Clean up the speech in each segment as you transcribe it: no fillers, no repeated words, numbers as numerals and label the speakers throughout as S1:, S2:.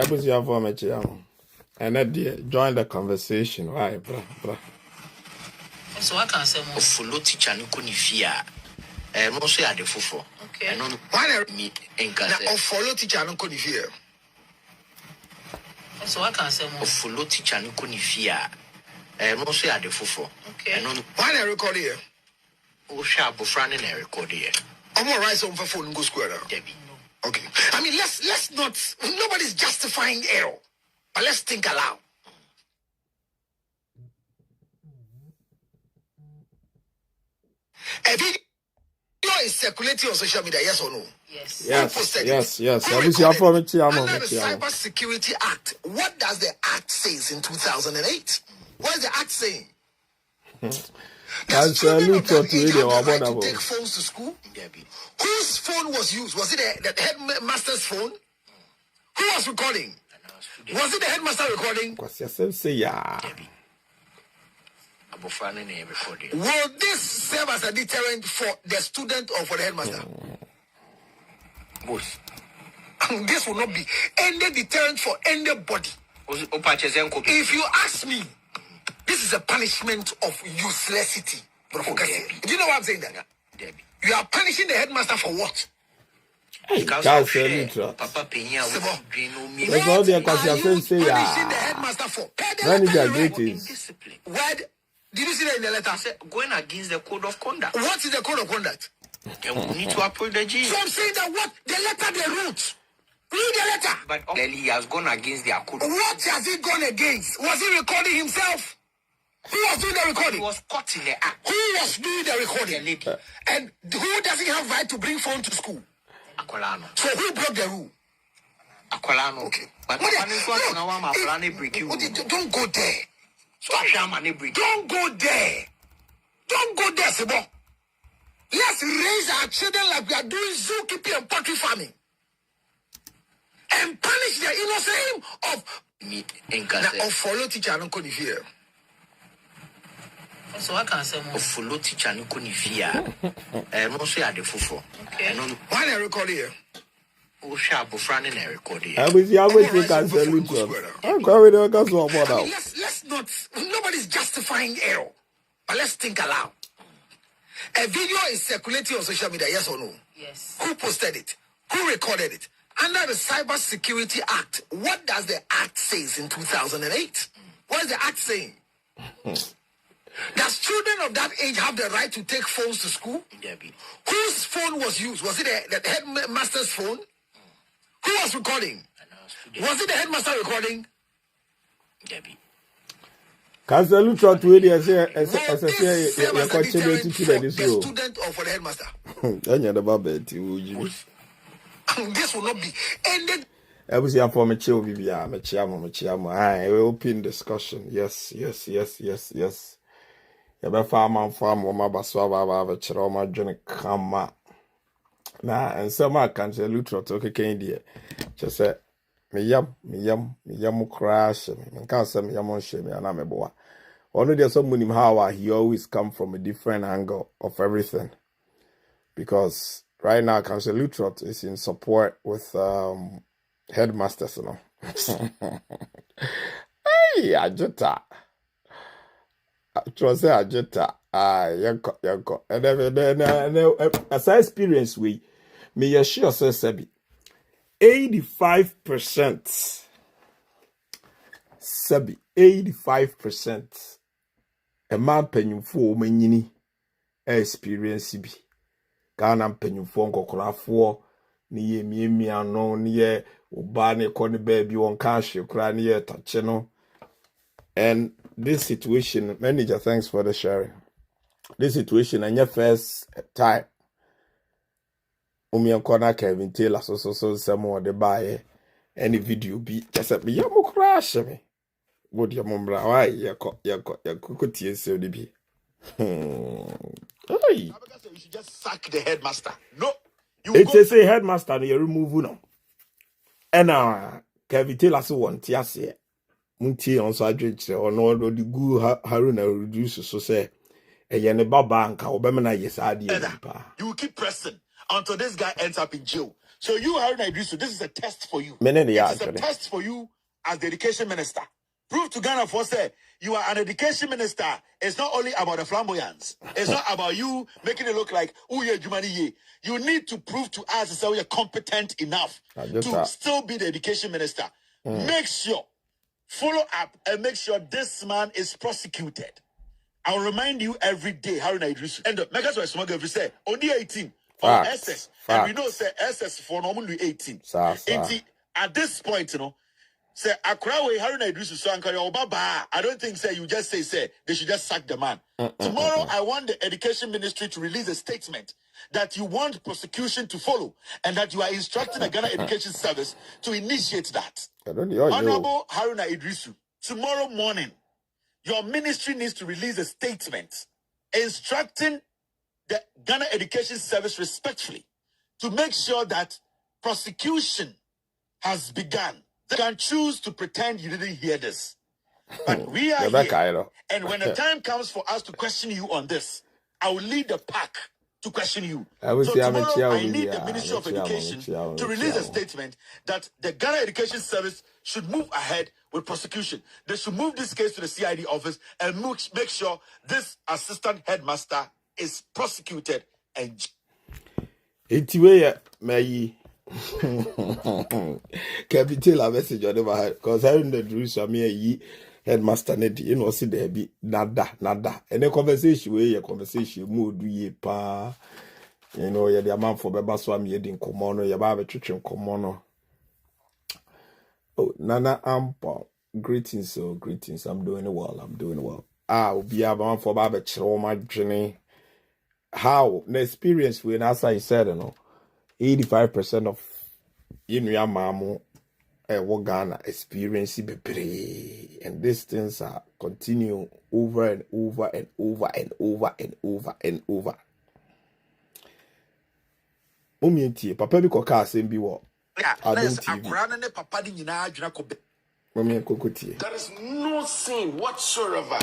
S1: was your former and that dear join the conversation. Why, bra?
S2: So I can say more follow teacher no kunifia. No say at the fufo. Okay. And on why me enka follow teacher no kunifia. So I can say more follow teacher no kunifia. No say at the fufo. Okay. And on why I record here. Oh, sharp Fran and I record here. I'm all right, so I'm for phone go square now. Debbie. Okay. I mean, let's not. Nobody's justifying error, but let's think aloud. A video is circulating on social media, yes or no? Yes. Yes. Under the Cyber Security Act, what does the Act say in 2008? What is the Act saying? That's children of that age have the right to take phones to school. Whose phone was used? Was it the headmaster's phone? Who was recording? Was it the headmaster recording? Will this serve as a deterrent for the student or for the headmaster? Both. This will not be any deterrent for anybody. If you ask me, this is a punishment of uselessity. Do you know what I'm saying? That you are punishing the headmaster for what? Papa Penya. What are you punishing the headmaster for? What? Did you see that in the letter? Going against the code of conduct. What is the code of conduct? We need to uphold the G. So I'm saying that what? The letter they wrote. Read the letter. But he has gone against their code. What has he gone against? Was he recording himself? Who was doing the recording? He was caught in the act. Who was doing the recording? And who doesn't have right to bring phone to school? Aquilano. So who broke the rule? Aquilano. Okay. But don't go there. Don't go there. Don't go there, Sebo. Let's raise our children like we are doing zookeeping and poultry farming. And punish the innocent of me. Now, follow teacher and couldn't fear. So I can say more follow teacher and couldn't fear. No say at the fufo. Okay. Why I record here? Oh, sharp Fran and I record here. I was let's not. Nobody's justifying error, but let's think aloud. A video is circulating on social media, yes or no? Yes. Who posted it? Who recorded it? Under the Cyber Security Act, what does the Act say in 2008? What is the Act saying? Does children of that age have the right to take phones to school? Debbie. Whose phone was used? Was it the headmaster's phone? Who was recording? Was it the headmaster recording? Debbie.
S1: Council look at where they say
S2: the student or for the headmaster? This will not be ended.
S1: I was here for mature open discussion. Yes. You farm my baswa chiroma journey come. Nah, and some I can't say Luther to okay, just say me yam crash, and can't say me yam shame, and I'm a boy. Only there's someone how he always come from a different angle of everything. Because right now, Council Luther is in support with headmasters, you know. Hey, Ajita. Trust Ajita. Yanko. And then as I experience we me assure say Sebi 85% Sebi 85% a man penyumfo manyini experience bi Ghana penyumfo nkokorafo ni ye miemia no ni ye oba ne kɔ ne baabi won ka hwe kra ne ye tache no. And this situation, manager, thanks for the sharing. This situation and your first time corner Kevin Taylor so some more the buy any video be just at me yamu crash me what your mum why ya kukutie so the be you should just sack the headmaster. No, you say headmaster and you remove no. And Kevin Taylor so want tiase muntie on so adwech or no the good haruna reduce so say you keep pressing until this guy ends up in jail.
S2: So you, Haruna Idrisu, this is a test for you.
S1: It
S2: is a test for you as the education minister. Prove to Ghana for say you are an education minister. It's not only about the flamboyance. It's not about you making it look like, oh yeah, Jumani. You need to prove to us that you're competent enough to still be the education minister. Make sure, follow up, and make sure this man is prosecuted. I'll remind you every day, Haruna Idrisu. And make us smug every say, only 18 or SS. And we know say SS for normally 18. At this point, you know, say Akrawe Haruna Idrisu so Baba. I don't think say you just say they should just sack the man. Tomorrow I want the education ministry to release a statement that you want prosecution to follow and that you are instructing the Ghana Education Service to initiate that. Honorable Haruna Idrisu, tomorrow morning your ministry needs to release a statement instructing the Ghana Education Service respectfully to make sure that prosecution has begun. They can choose to pretend you didn't hear this. But we are here. And when the time comes for us to question you on this, I will lead the pack to question you. So tomorrow, I need the Ministry of Education to release a statement that the Ghana Education Service should move ahead with prosecution. They should move this case to the CID office and make sure this assistant headmaster is prosecuted and...
S1: Capital a message on the head because having the Drews are me headmaster net, you know, see there be nada. And the conversation where your conversation mood ye pa, you know, you're the amount for Baba Swam yedin Komono, your Baba Church Komono. Oh, Nana Ampa, greetings, greetings. I'm doing well. I'll be a for Baba Chiroma journey. How the experience when as I said, you know. 85% of Inuya Mamu Ghana experience bebre, and these things are continue over and over and over and over and over and over. Mumienti, Papa bi koka asem bi wo. Adom TV.
S2: There is no sin whatsoever.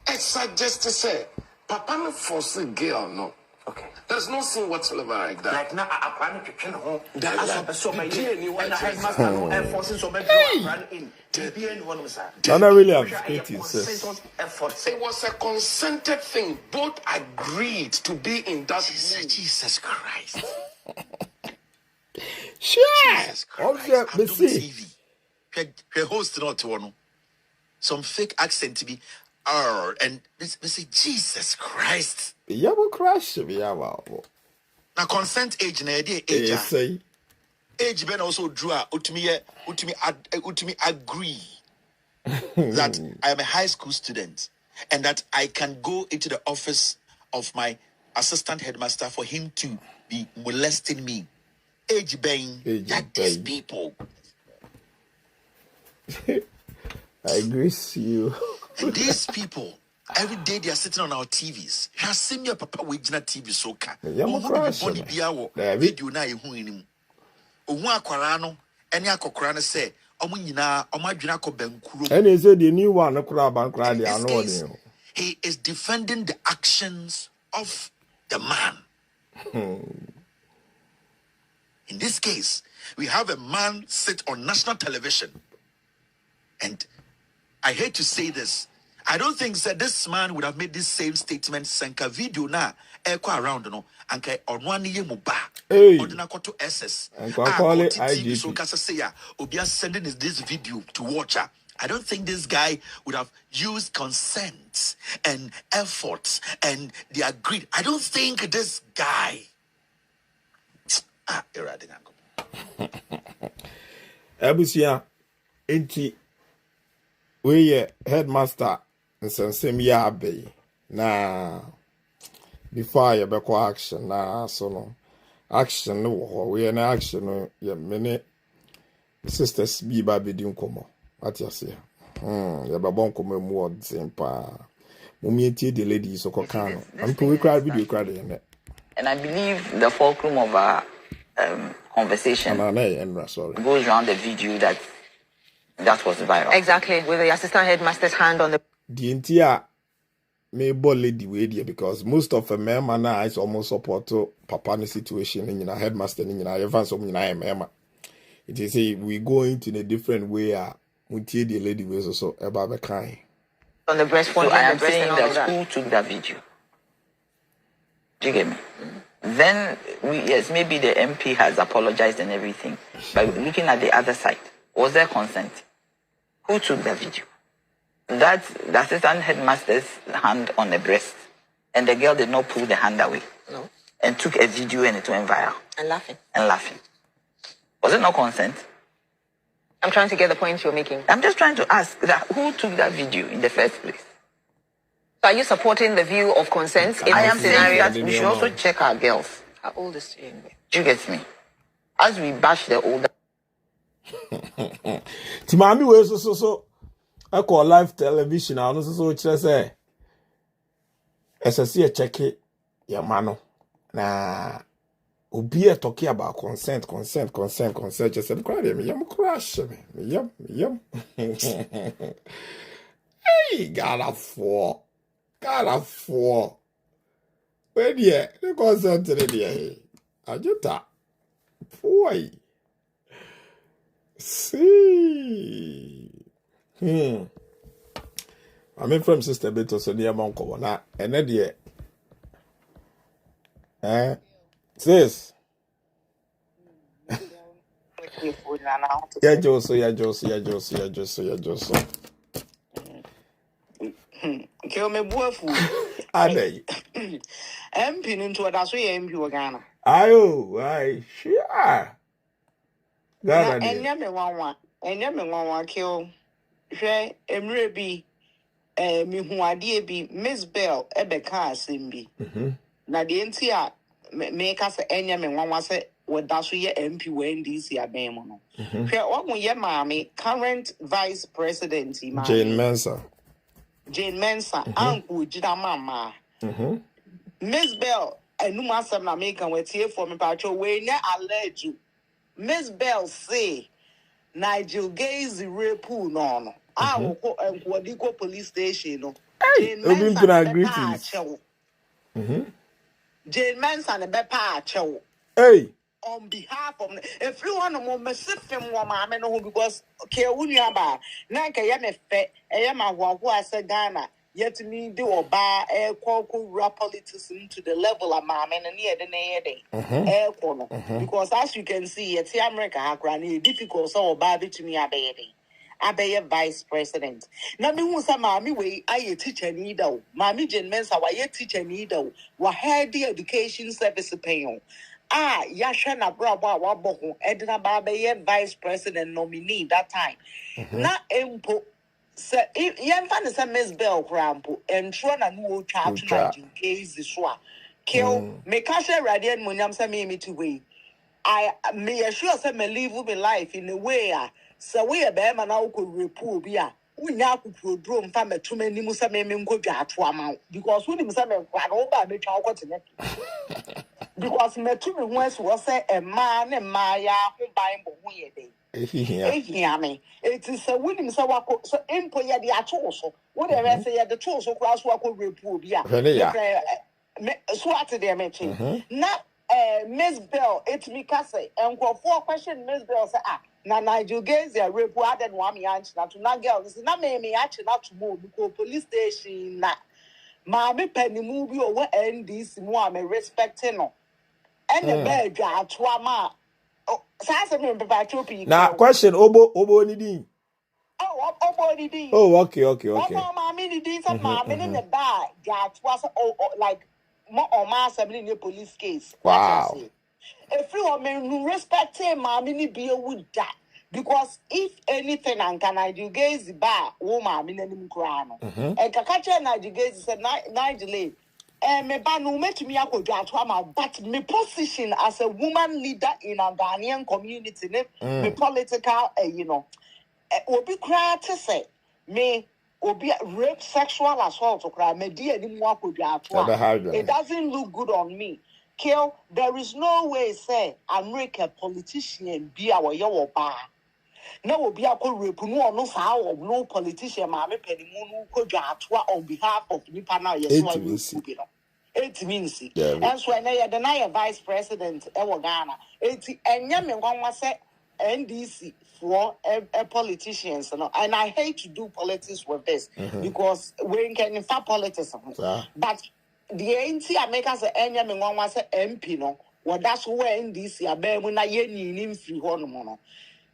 S2: It suggests to say, Papa no force a girl, no. Okay. There's no sin whatsoever like that. Like now, I plan to train home.
S1: And I really appreciate it, sis.
S2: It was a consented thing. Both agreed to be in that. Jesus Christ.
S1: Sure.
S2: Jesus Christ. Her host not one. Some fake accent to be. And they say, Jesus Christ.
S1: Yeah, will crash. Yeah, wow.
S2: Now, consent age, na age.
S1: Say.
S2: Age Ben also drew ultimately agree that I am a high school student and that I can go into the office of my assistant headmaster for him to be molesting me. Age Ben, that these people.
S1: I agree with you.
S2: And these people, every day they are sitting on our TVs. You have seen your papa with TV soka. Video na yehu enim. Ohu akwara ene akokora no say omo nyina omadwena ko bankuro.
S1: And he said the new one akora bankura dey ano.
S2: He is defending the actions of the man. In this case, we have a man sit on national television. And I hate to say this. I don't think that this man would have made this same statement. Senka video na echo around no. Anke onwani ye muba. Ordina koto SS.
S1: Call it IGP.
S2: So kasa say ya obia sending this video to watch her. I don't think this guy would have used consent and effort and they agreed. I don't think this guy.
S1: Ebusia enti we headmaster nsensem ya be na before you be action na so no action no we na action no ye mene sisters bi ba be di nkomo ati ase ye ba bon komo mu odzempa mumieti the ladies so kokano am ko we cry video cry there.
S3: And I believe the fulcrum of our conversation goes around the video that was viral.
S4: Exactly, with the assistant headmaster's hand on the...
S1: The entire maybe lady way there because most of the men now is almost support to papa in situation in headmaster in everyone so in it is say we go into a different way we tell the lady ways also about the kind.
S3: On the breast point, I am saying that who took that video? Do you get me? Then yes, maybe the MP has apologized and everything. But looking at the other side, was there consent? Who took that video? That's the assistant headmaster's hand on the breast, and the girl did not pull the hand away. No. And took a video and it went viral.
S4: And laughing.
S3: Was it not consent?
S4: I'm trying to get the point you're making.
S3: I'm just trying to ask that who took that video in the first place?
S4: So are you supporting the view of consent?
S3: I am saying that we should also check our girls.
S4: How old is she?
S3: Do you get me? As we bash the older.
S1: Timami was so I call live television. I don't so just say as I see a check it, your mano. Nah, Obi talking about consent. Just said, "Cry me, yam crash me, yam." Hey, got a four. Where yeah, the consent today. I just that boy. See. I'm in from Sister Beto, so near Monko. Now, and then sis. Yeah, Joso.
S5: Kill me boyfriend.
S1: Ade.
S5: MP into a that's way MP Ghana.
S1: Aye, sure. Ghana.
S5: And yammy one kill. She Emre be me who idea be Miss Bell Ebeka Simbi. Na the NTA make us any man one was it what that's ye MP when this year bemono. She what ye mammy current vice president Jane Mensa, Uncle Jida Mama. Miss Bell, and no master na make and wait here for me, Pacho, when I allege you. Miss Bell say, Nigel Gaze repu no. I will go and Quadico police station. Jane Mensa, Jane Mensa and a bepa chow.
S1: Hey.
S5: On behalf of if you want to more massive woman, because Kewunyaba, Nanka Yame Fe, Ayama, who I said Ghana, yet me do or bar air rap politics to the level of my men and near the day. Air corner. Because as you can see, it's America, Hakrani, difficult so baby to me, a baby. I be a vice president. Now, me who some mammy way, I a teacher needle. Mammy Jen Mensa, why a teacher needle, what had the education service paying. Yashana Braba Wabohu, Edna Babe, vice president nominee that time. Not impo. Yan fan is a Miss Bell Crampo, and Trona no charge in case the swap. Kill, make Kasha Radian Munyam Samimi to way. I may assure some live with life in a way. So we a bear man out could report beer. We now could prodrome from a too many Musamim go to amount because we him some quite over the child continent. Because me too once was a man and Maya who buying boy day. It is a winning so employ the atoso. Whatever say the tools of class work will report. Yeah, swat to their matching. Not Miss Bell, it's me Cassay, and for 4 questions, Miss Bell say, Nigel Gaze, a report and 1 answer to not girl. This is not me actually not to move because police station. Mammy Penny movie over and this more respecting no. And the bed jar twama. Oh, Sasson Patropi.
S1: Now, question Obo Nidi.
S5: Oh, Obo Nidi.
S1: Oh, okay.
S5: Mammy did some mammy in the bar. Jar was like more or mass in the police case.
S1: Wow.
S5: If you are men respect him, mammy be with that. Because if anything, and can I do gaze the bar, woman, in crown. And Kakacha Nigel said, Nigel. Me banu met me but my position as a woman leader in a Ghanaian community, me political, will be cry to say me will be rape, sexual assault to cry. Me dear, it doesn't look good on me. Kill, there is no way say America politician be our your bar. na obi akọ rape no ono saa no politician ma me panimu no kodwa atoa on behalf of nipa na yes wa bi no it means and so na ye deny vice president e wo Ghana enti enye me nwanwa se NDC for politicians no, and I hate to do politics with this because we can in fact politics but the NT Americans enye me nwanwa se MP no what that's where NDC abemu na ye ni free no.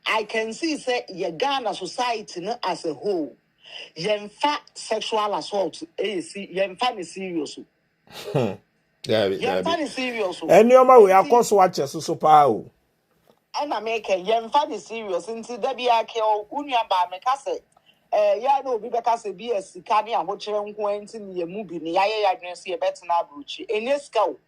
S5: I can see say ye Ghana society no as a whole yenfa sexual assault yenfa ni serious. Yenfa ni serious.
S1: Enyoma we akos watch so pa o.
S5: And America yenfa ni serious nti da bia ke unua ba me ka say ya na obi be ka say bi asika ne ahokyere nko nti ne ye mu bi ne ya adwen se ye betena abrochi eneska o.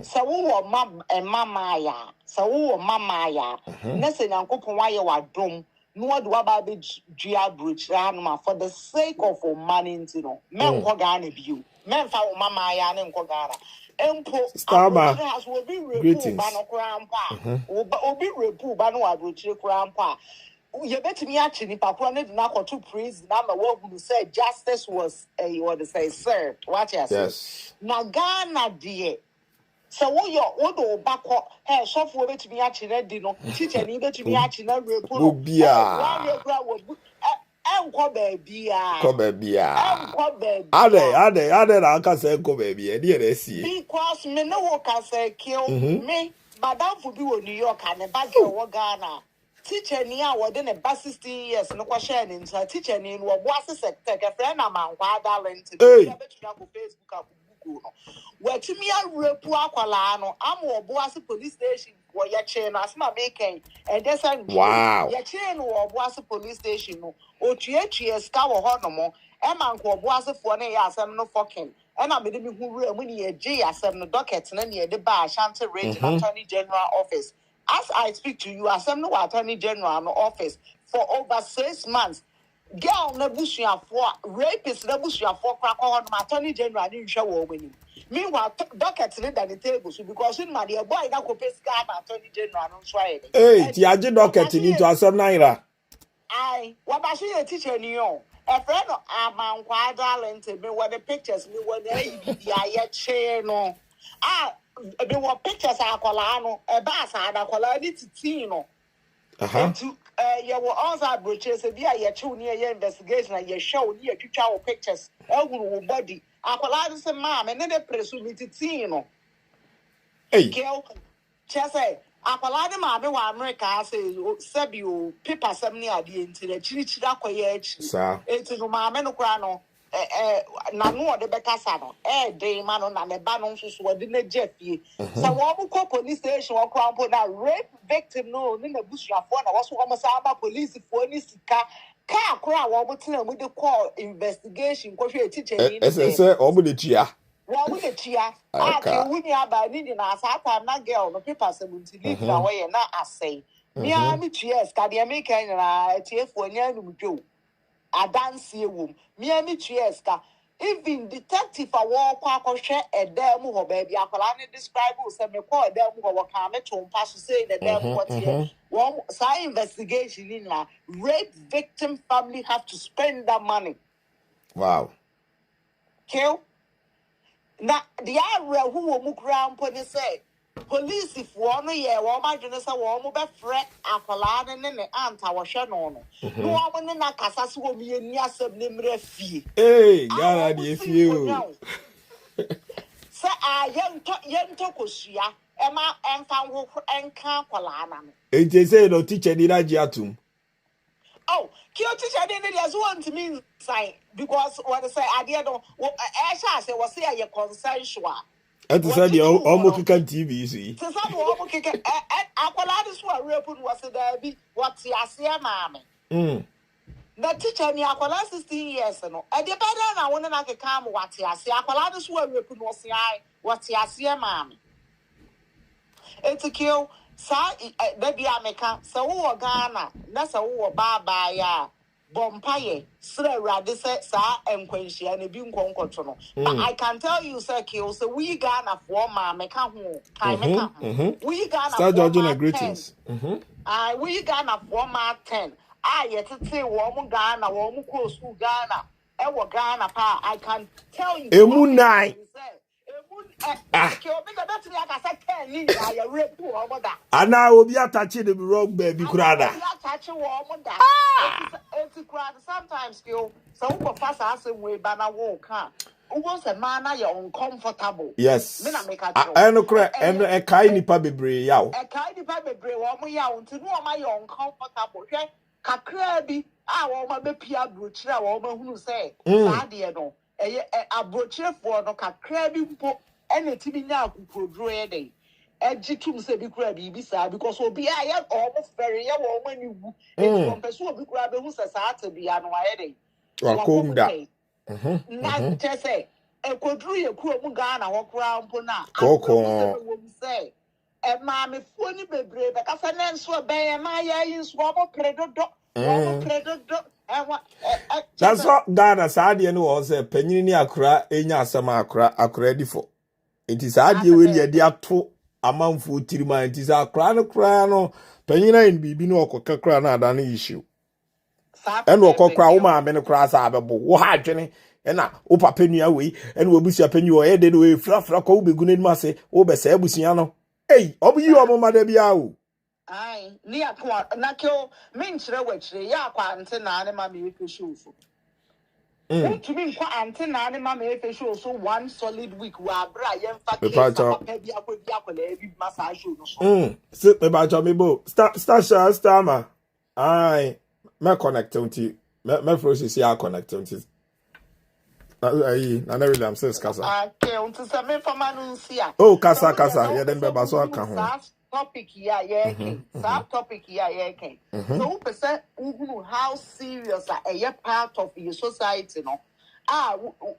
S5: So wo mama ya so wo mama ya na se nyankopon wa ye wadom no wadu aba be dua brochira no for the sake of money nti no men ko Ghana biu men fa wo mama ya ne nko Ghana empo
S1: Starma
S5: has will be repu ba no kura mpa obi repu ba no wadrochire kura mpa ye betimi achi ni papua ne na to praise na ma wo hu say justice was what they say served what you say na Ghana die so what do back hey software betimi achi na di no teacher ni betimi achi na repu no
S1: bia
S5: enko baby
S1: ade na aka say enko baby e dey na sie
S5: because me no work as a kill me madam for be New York and bag o Ghana teacher ni a wode ne ba 16 years no kwa share ni nta teacher ni no wo asese take friend na man kwa darling to be betuna ko Facebook akugu no watumi arepu akwala no am obo ase police station wo ye che no asema making and they say
S1: wow
S5: ye che no obo ase police station no otuatue ska wo ho no mo e man ko obo ase fo na ye asem no fucking and I'm me who room when you asem no docket na ne de ba Ashanti Regional Attorney General Office. As I speak to you, asem no Attorney General no office for over 6 months. Girl na bushia for rapist na bushia for crack on Attorney General didn't show winning. Meanwhile, docket na the table so because in my dear boy na ko pesca Attorney General no try.
S1: Hey, ti aje docket ni to asem naira.
S5: I what ba she teacher ni on. A friend of Aman Quadrant, me what the pictures me when they be chair no. There were pictures I call a bass and I call it Tino. To you were also brochures, and yeah, your near your investigation and your show near to our pictures, body. I call it some mom and then they presume it Tino.
S1: Hey,
S5: Kill, just say. Akwalade ma be wa America say sabi o paper sem ni ade enti na chirichira akoye achi enti no ma me no kra no na no de bekasa no de ma no na ne ba no nso de na jefie so wo ko police station wo kra mpo na rape victim no ni na busuafo na wo so wo sa ba police fo ni sika ka kra wo mo tena mu de call investigation ko hwe teacher ni
S1: say o mo de tua
S5: well, we get here. I we near by needing us. I time that girl, the people say, to leave away and not I say. Me, I'm cheers, Cadia American and I tear for near you. I dance here, womb. Me, I'm cheers, even detective a walk or share a damn or baby. I can describe who send me call them or come to pass to say that them what here. One side investigation in la rape victim family have to spend that money.
S1: Wow.
S5: Kill. Na the area who will move around put say police if one year one imagine say one be fret akwala ne ne anta wo hwe no no one ne na kasa so wo mi ni asem ne mre fie
S1: hey Ghana dey fie
S5: say yento kosua e ma emfa wo enka akwala na no
S1: e say no teacher ni na giatum.
S5: Oh, kill teacher didn't just want to mean sign because what I say I did don't I say was say a consensual.
S1: And to say the almost can TV see.
S5: So some almost kick akwala this one real put was there be what ya say mama. The teacher ni akwala 16 years no. E dey better na won na keka am what ya say akwala this one real put was say what ya say mama. It's a kill. Sa baby America so wo Ghana na so wo baba ya Bompaye, Sre Radise, Sa, and Quenchi, and a beam concotrono. But I can tell you, Sir Kill, so we Ghana for ma meka home, we Ghana
S1: Start
S5: for
S1: judging the
S5: ma 10.
S1: greetings.
S5: We Ghana for ma 10. Yet to say, woman Ghana, woman close to Ghana, Ewa Ghana pa. I can tell you.
S1: Emu 9. Ana obi atachi the wrong baby kurada.
S5: Sometimes so go fast as way bana walk wants a man you're uncomfortable.
S1: Yes. I no cry and a kind nipa bebre yaw.
S5: A kind nipa bebre wo yaw to no ma you're uncomfortable. Kakra bi wo ma be pia brochira wo ma hunu say saa de no abrochire for no kakra bi mpo ene ti bi nya akukrodro ye dey ejitum se bi kura bi saa because obi ya almost very ya wo ma ni wu e from person obi kura be hu say saa te bi anu aye dey
S1: wakomda
S5: na te say ekodru ye kuro mu Ghana wo kura mpo na
S1: koko
S5: say e ma me fo ni bebre be ka fa na nso be e ma ya yi nso wo predodo
S1: that's what Ghana saade no was say panyini ni akra enya asema akra difo it is saade we ye de ato amanfo tirima it is akra no kra no panyina en bibi no okoka kra na ada no issue eno okokra wo ma me no kra sa abebo wo ha adwene ena wo papa nua we ena wo busia panyi wo ye de no e frafra ko wo begu n'anim ase wo be sa abusia no obi omo mada bia o
S5: ai ni akwa na kyo menchire wachire ya kwa ante na ne ma me efe show so ntumi nkwa ante na ne ma me efe show so one solid week wa bra ye mfa ke papa bia akola ebi massage show no so
S1: sit me ba cho me bo star ma ai me connect unti me process ya connect unti ai na really am says kasa
S5: okay unti se me fama no nsia
S1: oh kasa ye den be ba so aka ho
S5: topic here topic here so who person how serious a part of your society no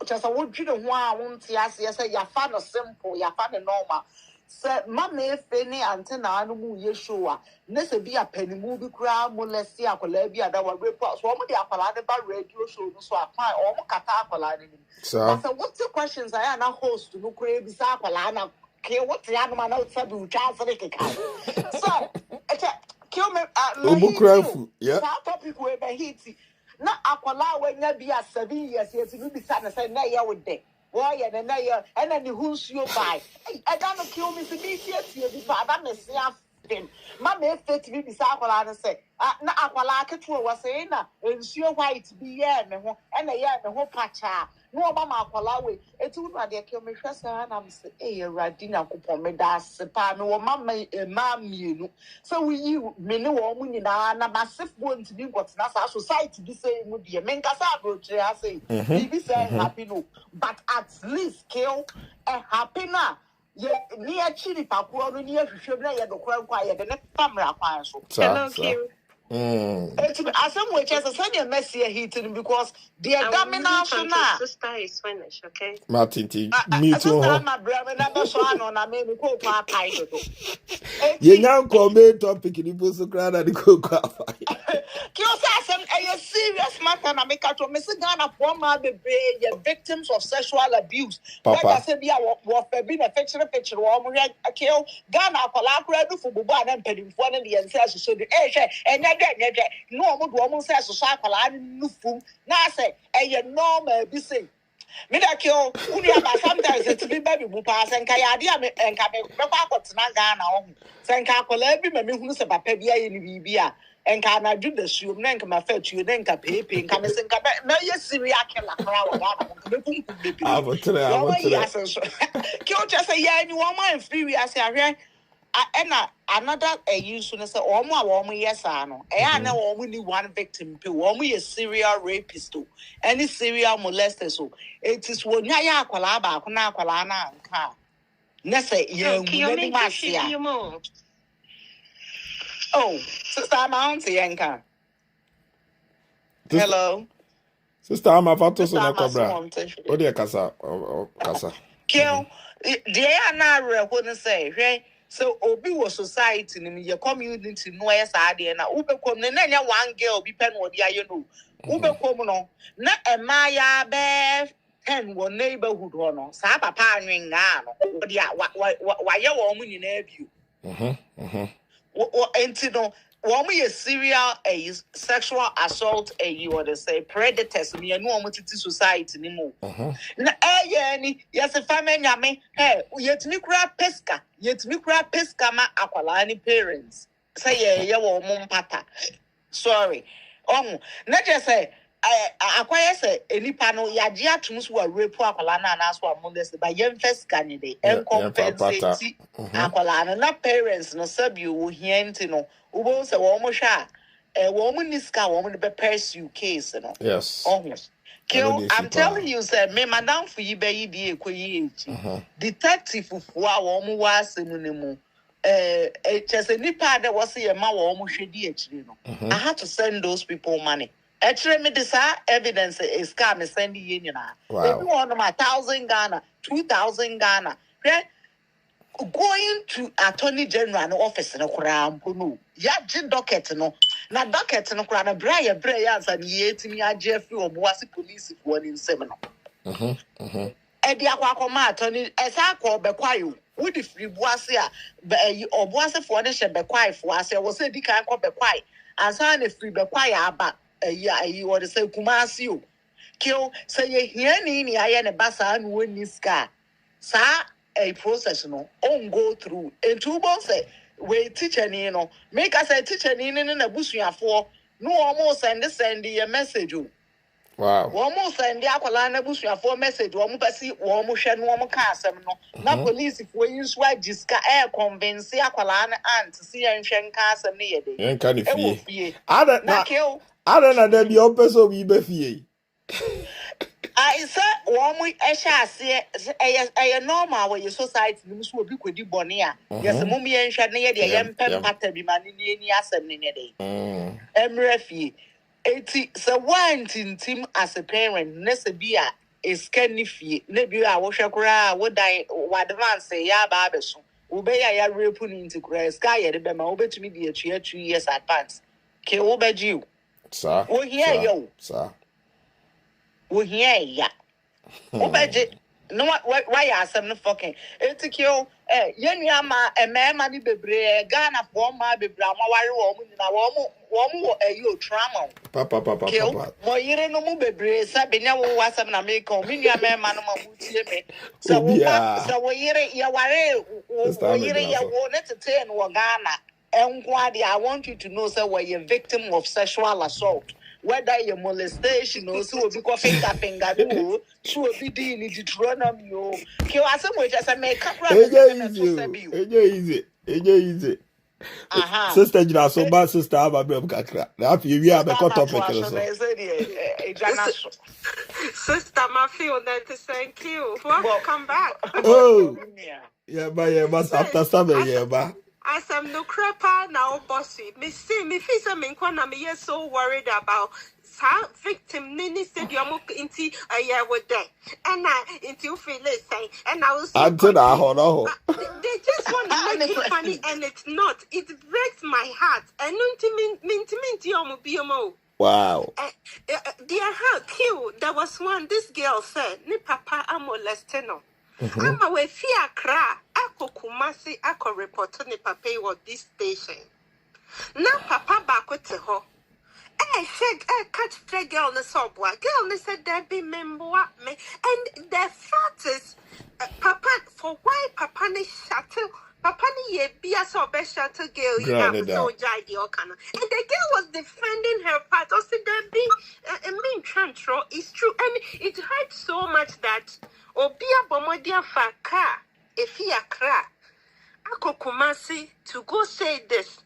S5: just what you don't want to say you find simple you find normal say mama efe ni antenna no mu ye show a na se bi apani mu bi kura molesti akola bi ada wa report so omo de akola de ba radio show no so afan omo kata akola ni so what the questions I na host no kura bi sa akola na okay, what's the animal now? So, kill me.
S1: Yeah.
S5: Topic where the heat. Not aquala when you be at 7 years, yes, you be sad and say, no, you would day. Why, and then and then the who's you buy. I don't kill me to be here, but I'm a him. Mamma fit to be beside and say, na aquala catro was saying, and sure white be and the whole patcha. No, Mamma Aqualawe, it's all right. They kill me first, and I'm saying, hey, Radina Kupome, that's a pan or mamma, you. So we you, me no woman in a massive one to be what's not our society be saying would be a men casabro, I say, be saying happy no, but at least kill a happy now. Near Chili Papua, near Shubna, the crowd quiet, the next family acquires. Hello, Q. As some way, as a senior messy heating because the domination sister is finished, okay?
S1: Martin, me too.
S5: My brother never saw on a maybe go pie.
S1: You now come main topic in the post crowd and the cocoa.
S5: Kyosa, a serious matter, and I make out to Miss Ghana for my baby, victims of sexual abuse. Papa, I said, yeah, what been a picture, a kill Ghana, Palacra, for Buban and Penny, one of the ancestors, so the Asia, and no woman says to cycle, I knew fool. Now say, a normal be sing. Midakyo, Unia, sometimes it's be baby bupas and Kayadia and Kabe, what's not Ghana. Sanka Colebi, maybe who's a papia in Libya. And can I do the shoe? Then come fetch you, then cape, and come and sing. No, yes, Syria can la crowd. I will tell you. Kill just say, yeah, you want my free. I say, another a use to say, oh, my woman, yes, I know. I know only one victim, only a serial rapist, any serial molester. So it is when Yaya Qualaba, Qualana, and car. Nessa, you more. Oh, Sister Mountie Yanka. Hello.
S1: Sister, I'm a photo so na cobra. Odi casa. Casa.
S5: Kill. They are not wouldn't say, right? So obi was society ni your community no yes ade na ube kom na nya one girl bi pen wo dia you know ube kom no na emaya be 10 wo neighborhood ho no sa papa anwen nga no wo dia wa ye wo mu nyina abiu wo enti no wo mu ye serial sexual assault what they say predators me anu wo titi society ni mu na ni yes family nyame yetimi kura pesca ma akwala ni parents say ye wo mu mpata sorry na just say akwaya say enipa no yaje atum so wa rape akwala na na so amolest ba yem first can dey compensate akwala na parents no sabi wo hienti no wo say wo mo hwa wo mo niska wo mo be pursue case no
S1: yes
S5: Kill, I'm telling you, sir, me madam for you be the detective who are one was in just a nipa that was a ma woman should I had to send those people money. Actually, me this evidence is come send the union. Wow. They want my 1,000 Ghana, 2,000 Ghana. Going to Attorney General office in a crown, ya jin docket no. Na docket no kra na bra ya ansa ne yetimi agye afi oboase police fo ni nsem no e dia kwa akoma atoni esa akọ bekwayo wudi free boase a oboase fo ne hye bekwai fo ase wo se di kan akọ bekwai ansa na free bekwai aba wo de se kumasi o kill say ye hia ni aye ne basa na woni ska sa a process no on go through into bo say we teacher ni no make us a teacher ni na busuafo no almost send a message.
S1: Wow.
S5: Almost send akwala na busuafo message wo mo pesi wo mo hwe no wo mo ka asem no na police for use wa jiska convince akwala na aunt si en hwe nka asem ne yede
S1: en ka ne fie
S5: ada
S1: na da bi o peso bi be fie
S5: I said, one shall say a normal way your society, you will be quid bonia. Yes, a mummy and shadney, the young pen patter be man in the assem in a day. Emrefi 80 so one team as a parent, Nessa beer is canny fee, nebula, washakra, would I advance say ya barberson. Obey ya repun into grass, sky at the bema, obey to me be a 2 years advance. Kill obey you, sir. Oh, here you, sir. We hear ya. Obeje no why are some fucking etikio yenyama man money bebre Ghana for ma bebra ma ware wo mu na wo you trauma papa mo yire no mu bebre sa benya wo wasam na make o minya man no ma mutie me so wo yire ya ware wo yire ya wo net ten wo Ghana enkwade I want you to know say we a victim of sexual assault. Whether you're molestation or so be finger do so be deal in Deuteronomy you kill as much as I make up
S1: easy sister jina so ba sister aba be kakra na afi wi aba ko topic so
S6: sister my feel that to thank you welcome back
S1: yeah but after 7 years ba
S6: as I'm no crapper now, bossy. Me see, me feel some na me so worried about. Victim Nini said you're into a year with them, and I into feel saying, and I was
S1: until I hold on.
S6: They just want to make it funny, and it's not. It breaks my heart. And no
S1: wow.
S6: Dear how cute. There was one. This girl said, "Ni papa I'm molesting." I'm away fear cry. Ako kumasi ako report ni papa wa this station. Now papa back with her. Catch the girl in the subway. Girl, they said there be member me, and the fact is, papa for why papa ni shuttle. Papa ni ye be a so best shuttle girl. You have so jadi okana. And the girl was defending her part. Also, there be a mean control. It's true, and it hurts so much that. Obia bomodia faka if he a cra. Ako kumasi to go say this.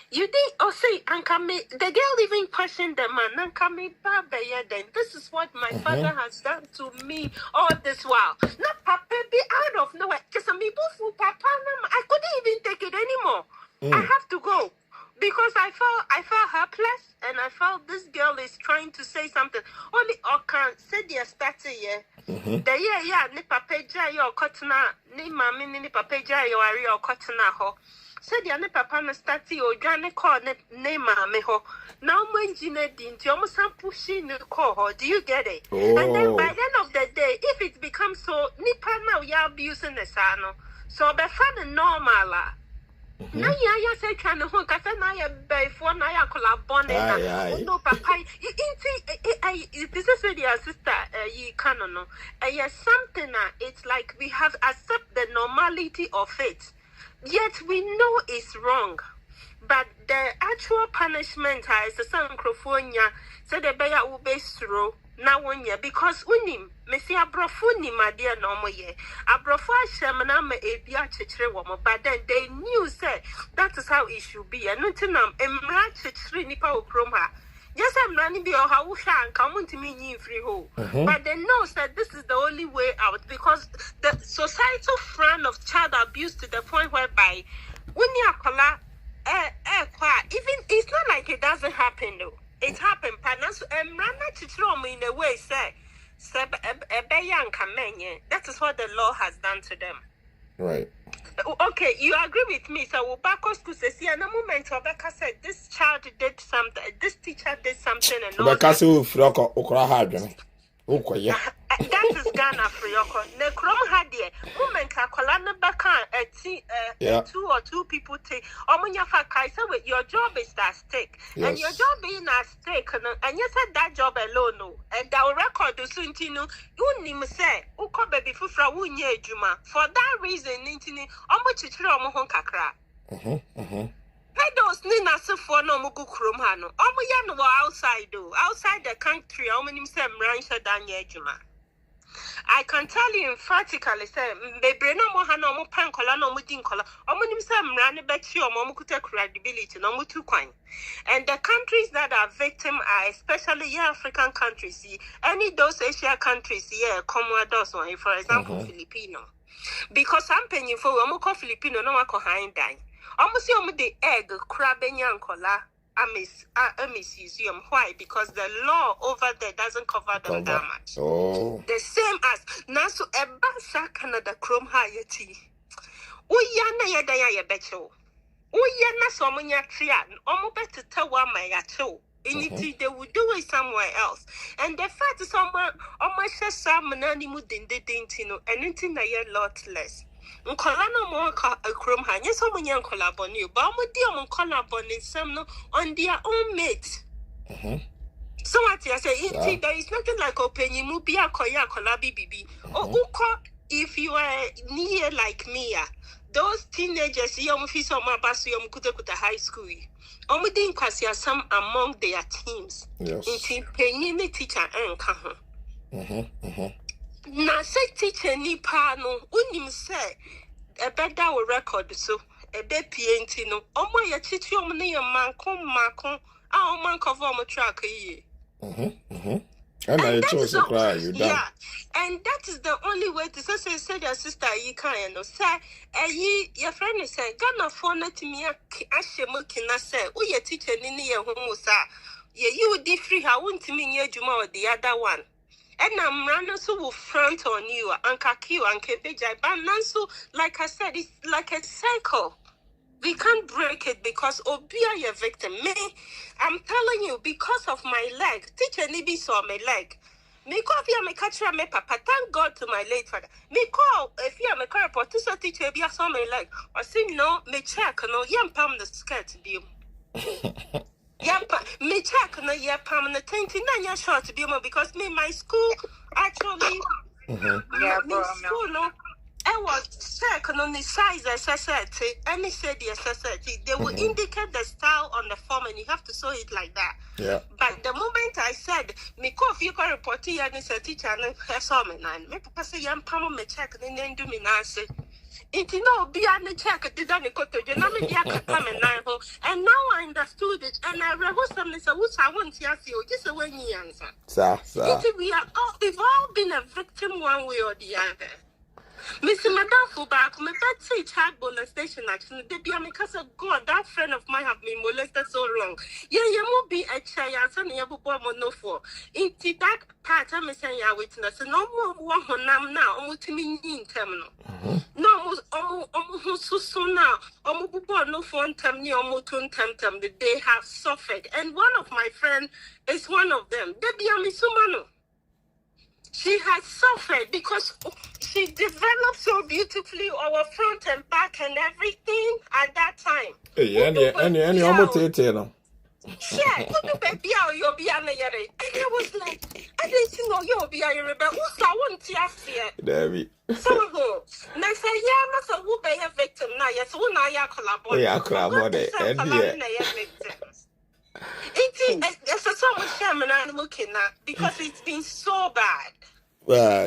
S6: You did or say Ankame the girl even questioned the man Ankame Baba then. This is what my father has done to me all this while. Not papa be out of nowhere. Just a me bufu papa. I couldn't even take it anymore. I have to go. Because I felt helpless and I felt this girl is trying to say something. Only Okan said you started here. The year ni papa ja your cotton ni mami ni papa gya ye wari okotena ho. Said the papa no start o dwane call ne mami ho. Now when Gina didn't you almost pushing the call ho. Do you get it?
S1: Oh.
S6: And then by the end of the day, if it becomes so nipa now you abusing the sano. So be fun normal. Na ya say trying to hook us na ya be for na ya collabone na no papa this is with your sister you canon no yes something it's like we have accept the normality of it, yet we know it's wrong, but the actual punishment is the same microphone so the bear will be through now 1 year because unim Messi abrofuni my dear no ye abrofa shemana me ebia chechire womo, but then they knew say that is how it should be and notinam emra chechire nipa okrom ha. Yes, I'm running be how we can come to me free hole. But they know that this is the only way out because the societal frown of child abuse to the point whereby when you are even it's not like it doesn't happen though. It happened, partners and run to throw me in a way, say, that is what the law has done to them.
S1: Right.
S6: Okay, you agree with me. So we'll back us to say, and a moment Rebecca said this child did something, this teacher did something, and all
S1: Rebecca said,
S6: that is Ghana for your ne krom hadie woman ka kola ne baka 2 or 2 people take omunya fa kai say with your job is at stake. Yes. And your job being at stake and you said that job alone no and that record do ntinu unim say uko baby fufra wunye adwuma for that reason ntini omo chichire omo ho kakra those Nina for no mugu krum hano. Omo ya outside though. Outside the country, omo say mransha danye juma. I can tell you emphatically say bebre no mo hano omo pankola no mo dinkola. Omo nim say mrane bechi omo kute credibility no mo tu kwan. And the countries that are victim are especially African countries. Any those Asia countries Comoros one, for example Filipino. Because I'm paying for omo ko Filipino no ko hind dine. Almost the egg crab yankola museum. Why? Because the law over there doesn't cover them that much. Oh. The same as Nasu Ebasa Canada Chrome Hayati. Uyana Yadaya Yabecho. Uyana Somunya Trian, almost better tell one my yacho. Anything they would do it somewhere else. And the fact is somewhere almost some animal didn't know anything that you're lot less. Nkolano mo ka akrom ha nye so mo nya nkolaboni ba mo di mo nkolaboni sem no on their own mate. So what I say there is nothing like opening mu bia koya kolabi bibi. Uko if you are near like me those teenagers yom fi so ma basu yom kuta high school. Omo din kwasi some among their teams. Yes. Inti penyi ne teacher enka ho. Na say teacher ni pa no unim say e beda wo record so e be pnt no omo ya chichi omo ne makon a omo cover omo track yi and I chose to cry you done. Yeah, and that is the only way to say your sister you can no say your friend is say Ghana for na timi ahye kina say wo ye teacher ni ye ho sa ye you di free ha wontimi nye adwuma or the other one. And I'm running so will front on you and kakiu and kebejai. But nanso, like I said, it's like a cycle. We can't break it because Obia your victim. Me, I'm telling you, because of my leg, teacher Nibi saw my leg. Me call if you me catch me papa. Thank God to my late father. Me call if you me call report to so teacher be saw my leg. Or say no, me check no yam pam the skirt deal. Me check no yeah permanent 29 short to be more because me my school actually me school no I was check on the size SST and they said the SST they will indicate the style on the form and you have to sew it like that. Yeah. But the moment I said me call if you can report to you and say teacher and I saw me nine me papa say yam pam me check and then do me now say it no be on the check at the and now I understood it and I rehearsed them and said, "What's I want to ask you?" Just a way you answer. Sir. We've all been a victim one way or the other. Mr. Madam back, me better me child molestation actually. They be because of God, that friend of mine have been molested so long. Yeah, you won't be a child, and you will no for. Into that part, I'm saying you witness. No more one now, almost to me in terminal. No, almost so now. Almost no phone time, ni almost time they have suffered. And one of my friends is one of them. They be a misumano. She has suffered because she developed so beautifully our front and back and everything at that time.
S1: Hey, any almost no.
S6: Yeah, baby, you'll be on the yere. And I was like, I didn't know you'll be a rebel. Who's I want to ask you?
S1: David.
S6: So, and I say, yeah, not a who be a victim now. Yes, who now you collaborate.
S1: Yeah, collaborate.
S6: It's a song with Shaman and looking at because it's been so bad.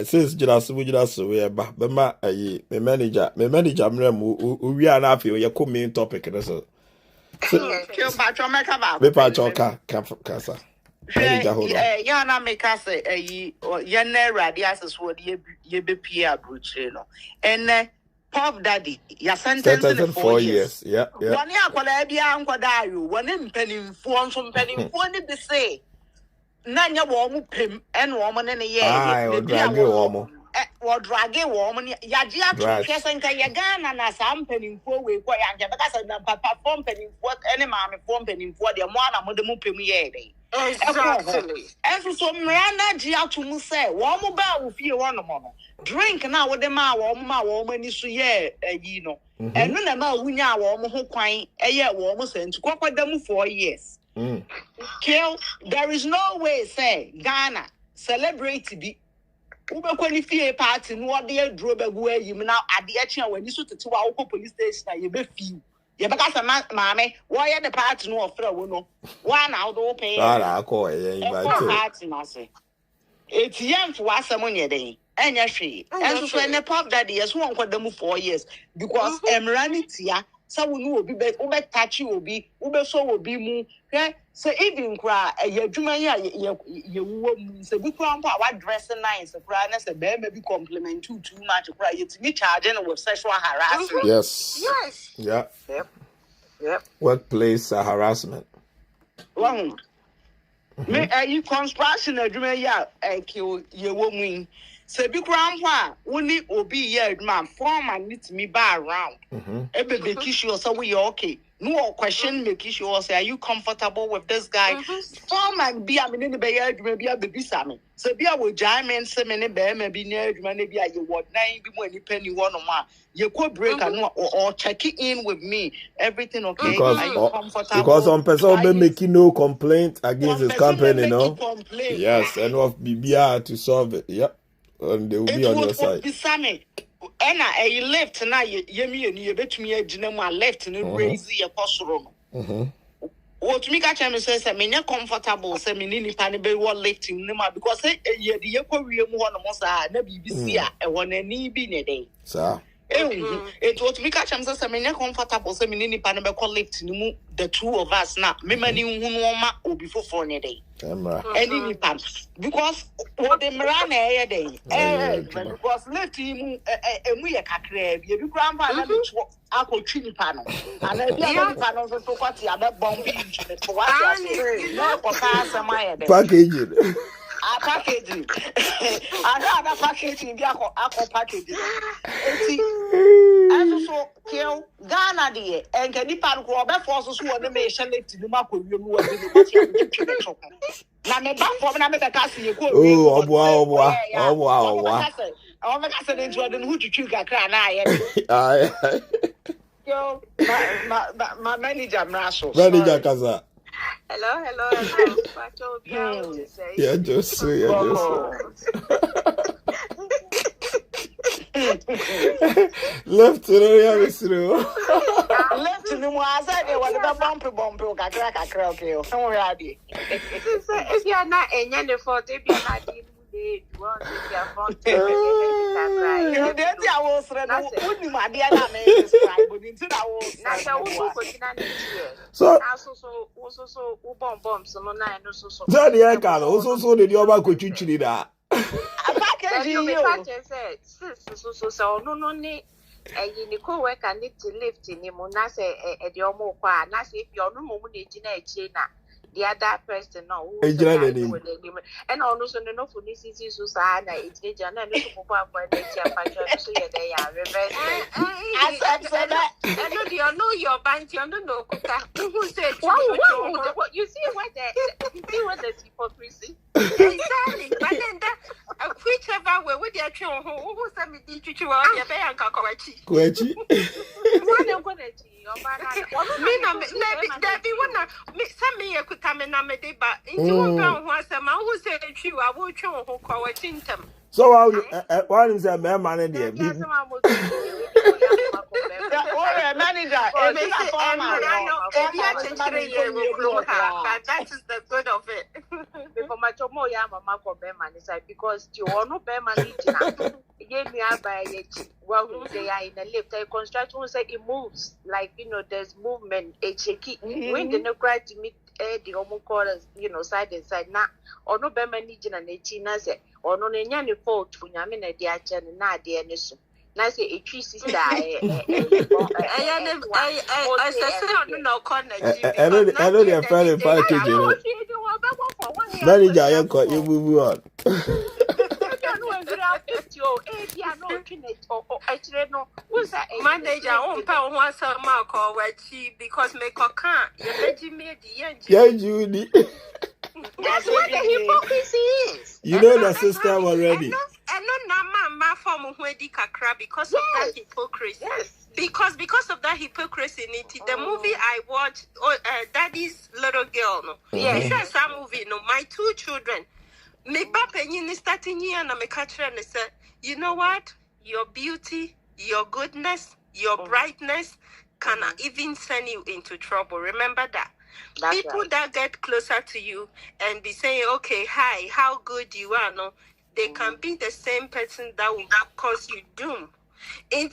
S1: Since just we ba my manager we are now feel your main topic so me pa choka kasa
S5: ya na make us ye na ready as so ye be pia bruche no and Pop Daddy, your sentence in 4 years.
S1: Yeah.
S5: One year, Colabia and Quadario, one in penny for some penny, one did they say? None your warm pim and woman in a year.
S1: I will drag you warm.
S5: Or drag a woman, Yagia, Chess and Kayagan, and a some penny for we quite young, but that's a papa form penny what any mammy form penny for the one among the mupim.
S6: Exactly.
S5: And so Miranda Gia to Muse, warm about with you one among. Drink now with the ma woman is you know. And when a ma winya warm who quine a year warm and to walk with them 4 years. Kill, there is no way, say, Ghana, celebrate to be Uber qualify party, what dear drove away you now at the action when you shoot to our police station, you be few. Yeah, because a mammy, why are the party no throw no? One out of pay.
S1: I call it.
S5: It's young for us someone your day. And yes, she. And so when the Pop Daddy has won for them 4 years because Emranitia, someone who will be better, Uber touchy will be, Uber so will be moo. So even cry a year, you woman, so we can't what dressing nice, a cry, and a bear maybe compliment too much to cry. It's me charging with sexual harassment.
S1: Yes. Yeah.
S5: Yep.
S1: Workplace harassment.
S5: One. Me, you construction a dream, yeah, kill your woman. So be grandpa, only obi ye man, form and meet me by around. Every kiss you so we okay. No question, make sure say, are you comfortable with this guy? Form and be a minute by maybe a baby salmon. So be a would giant so many bear maybe near maybe I you what 9 when you penny one on one. You could break or check it in with me. Everything okay?
S1: Because on person be making no complaint against his company, no? Yes, and of BBR to solve it. Yep. And they will be on your side.
S5: And I left tonight, you and you bet me a dinner left and raise your postron. What me catch him says, I mean, you're comfortable, say, me need to be what lifting them because you're the Korean one almost never be a one any be a day.
S1: Sir.
S5: It was me catch him says, I mean, you're comfortable, say, me need to lifting the two of us now. Me money who will be for a day. Any pan because what the Mirana day, because left him and we a crab, you grandpa, I could chili panel, and the panels of what the other bomb for what I say, my
S1: package.
S5: I packaging. I know packaging, the aqua packaging. And so, kill Ghana, dear, and can you pan Robert forces who are the nation to the Marco, you were the now, me back for me, I can't see you.
S1: Oh, wow.
S5: Oh, my cousin is one who to choose a crown. I yo, my manager, Marshall.
S1: Manager Kaza.
S6: Hello.
S1: Yeah, just left to the
S5: left to the Moazan, they were the bumpy, a crack, okay.
S6: If you are not a young for to be not
S1: so Daddy, I can also did your back with you that.
S6: So no, you Nico work and need to lift in him, Nasa at your more quiet, Nasa if you're no more China. The other person, no, and also no for this is Susanna, it's the Jana, and so they are reverse. I know your band, you don't know who said what you see what the hypocrisy. Exactly, but then whichever way with your children who sent me to you on your bank,
S1: Kwachi.
S6: What I'm going to do, send me a kutamina, but into one was a man who said you, I will show who call it in them.
S1: So why is a man man there?
S5: Manager,
S6: but that is the good of it. Before my tomo yama mako beman is like because you all no beman gave me out by well they are in a lift. The construction will say it moves like there's movement. A checky when the no cry to meet the homo corners, side and side now or no beman and a china say or no nyani fault to yamina dear chan and not the anisu. Now say a tree sister. I
S1: know they're fairly packaged. Manager, you move on.
S6: Manager, on pound once a mark or what she because make a can't.
S1: Yeah, Judy.
S6: That's what the hypocrisy is.
S1: You know the system already.
S6: And no, my form because of that hypocrisy. Yes. Because of that hypocrisy, the movie I watched, Daddy's Little Girl, no. Yes. It's a movie, no. My two children, me papa is starting here and me catch and say, you know what? Your beauty, your goodness, your brightness can even send you into trouble. Remember that. That's people right. That get closer to you and be saying, okay, hi, how good you are, no. They can be the same person that will cause you doom. Then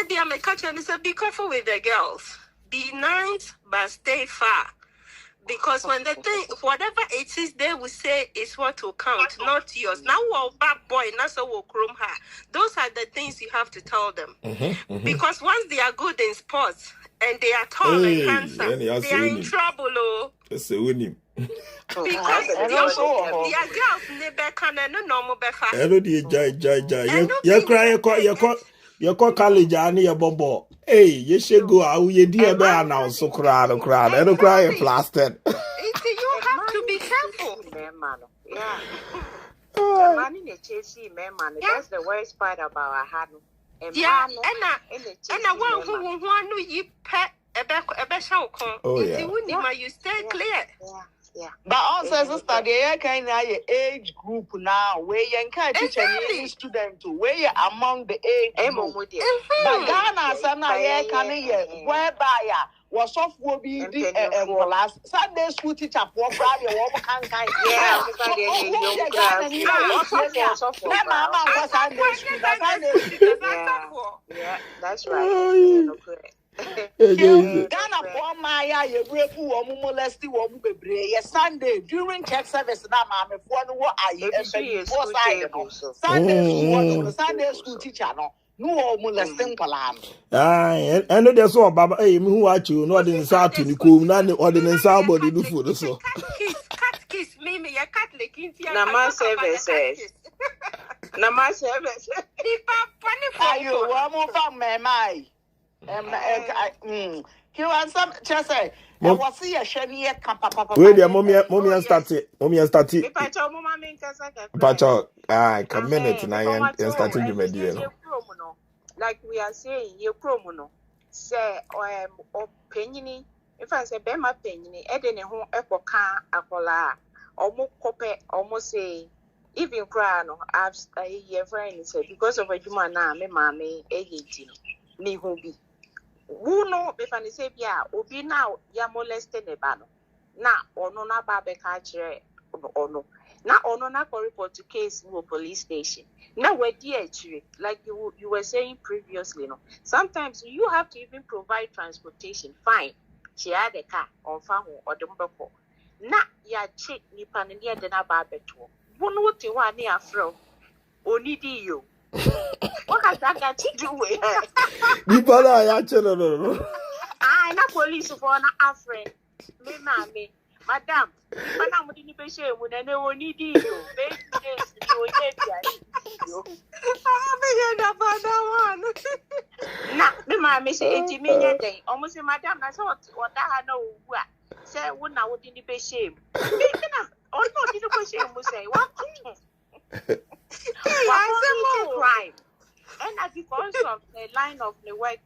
S6: they are catching and say, be careful with the girls. Be nice, but stay far. Because when they think, whatever it is, they will say is what will count, not yours. Now, bad boy, not so will chrome her. Those are the things you have to tell them. Because once they are good in sports and they are tall and handsome, they are in trouble.
S1: That's a winning.
S6: Because their girls never can no normal befa.
S1: Hello, dear Jai. You cry, you call college and your bombo. Hey, you should go out, you dear bear now, so crowd. I don't cry plastered.
S6: You have to be careful. Yeah.
S5: The man in the chasing man, that's the worst part about our hand.
S6: Yeah, and I want who want you pet a show. Oh, yeah. You stay clear.
S5: Yeah. But also, sister, they kind of age group now where you can't teach any student to where you among the age group. But Ghana, sana can whereby was off will be the last Sunday school teacher for Friday or kind. Yeah, that's right. Ghana for Maya, you break who or molesty or Sunday during church service. Now, I'm for what Sunday school teacher. No molesting Palam.
S1: Aye, and there's all Baba, who are you not in South to Nico, none or in Southbody do for the so.
S6: Cat kiss me, a Catholic in
S5: Nama services. Nama service. Are you one more from my? He was some just say, I was see a shiny papa.
S1: Wait, your mommy and started. Pacho, come minute and I started you, my dear.
S6: Like we are saying, you promono. Say, or penny. If I say, Bema penny, Eden home epoca, apola, or more copper, almost say, even crown, I've a year friend said, because of a human name, mammy, 18, me who be. Who know if I say, yeah, Obi now, ya molested a bano. Now, or no, not babe catch or no. Now, or no, not report to case no police station. Now, we're dear, like you were saying previously, no. Sometimes you have to even provide transportation. Fine. She had a car on farm or the mobile. Now, ya check nipan near the nababeto. One would you want near fro. Only do you. What has that got to do with her?
S1: Nipana ya chelo no.
S6: I na police for na afre. Me mami, madam. Nipana mo di be share mo na ne woni di yo. Be days ni o ye yo. Me ya da ba da one. Na me mami say enti me nya den. Omo say madam na say what ha na owu a. Say wo na wo di be share. Me na o no di be share mo say what? Crime. And as because of the line of the work,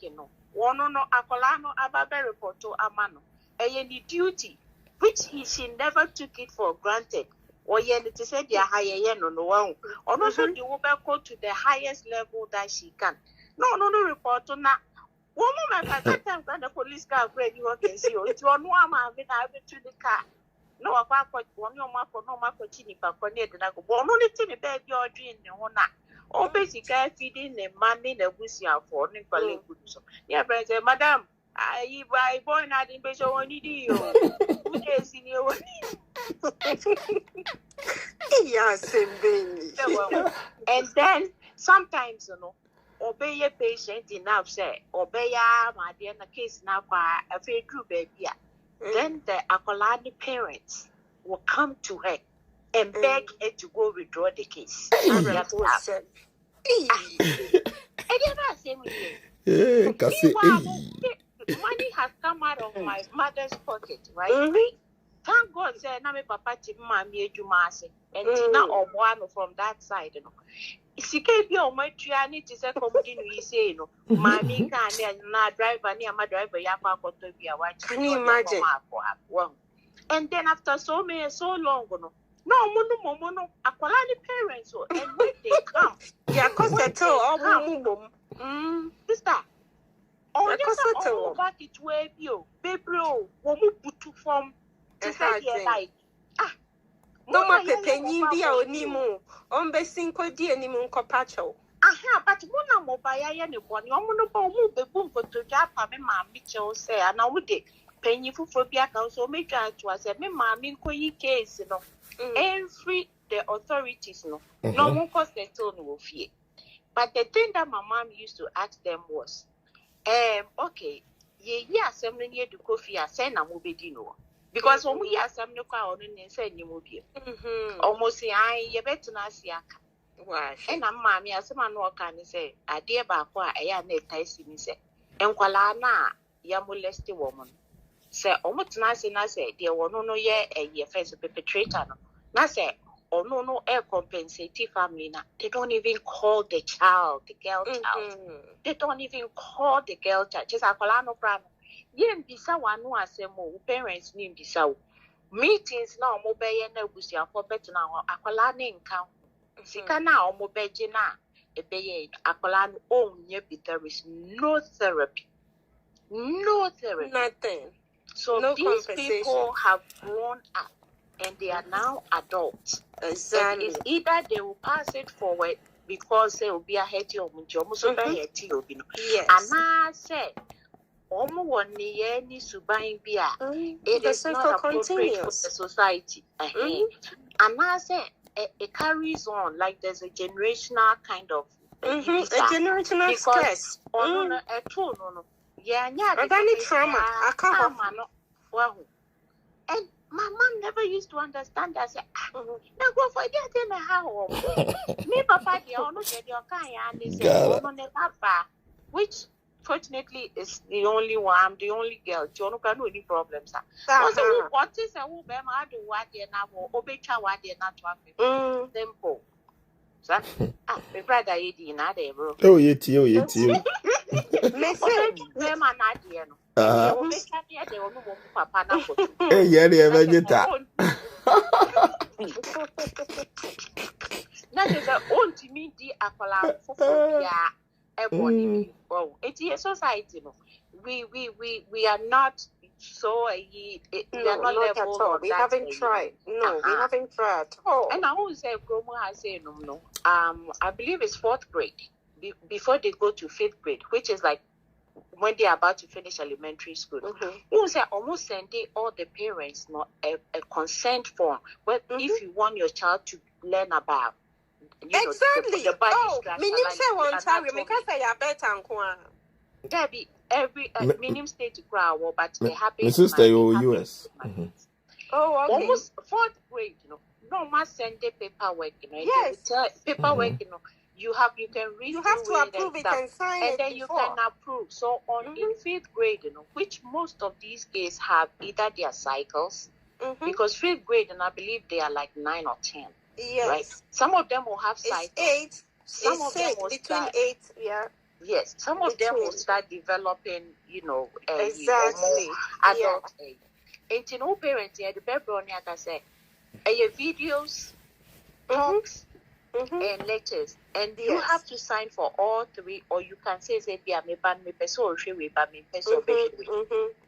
S6: one no akolano ababe report to amano. Any duty, which she never took it for granted. Or yen it said they higher yen no one. Or also the woman go to the highest level that she can. No report to na. Woman, at that time when the police car grade you can see you. It's one woman having to the car. No, I got one your mark or no mark or chini back on it. And I go, one only thing about your dream, no. Oh, basically, feeding the money the bush for Nicola. Yeah, but madam, I born at in Bishop only you. Who is in your yes, and then sometimes, obey your patient enough, say, obey my dear, the case now for a fair group baby. Then the Akolani parents will come to her and beg her to go withdraw the case. Money has come out of my mother's pocket, right? Thank God, say, na me papa ti mami ejumase, and tina obuano from that side, Sike bi o matua ni ti se komudi no yise no. Mami ka na driver ni ama driver ya kwa akoto bi a wa. Can you imagine? And then after so long no mono akwala ni parents and when they come ya settle sister back it way bio baby o wo mu butu from to say like
S7: no ma pepenyin bi a onimu on be sinko di animu nkopacho
S6: but mona mobile ya ne boni omo no ba omo be bu nkoto ja pa me ma mi che o say ana wo de penyin fufuro bi aka so me twa to say me ma mi nkoyi case no every the authorities no mo ko settle no ofie. But the thing that my mom used to ask them was okay ye assembly near the coffee assign na mo be di no because when we assembly kwa onu ne say ni mo bi almost say ye betu na asiaka why and am ma mi asema no ka ni say ade ba ko a eya na etaisi ni say enkwala na ya molest woman say omutna say na say de wono no ye ye first perpetrator no na say no compensate family na they don't even call the child the girl child they don't even call the girl child just akola no problem yen bisa wanu asemo parents ni bisa meetings na omo beye na busia for bet na akola ne nka sika na omo beje na ebeye akola no onye bi there is no therapy
S7: nothing
S6: so
S7: no
S6: these people have grown up and they are now adults.
S7: Exactly.
S6: It's either they will pass it forward because they will be a heady or mujomuso heady or
S7: yes.
S6: And I said, Omo one year ni subain bia. It is not appropriate for the society. And I said it carries on like there's a generational kind of
S7: a generational stress.
S6: No. Yeah,
S7: organic trauma. I can't
S6: well. And my mom never used to understand that. Now go for that in the house. Me papa the ono get your kind and say papa, which fortunately is the only one. I'm the only girl. You don't have any problems. Also, what is a woman? I do what they now obecha what they not to simple. So, my brother Eddie na there, bro.
S1: Oh, yeti.
S6: Listen, them are not there.
S1: Hey, yeah, vegeta.
S6: That is a own to me, the Akola for everybody. Oh, it's a society. We are not so we are not level
S7: at all. We haven't tried. No, we haven't tried at all.
S6: And I always say Gromo has said no. I believe it's 4th grade before they go to 5th grade, which is like when they are about to finish elementary school. You say almost sending all the parents a consent form. But if you want your child to learn about
S7: exactly.
S5: The body structure.
S7: Minim say one time because I bet and
S5: there be every minim state to grow, but it happens.
S1: My sister, you US.
S7: Oh, okay.
S5: Almost 4th grade, no must send the paperwork,
S7: Yes.
S5: Paperwork, you can read.
S7: You have to approve it and sign it,
S5: and then you can approve. So in 5th grade, which most of these kids have either their cycles, because 5th grade, and I believe they are like 9 or 10.
S7: Yes.
S5: Right. Some of them will have cycles.
S7: It's 8.
S5: Some of them will
S7: between
S5: start,
S7: 8. Yeah.
S5: Yes. Some of them will start developing,
S7: exactly.
S5: More adult age. And no parents here, the baby I say, videos, talks, and lectures, and you have to sign for all 3, or you can say be a me ban me person or she we ban me person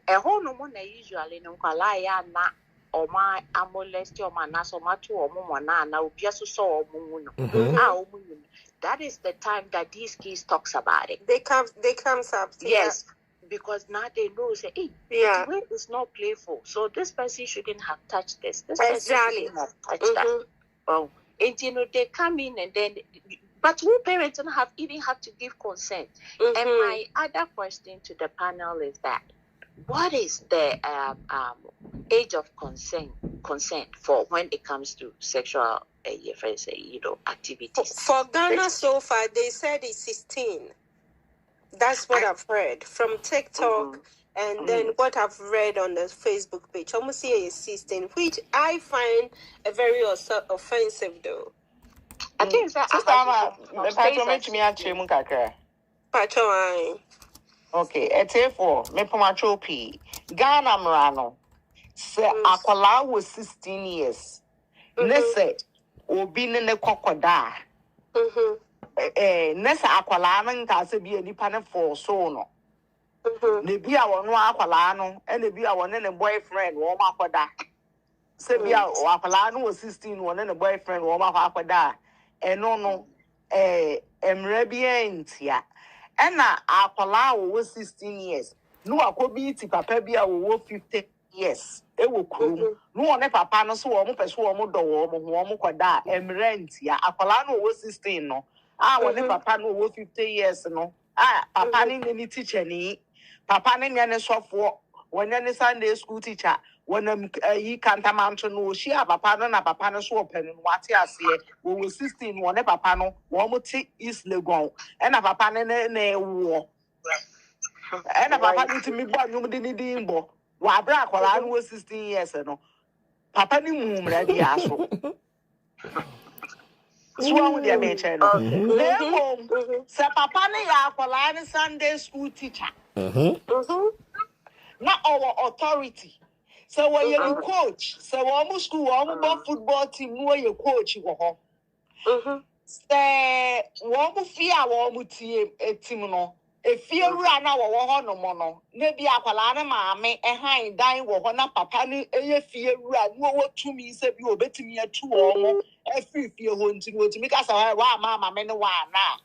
S5: a whole no one usually no kwalaya na or my amolest or my naso matu or mona na ubiasu so or that is the time that these kids talks about it.
S7: They comes up.
S5: Yes. Because now they know, say, hey, it's not playful. So this person shouldn't have touched this. This person shouldn't have touched that. Oh, and they come in and then, but who parents don't even have to give consent. And my other question to the panel is that, what is the age of consent for when it comes to sexual, activities?
S7: For Ghana so far, they said it's 16. That's what I've heard from TikTok, and then what I've read on the Facebook page. Almost here is 16, which I find a very offensive, though.
S5: I think that
S8: okay, it's for me Pomachopi. Ghana Mrano. Say Akwala was 16 years. Nese Obin in the crocodile. Nessa aqualano can be a dependent for so no. The be our no aqualano, and the be our and boyfriend, warm up with that. Sebia or aqualano was 16, one and a boyfriend, warm up with that. And no, Mrebientia. And now aqualao was 16 years. No, I could be to Papabia will 50 years. It will crew. No one papa no so almost a swarm door, warm quada, Mrentia. Aqualano was 16 no. When papa no over 50 years, no. Papa ni any teacher ni. Papa ni any software. When any Sunday school teacher, when ye can't amount to know, she have papa no papa no so open in what you see. We were 16, one papa no, one more is legon, and a papa ne war. And a papa need to me born, you didn't dimbo. Why, black, while I was 16 years, no. Papa ni moon, ready, asshole. Swan with your nature. Sir Papa ya Sunday school teacher. Not our authority. So when you coach, so almost school, almost football team, where you coach you go. Say, one fear, one team, no. If you run our no mono, maybe Aqualana mammy, and high dying, one papa, a fear run, what to me, said you bet me a 2 or more. Every fear won't to make us a mamma, men one now.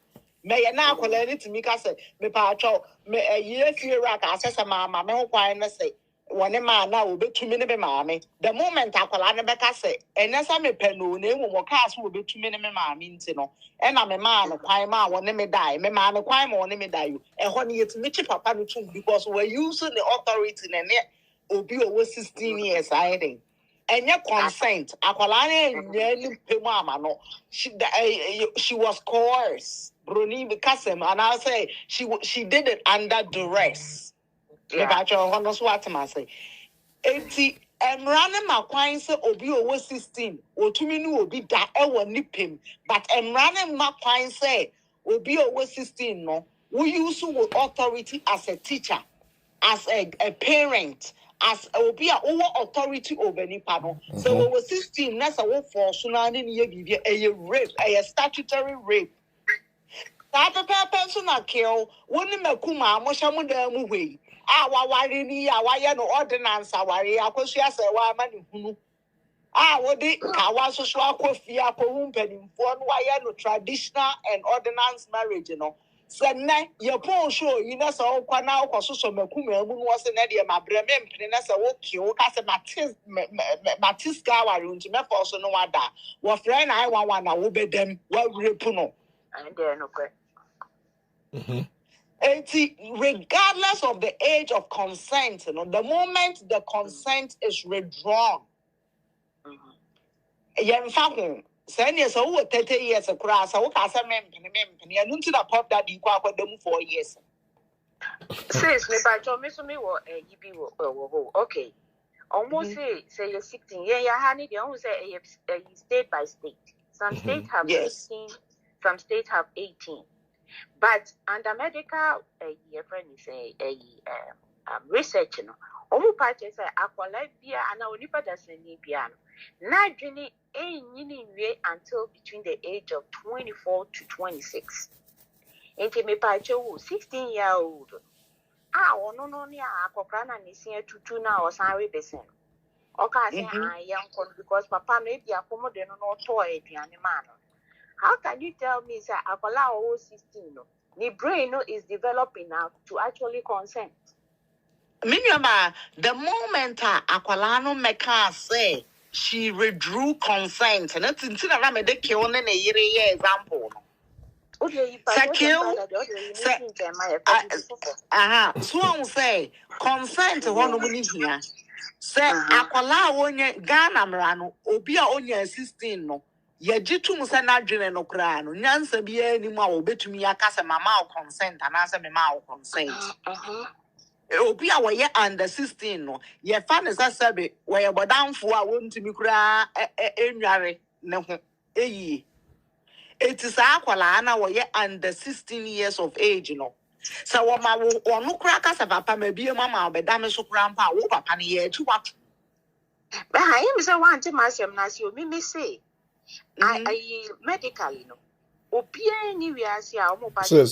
S8: May I now call it to make us me pacho, may a year fear rack, as a mamma, no wine, say. One man now will be 2 minutes, mammy. The moment Aqualana Becca say, and as I'm a penno, name will cast will be 2 minutes, means no. And I'm a man of crime, one name die, me man of crime, one name die. And when it's Mitchell Papa too, because we're using the authority and yet will be over 16 years, I think. And your consent, Aqualana and Mama, no, she was coerced, Bruni Bicasem, and I'll say she did it under duress. About your honors, what I say. 80 and running my coins obi over 16 or 2 minutes will be that I will nip him. But I'm running my coins say will be over 16. No, we use with authority as a teacher, as a parent, as will be over authority over any panel. So over 16, that's a work for Sunani a rape, a statutory rape. That a personal kill, wouldn't make Kuma, Moshamu way. Why no ordinance, because she has a woman who what the Kawaso Swako Fia Powumping for why no traditional and ordinance marriage, Sene your phone show you know so kwa na kwa so makuma mu no se na de ma brem mpene na se wo kiwo ka se matis ka wa runti me for so no wada wo frɛ na 911 na wo bedam wa repu no
S9: and there no kwe
S8: regardless of the age of consent, you know, the moment the consent is withdrawn, so 30 years across, so can say I don't see the pop that you quite them 4 years.
S9: Says me by John Miss me wo okay. Almost say you're 16. Yeah, honey, they almost say state by state. Some states have 16, some states have 18. But under medical friend is research no omu party say akwala bia ana onipa da sani bia no na dwene enyini nwie until between the age of 24 to 26. Enti me party 16-year-old ono no ni akokra na nesia tutu na osanwe besen oka say ayan because papa maybe akomo de no to aduane ma no. How can you tell me that Akola 16 no? The brain no is developing now to actually consent.
S8: Minima, the moment Akola no meka say she withdrew consent, and that's until I made the kill on a year example.
S9: Okay,
S8: so say consent one of here. Say Akola onye Ghana Marano, Obia onye 16 no. Ye jitu musa na dwene no kra no nyansa bia ni mu a obetumi akasa mama o consent anasa me ma o consent obi a wo ye under 16 no ye fa ne sasabe wo ye bodamfo a wontumi kra enware ne ho eyi etisa akwala na wo ye under 16 years of age no so wo ma wo no kra kasa papa ma bia mama obedame so kra mpa wo papa ne ye tu wat
S9: ba ha yim se wan te masem na si o mi say I medically no. Obia ni we are a omo ba.
S1: So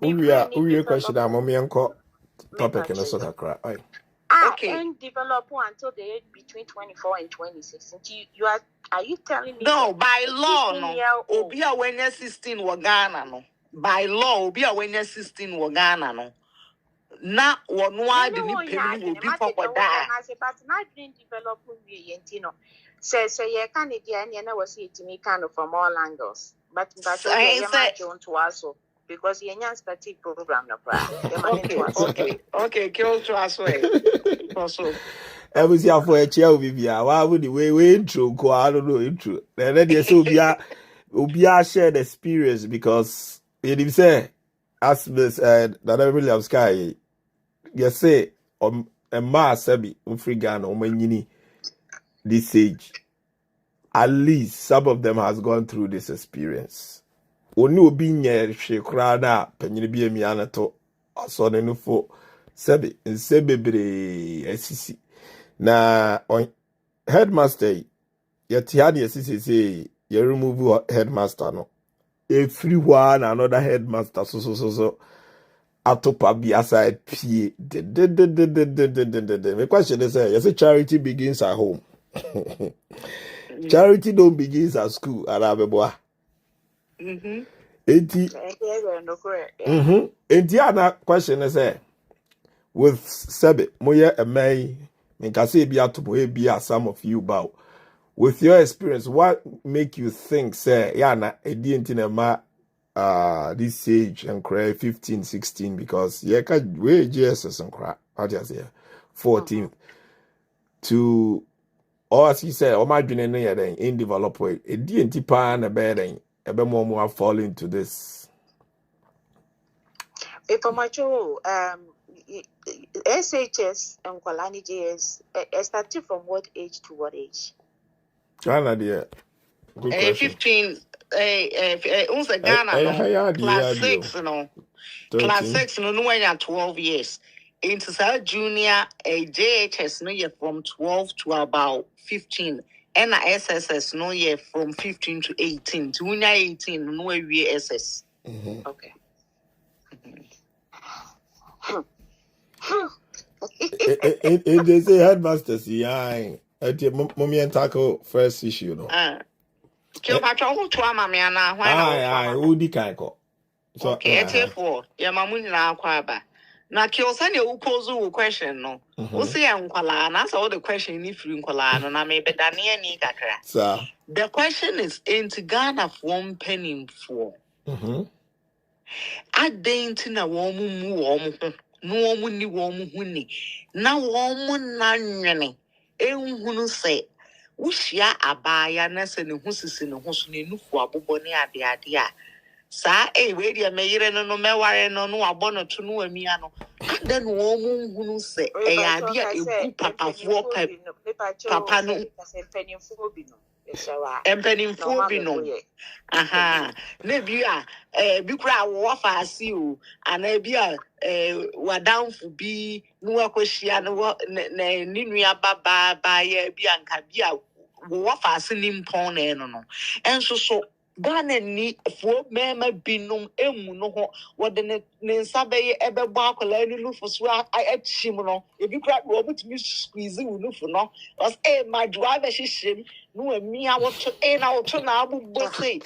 S1: we are question that mommy enko topic in the soccer cry.
S9: Okay. And develop until the age between 24 and 26. And you are you telling me?
S8: No, by law no. Obia when you're 16 wa Ghana no. By law obia when you're 16 wa Ghana no. Na wonwa de ni pemi wo bi papa da.
S9: But not being develop we no. Say you can and I was it me kind of from all angles. But you might want to also because you're not static program no
S8: okay, kill to us way. Also.
S1: Every year for a chair will be why would the way intro go I don't know intro. Then yes Ubia shared experience because it say as this that really have sky you say a mass sebi free Ghana this age, at least some of them has gone through this experience. Oni obi nye hwekra na panyini bi emi anato aso ne nufo sebe nsebebre asisi na headmaster yeti hadi asisi say you remove headmaster no everyone another headmaster so atopa bi aside pie the question is say charity begins at home. Charity don't begin at school, Arabeboa. Enti ana question is with Sebe, moye emay, minkase bi atopo bi some of you bow. With your experience, what make you think say yana edi enti ma this age and cry 15, 16 because yeah ka we GSS and cry. How do you say 14 to or as he said, oh my goodness, in develop way. A D&T pan a bedding, a bit more fall into this.
S9: If I'm SHS and Kwalani JS started from what age to what age?
S1: Ghana, dear.
S8: 15. Also Ghana, class 6, no. Class 6, no, when you're 12 years. Into junior JHS no year from 12 to about 15 and SSS no year from 15 to 18 to 18 no year SS.
S9: Okay.
S1: They say headmasters yeah mommy and tackle first issue no
S8: kill patrol to mama na
S1: why udi kan ko So,
S8: okay, for your mamun na kwaba. Na Kiosan you pose a question no. O say ankwala na so the question if you nkwala no na me be dane ni kakra.
S1: sir.
S8: The question is into Ghana for penny for. Adenti na womu mu womu no womu ni womu huni na womu na nwene ehunu se wuhia abaya na se ne ho sisi ne ho so ne nufu abobɔ ne ade a saa we dia meyire no meware no abɔ no to no amia no ade no womu hunu se ade a egu papafoɔ papa no pennyfo bi no empenimfo bi no aha na bi a bi kura wo fa asi o ana bi a wadanfo bi no akohia no na ni nua baba ya bi anka bi a wo fa asi ni mpon na no enso so Ghana ni fo mema binum emu no ho wode ne nsa beye ebebo akola ni lufu so achim no ebi kura wo butumi squeeze wo lufu no was my driver hihim no ami a woto na woto na abubbo sei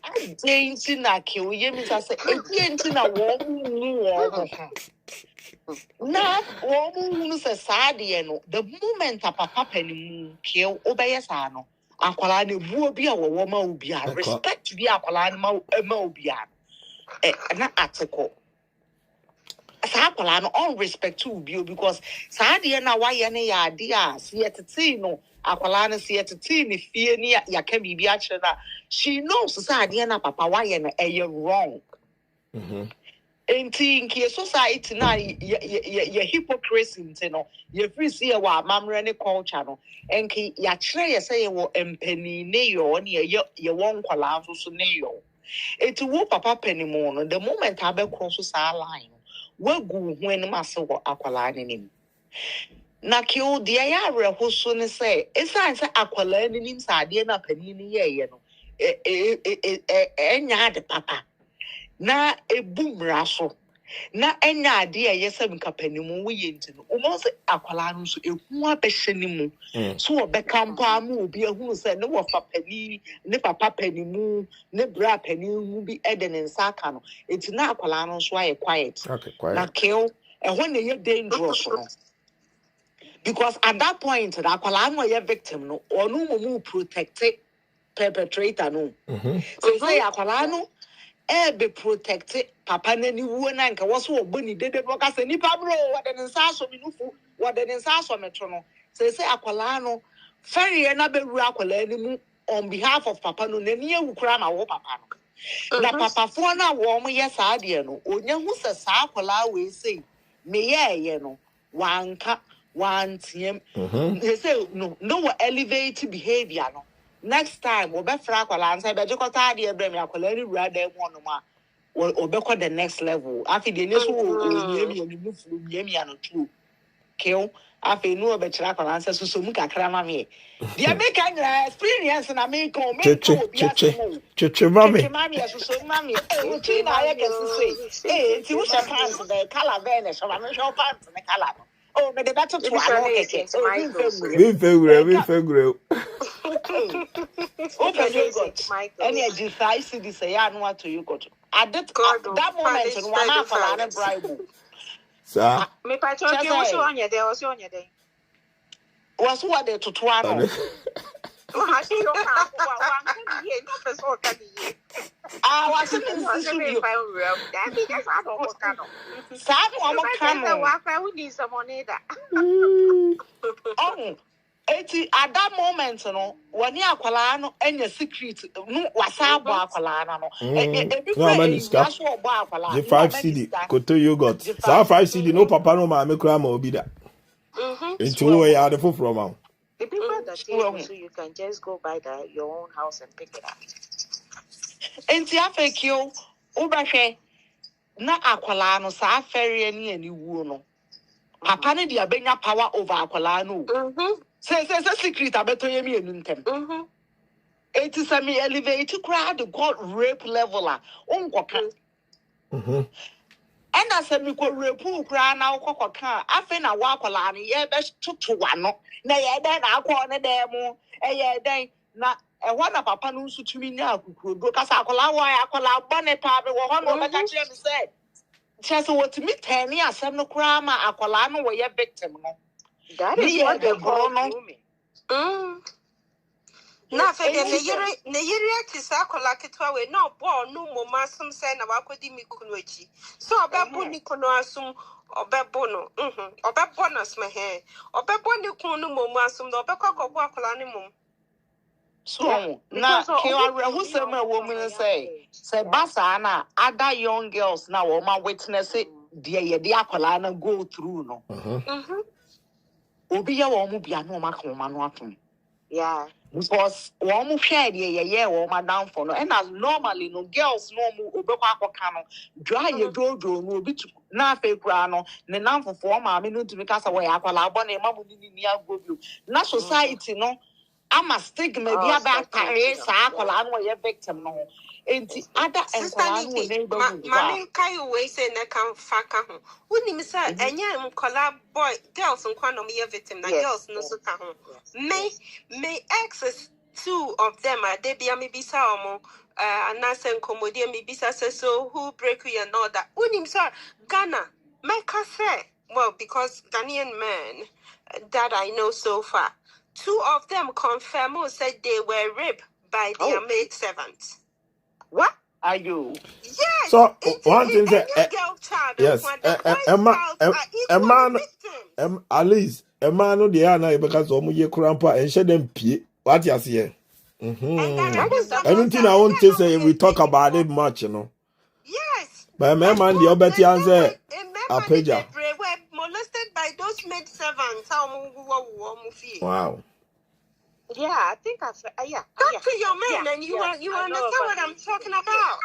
S8: adenti na ke oye mi say enti na wo mu wo na wo mu se saade no the moment papa panimu ke obeye sa no akwala ne buo bi a wo ma obi a respect bi akwala ne ma obi a na atiko sa akwala no on respect to obi because sa de na waye ne ya de a se yetete no akwala ne se yetete ne fie ne ya ka bibi a kire na she knows sa de na papa waye no wrong enti nke society na ye hypocrisy ntino ye free see wa amamre ne culture no enke ya kire ye say wo empani ne yo ne ye won kwala so ne yo enti wo papa pani mo no the moment abekro so sa line wagu hu en ma se wo akwala ne nim na ki o de ya reho so ne say esan say akwala ne nim sa de na pani ne ye no enya de papa na ebumra so na enya ade a yesa nkapanimu wo yenti no o se akwala no so ehu abehye ni mu so obeka mpa amu obi ehunu se ne wo fa pani ne papa panimu ne bra panimu bi ede ne nsaka no enti na akwala no so aye quiet na kill ehun ne ye dangerous no because at that point the akwala no ye victim no onu mu protect perpetrator no so say akwala no be protected papa nani wo na nka wo so oboni dede no ka se nipa bro wode ne nsa so minufu wode ne nsa so metro no say akwala no ferry na be ru akwala ni mu on behalf of papa no nani ewukura na wo papa no na papa fo na wo mo ye sa de no onya hu se sa akwala we say me ye no wanka wantiem say no elevate behavior no next time we be fra akwala answer be jikota de ebrem akwala ni rura dem no ma we be the next level afi de ne so onyemi ni mu furu onyemi ano true kill afi no be kira akwala answer so mu kakra ma me de make an experience na me ko me ko obi asemo mami so mami o ti na ye kesi say ti wo she pants the color vene so ma me show pants the color oh me de better to allow
S1: we figure
S8: open you got energy size this ya no to you got at that moment no one for an bribe
S1: sir
S9: me pa cho ke wo so onye de
S8: was what they to twano
S9: o ha si o ka wa nka ye no pe so ka ye
S8: was in
S9: me fa real that be just I don't ka no
S8: sa no mo ka no
S9: wa fa we need some money da
S8: oh at that moment no when you akwala no enya secret no wasa abo akwala no
S1: the 5 CD koto yogurt sa 5 CD no papa no ma me kura ma obi da into we are the full from am
S9: the people that take so you can just go by your own house and pick it up
S8: enti afekio ubahwe na akwala no sa afere ani wu no papa ne dia benya power over akwala no say secret abeto yemi enu ntem it is me elevate to crowd the god rape level onkoka and as me ko rape kra na okokoka afi na wa akwala no ye be tutu wa no na ye den na akọ ne dem ye den na and one of papa no so tumi nya akukuro do kasa akola wa akola bone pa be wo ho no be ka kire me say just what me tani asem no kra ma akola no wo ye victim no
S7: that is what they call grooming.
S6: Na fe de ne yere ti sa akola ketwa we no bo no moma som say na wakodi mi kunu achi so obebo ni kunu asum obebo no obebo no sme he obebo ni kunu moma asum no obekọ akọbo akola ni mom.
S8: So na who say me woman say basa na other young girls na wo ma witness it ye de akola na go through no. Obi ya wo mu bia no ma ka ma no atom.
S7: Yeah.
S8: Because wo mu hwe ye wo ma down for no and as normally no girls no mu obekọ akoka no dra ye dodo no obi na afa kura no ne nan fofo ma me no tumi kasa wo ya akola abo na ma mu ni agobio na society no I'm a stigma be about Paris, Akola, no ye victim no. Enti ada enkola no neighborhood.
S6: Mami kai we say na kan faka ho. Woni mi say enye enkola boy girls nkwa no me victim na girls no so ka ho. Me exes 2 of them are they be me bisa omo anase nkomodie me bisa say so who break you and all that. Woni mi say Ghana make say well because Ghanaian men that I know so far 2 of them confirm who said they were raped by their maid servants.
S8: What are you?
S6: Yes.
S1: So one thing that
S6: girl child,
S1: yes, a man, at least a man no dey na because omo ye krampa and share them pie. What you say? Anything I want to say, we talk about it much, you know.
S6: Yes.
S1: But my man, the obeti answer.
S6: Apeja. Were molested by those maid servants.
S1: Wow.
S7: Yeah, I think I said, yeah.
S6: Talk to your man, and you understand what I'm talking about.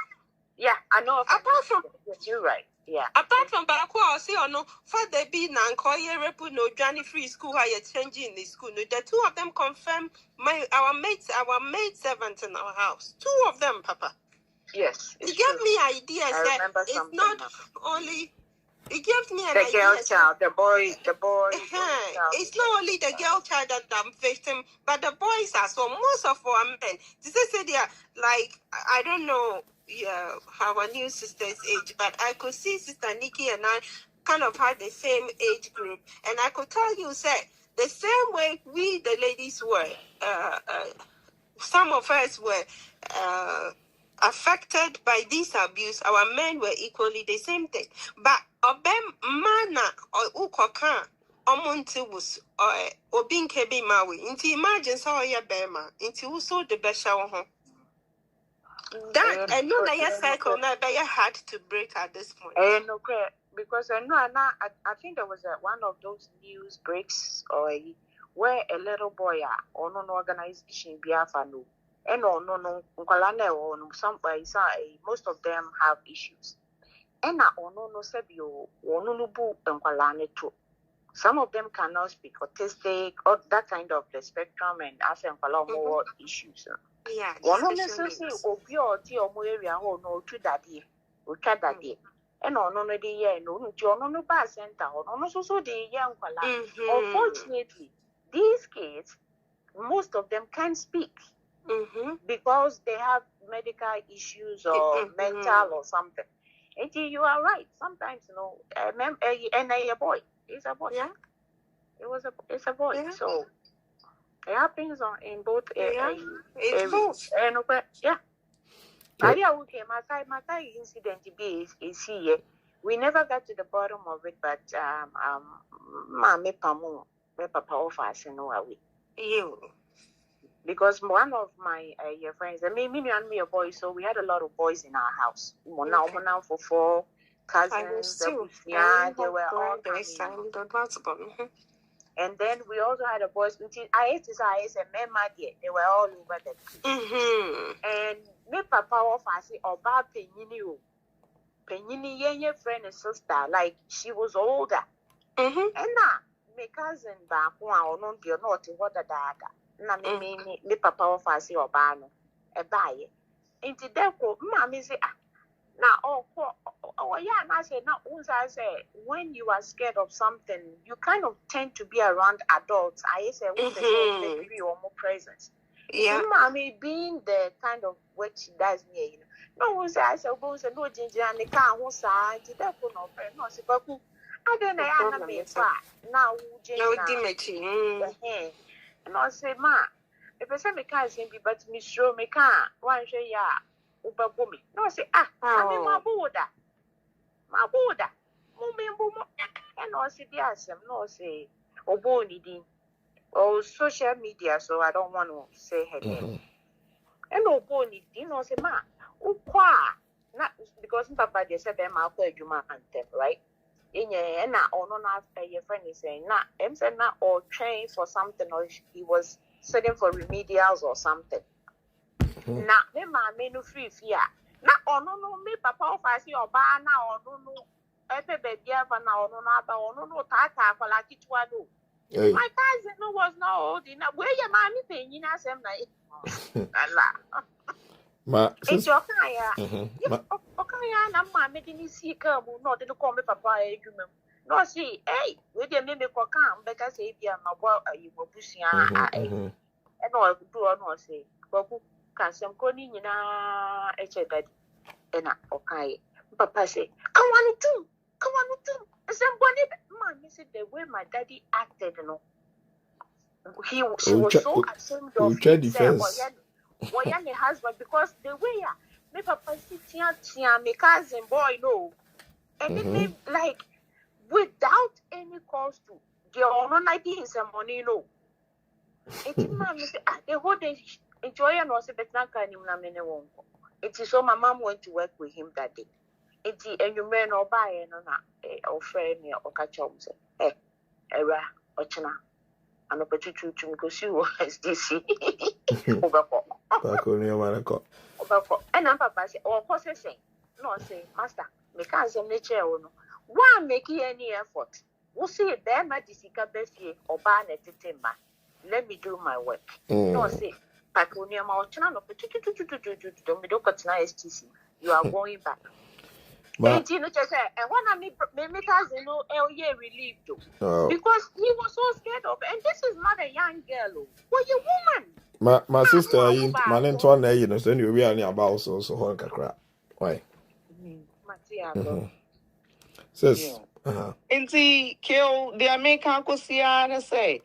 S7: Yeah, I know.
S6: Apart from,
S7: yes, you're right. Yeah.
S6: Apart from Baraku, I'll say, no, for the be Nankoye Repu, no Johnny Free School, how you're changing the school. No, the 2 of them confirm our maid servants in our house. 2 of them, Papa.
S7: Yes.
S6: It gave me ideas that it's not only. It gives me an idea.
S7: The girl child, the boy.
S6: It's not only the girl child that I'm victim, but the boys as well. Most of our men, they say they are like, I don't know our new sister's age, but I could see Sister Nikki and I kind of had the same age group. And I could tell you, say, the same way we, the ladies, were, some of us were affected by this abuse, our men were equally the same thing. But obem mana or ukoka omonti was obin kebi mawi. Inti imagine so ya bema. Inti uso the besha ho. That and no na cycle na be hard to break at this point.
S7: No, because I think there was one of those news breaks where a little boy or no organization biafa no. And no, most of them have issues. And no sebio no bu nkwalane too. Some of them cannot speak autistic or that kind of the spectrum and as more issues.
S6: Yeah.
S7: One necessarily obi or ti omo area ho no to daddy. Ucha daddy. And no the year no no ba center no so the young nkwala. Unfortunately, these kids, most of them can't speak. Because they have medical issues or mental or something. And you are right. Sometimes, and a boy. It's a boy.
S6: Yeah.
S7: It's a boy. Yeah. So it happens in both areas.
S6: It's both.
S7: Yeah. My incident is here. We never got to the bottom of it, but me papa offers
S6: you.
S7: Because one of my friends, me and me a boy, so we had a lot of boys in our house. Now for 4 cousins. Yeah, they were all coming. And then we also had a boys. I used to say, they were all over the place. And me papa offers oba penini yenye friend and sister, like she was older. And now my cousin back one no be not what the dada. Na me papa offers oba no e baye. Inti deko mama say now I say now I say when you are scared of something, you kind of tend to be around adults. I say with the more presence.
S6: Yeah.
S9: Mommy being the kind of work she does near, no one says, I suppose, no ginger and the car who side, that could not be no Sibaku. I don't know, now, Jane, and I say, Ma, if I say me can't be, but Miss Show me can't, one say, ya, Uber Boomy. No, say, I'm my Buddha, Mummy, and I say, yes, no, say, or Bonnie Dean, or social media, so I don't want to say her name. And no Bonnie Dean, or say, Ma, not because Papa they said, I'm out there, you and them, right? In your and or no, your friend is saying, not, I'm saying, not or train for something, or he was setting for remedials or something. Now, me mammy no free fear. Not or no, me papa, if I see your bar now, or no, every baby ever now, or no, tata, for like it was do. My cousin was not old enough. Where your mommy paying in us,
S1: Ma,
S9: it's your kind. Okay, I'm mammy didn't see come, not to call me papa, no, see, hey, with your mimic or come, because if you are my boy, you were pushing, and all do or no say, Boku can some conning in a daddy, and okay. Papa say, come on, too. Somebody, man, you see the way my daddy acted, you know. She was so ashamed of himself, or young husband, because the way my papa see my cousin boy, no, and it like without any cause to the own idea some money, no. It's man, the whole day enjoy and was a better kind of many won't. It is so my mom went to work with him that day. It's and you may not buy or friend or catch up, era or china. And opportunity to go see was this overcome. And I'm papa say, or possessing. No, say, Master, make us a nature or no. Why make any effort? We'll see a bear madisica bessie or barn at the timber. Let me do my work. No, say, Paconia Mauchana, don't be look at STC. You are going back. And you know, just and one of me make us know year relieved because he was so scared of, and this is not a young girl. Well, you woman.
S1: My sister, my name to you know, so you really about so hard kakra. Why? Says,
S8: Inti kill the American Cosiana say,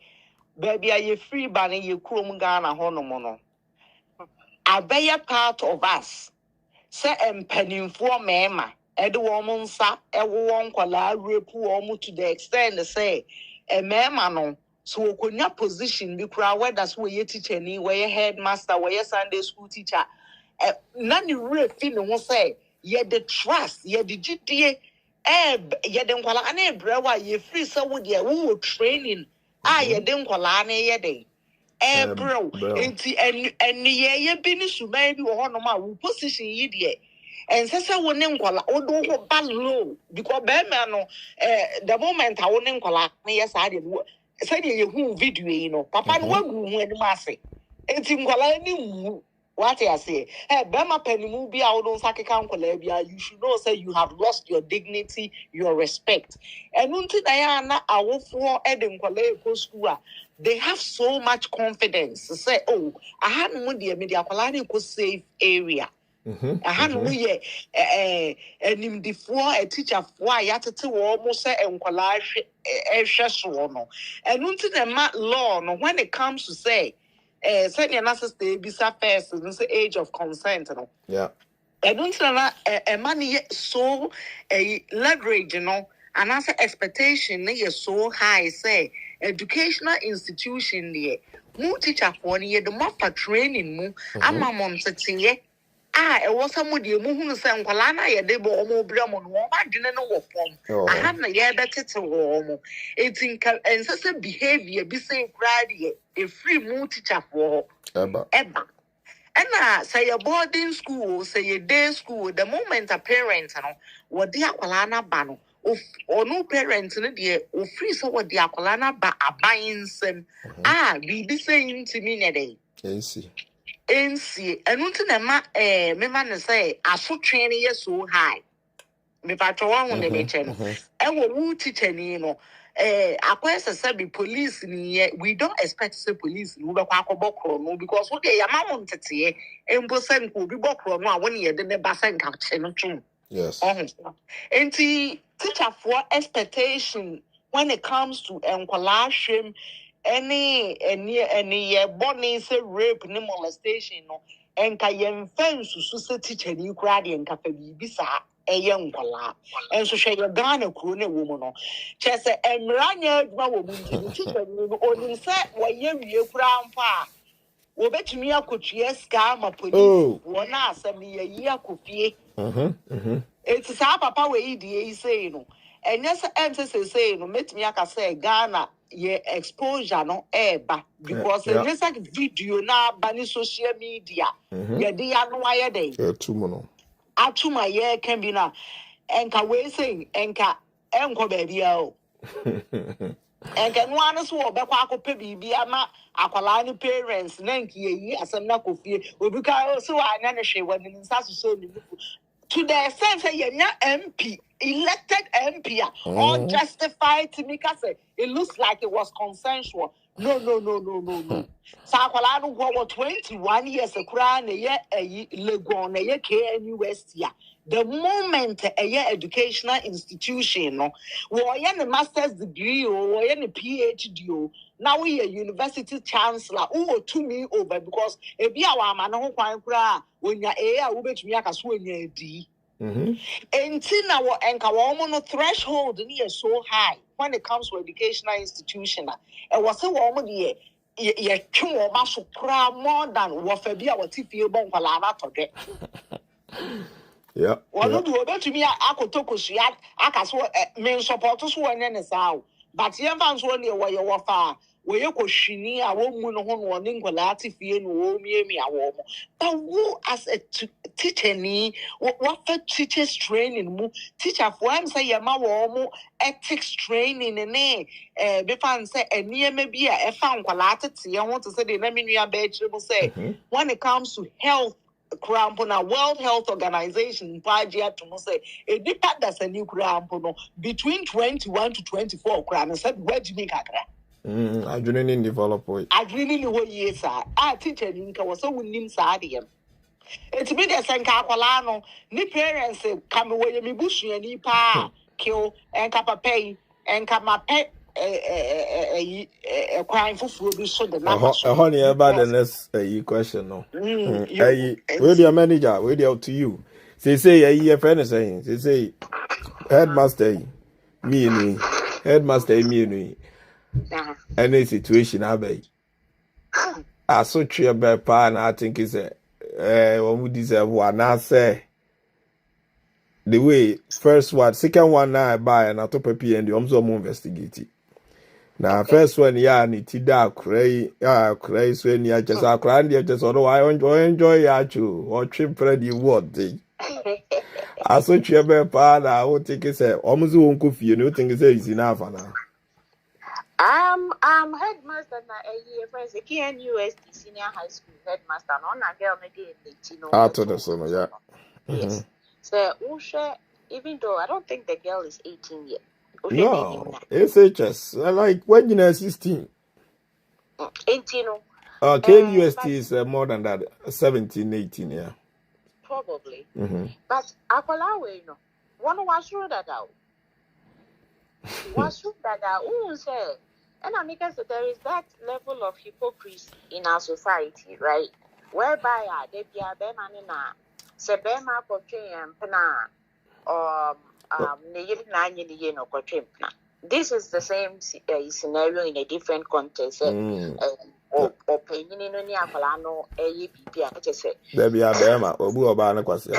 S8: baby, are you free banning you crum Ghana honomono? A better part of us. Say penny for mema. Woman sa won kwala rape woman to the extent they say a mema so konya position be kura where that's where you teacher ni where headmaster where Sunday school teacher none rape no one say ye the trust ye the GDA ye den kwala ane brewa ye free so with ye who training ye den kwala ne ye dey bro enti and ye bi ni suman bi wo ho no ma wo position yi de and sasa wonen kwala odo ho ballow because be no the moment I wonen kwala na yes I dey said you who video you know papa no wagu hu ani ma se enti kwala ni mu what I say be ma panimu bi a wodo sakeka kwala bia you should know say you have lost your dignity your respect and unti na ya na awofo ede kwala e school they have so much confidence to say oh I had no dear media kwala na e safe area we a teacher for yatete almost say enkwala so no and until the law no when it comes to say send your nurses to be first in the age of consent no and until a money so a leverage and as expectation is so high say educational institution there mu teacher for the more for training mu ama mom tete it was somebody who sang Palana, ye debo omo bramon, woman didn't know what form. I have not yet better to warm. It's in and such a behavior, be saying Friday, a free mood teacher for ever. And say a boarding school, say a day school, the moment a parent, what the Aqualana bano, or no parents in the or free so what the Aqualana ba a buying some. Be saying to me a day. NC and until the me man say I so training so high. Me patro one on the channel. I will teach any Akwe police we don't expect to say police no be kwakobokro no because what they amount tete embo sen ko bi bokro no a woni ye de ne ba sen ka che no twum.
S1: Yes.
S8: Enti teacher for expectation when it comes to enkwala hwem any ye bonny say rape ni molestation no enka ye mfensu so se teacher ni kura de enka fa bibi sa eye nkwala enso hwe ye Ghana kuro na wo mu no chese emranya aduma wo mu nti teacher ni onim se wo ye wie kura mpa wo betumi akotua ska ma police wo na asem ye yi akofie it's sa papa we die say no enye se ente say no metumi aka say Ghana ye exposure no eba because enye se video na ba ni social media ye de ya no aye dey
S1: atumo no
S8: atuma ye can be na enka we say enka enko ba bia o enka no anu so obekwa akope bibi ama akwala ni parents na nki yi asem na kofie obi ka so anya ne hwe wani nsa so ni to the sense that you're MP, elected MP, all justified to me because it looks like it was consensual. No. So I don't go 21 years a crown a year a Legon, a year KNUST. The moment a year educational institution, no, or a master's degree or any PhD, now we a university chancellor who to me over because if you are man who when you're a which me as when you're D. Until now, and threshold is so high when it comes to educational institution. And was a woman ye two muscle more than what Fabia or Tiffy Bonkalana today.
S1: Yeah.
S8: Well, do about to me, I could talk with Siat, I can swear men supporters who are in the south. But young fans were near where you were far. Where you could shini, I won't win one Ninkolati fee and woe me a warm. But who as a teacher, what for teachers training? Teacher for him say, Yama warm ethics training and eh, Befan say, and near maybe a found quality. I want to say the name in your bedroom say, when it comes to health. Krampona World Health Organization to say a depart that's a new crampono between 21 to 24 cram said where do you make
S1: I didn't develop it.
S8: I really know what years are. I teacher was so winning sadium. It's me the Sankakolano, ni parents come away me bush and ni pa kill and kappa pay and kama pay a crime for food so the number.
S1: Honey, about the next question, no. Where your manager, where they out to you. They say, a friend saying, they say, headmaster, me, headmaster, me, any situation, I beg. I saw tree by pan, I think it's a one would deserve one. I say, the way, first one, second one, now I buy an atopa and the Omzo investigate it. Now, first one, yeah, ni tida cray, so any just a crandy, just although I enjoy you or trip ready what day. I saw Trevor Pan, I would take it, say, almost won't coffee, you know, think it's enough now.
S9: I'm headmaster na a year friends, a KNUST senior high school headmaster, on a girl maybe 18
S1: After the summer, yeah.
S9: Yes. So, Usha, even though I don't think the girl is 18 yet.
S1: No, it's HS. Like when you're 16.
S9: 18.
S1: KUST is more than that, 17, 18, yeah.
S9: Probably. But Akolawe, no. One was sure that out. Was sure that out. Say, and I because there is that level of hypocrisy in our society, right? Whereby they be a bemanina, Sebema Kochim, Pena, this is the same scenario in a different context. Opinion in any Apolano, a PPA,
S1: there be a bema, or Buabana Quasia.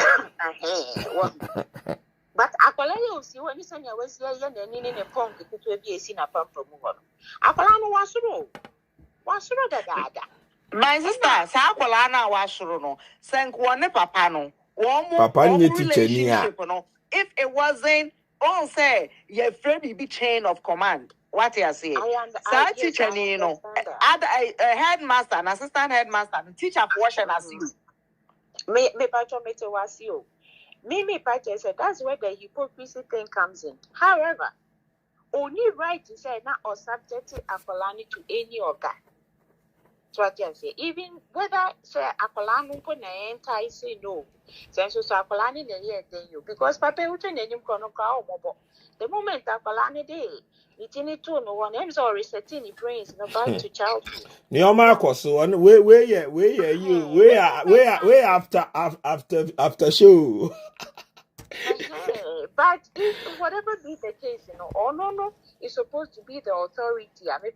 S9: But Apollo, see when you send your West Yan and in a punk, it will be a sin upon promoter. Apollo was true. Was true that
S8: my sister, Sapolana was true. Sank one papano.
S1: Papa, relationship.
S8: If it wasn't, all say, your friend be chain of command. What you say? So teacher, you know, a headmaster, an assistant headmaster, and teacher portion as you.
S9: Me patron was you. Me patron said that's where the hypocrisy thing comes in. However, only right to say now or subject akolani to any organ. So I can say, even whether say akolani ko na enter, say no. Since so akolani na here then you because papa uche na nyum kono ka omobo. The moment akolani dey, it need to no one else or resetting the brains no back to childhood.
S1: Nioma koso on we after show.
S9: But if whatever be the case, or no, it's supposed to be the authority. I mean,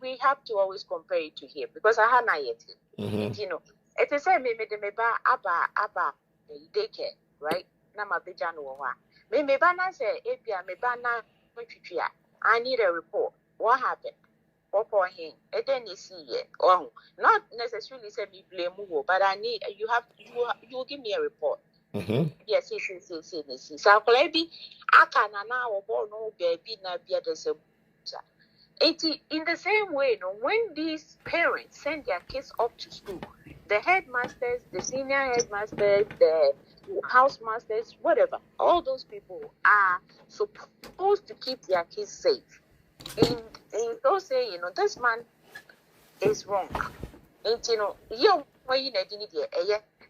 S9: we have to always compare it to him because I had not yet. It is a me abba daycare, right? Nama bijano wa. Me bana say epia me bana I need a report. What happened? Or him, and then you see it. Oh, not necessarily say me blame you, but I need you give me a report. Yes. So maybe I can now no baby na be the same. In the same way, when these parents send their kids up to school, the headmasters, the senior headmasters, the housemasters, whatever, all those people are supposed to keep their kids safe. And those say, this man is wrong. And you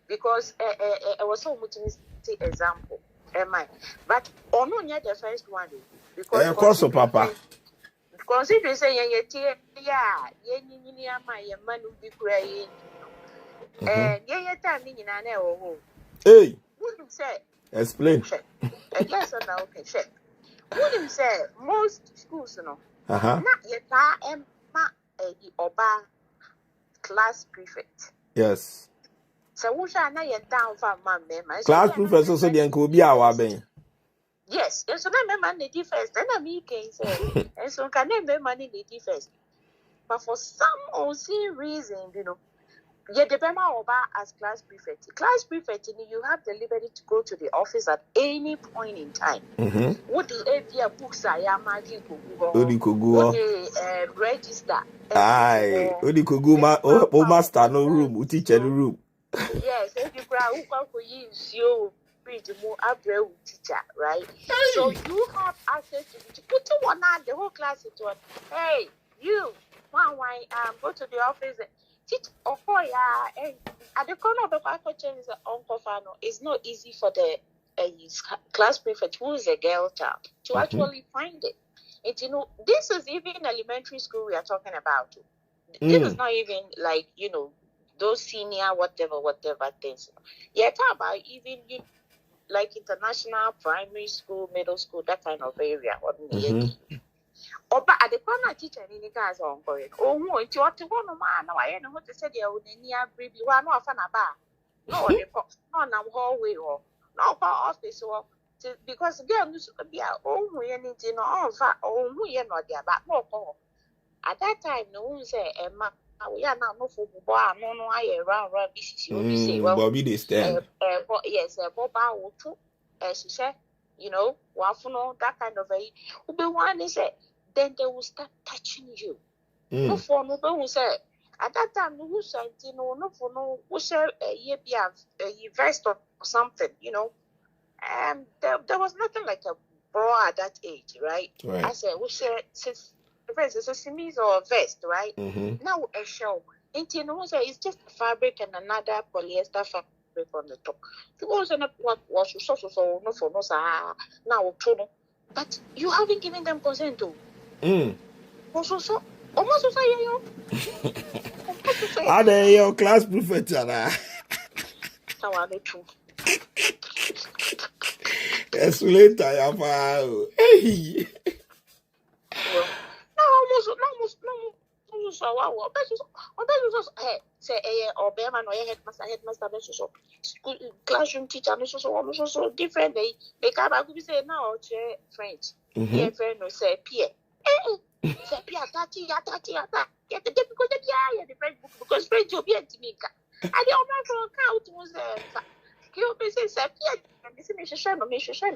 S9: because I was so much example. But only the first one because
S1: course papa.
S9: Consider saying man will be crying.
S1: Hey,
S9: wouldn't say
S1: explain.
S9: I guess I know okay check. Wouldn't say most schools not yet the Oba class prefect.
S1: Yes.
S9: So we shall not yet down for my member.
S1: Class prefect also the uncle be our ben.
S9: Yes, and so that man the first, then I can say, and so can they money the first. But for some unseen reason, you depend on as class prefect. Class prefect, you have the liberty to go to the office at any point in time. What the APA books I am marking register.
S1: Aye, Odikugu master no room, teacher room.
S9: Yes, if you cry, who come for you, teacher, right? So you have access to put one out the whole class into one. Hey, you, go to the office. Teach and at the corner of the faculty is Uncle Fano. It's not easy for the class prefect who is a girl child to actually find it. And this is even elementary school we are talking about. This is not even like those senior whatever things. Yeah, talk about even like international primary school, middle school, that kind of area. But at the corner teacher in the guys are ongoing. Oh, what you want to man? No, I know what they said. You near baby. One off an aba. No, no, hallway or no office or because girl be we anything or we are not there, but more. At that time, no one say, Emma, we are now no for boy, no, I around this. You say, well,
S1: Bobby, they stand.
S9: Yes, Boba will too, as you said, wafuno, that kind of a. Ube one is it. Then they will start touching you. No for no one say. At that time, no said, no for no, who say a vest or something, And there was nothing like a bra at that age, right? I said, we say since. Vest is a chemise or a vest, right? Now a show. It's just a fabric and another polyester fabric on the top. It wasn't what was so no for no now but you haven't given them consent to. So almost say
S1: are they your class prefect? Yes, later, hey.
S9: Say or bearman or headmaster school classroom teacher so different they come back to say now French. Friend no say Pierre. Say Pierre get the difficult the French book because French will be a Timika. And the other account was you say Pierre and this is shame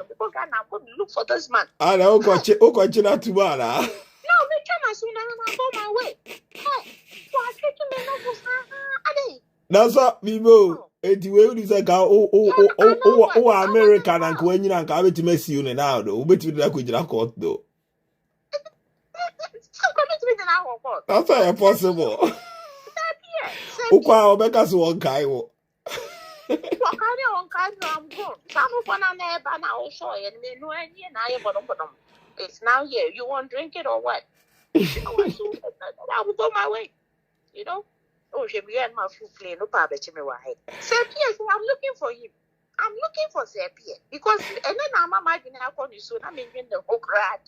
S9: because I'm look for this man.
S1: I know got you tomorrow.
S9: No, me try as soon as I go my way. Hey, what you may not go.
S1: That's what we know. eti we udi say ka o America na nka wanyina nka abeti mesi you now do obeti do ko jira court do that's not possible ukwa obeka so won kai wo
S9: it's now here. You won't drink it or what? I will go my way. You know? Oh, she began my food play. No problem. Say, yes, I'm looking for him. I'm looking for Sepia because and then I'm imagining how you soon. I'm in the whole crowd.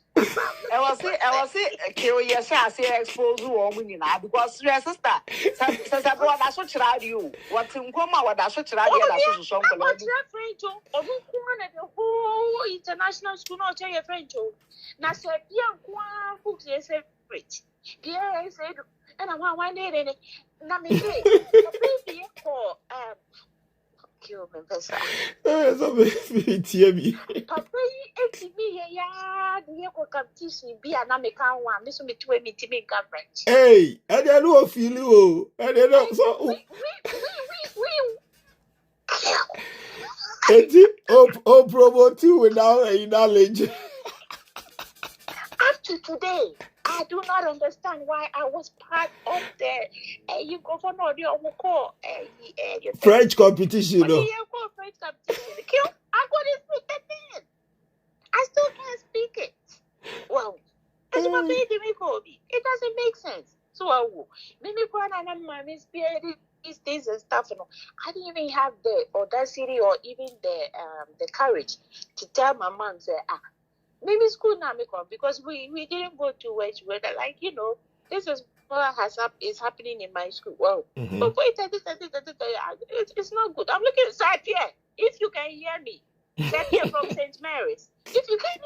S5: I was curious. I say expose woman now because your sister says I brought that's what you. What's in Goma? What that's what you so
S9: what's your friend to? Or who wanted the whole international school not tell your friend to? Now Sepia who says rich. Yeah, I said, and I want one day and now me say, baby for kill me, Pesa.
S1: so me tie me
S9: Papa, you me ya, the eco competition be an American one, Miss me to me to make government.
S1: hey and they no feel you and they no so eti o promote you without any knowledge
S9: Up to today, I do not understand why I was part of the you go for no the call
S1: French competition no
S9: French competition. Kill, I couldn't speak that thing. I still can't speak it. Well, as my baby me Kobe, it doesn't make sense. So I will. Maybe when I'm my spirit these days and stuff, you know, I didn't even have the audacity or even the courage to tell my mom say maybe school now because we didn't go to where like you know this is what is happening in my school. Well, but wait, it's not good. I'm looking at here. If you can hear me, here from St. Mary's. If you can.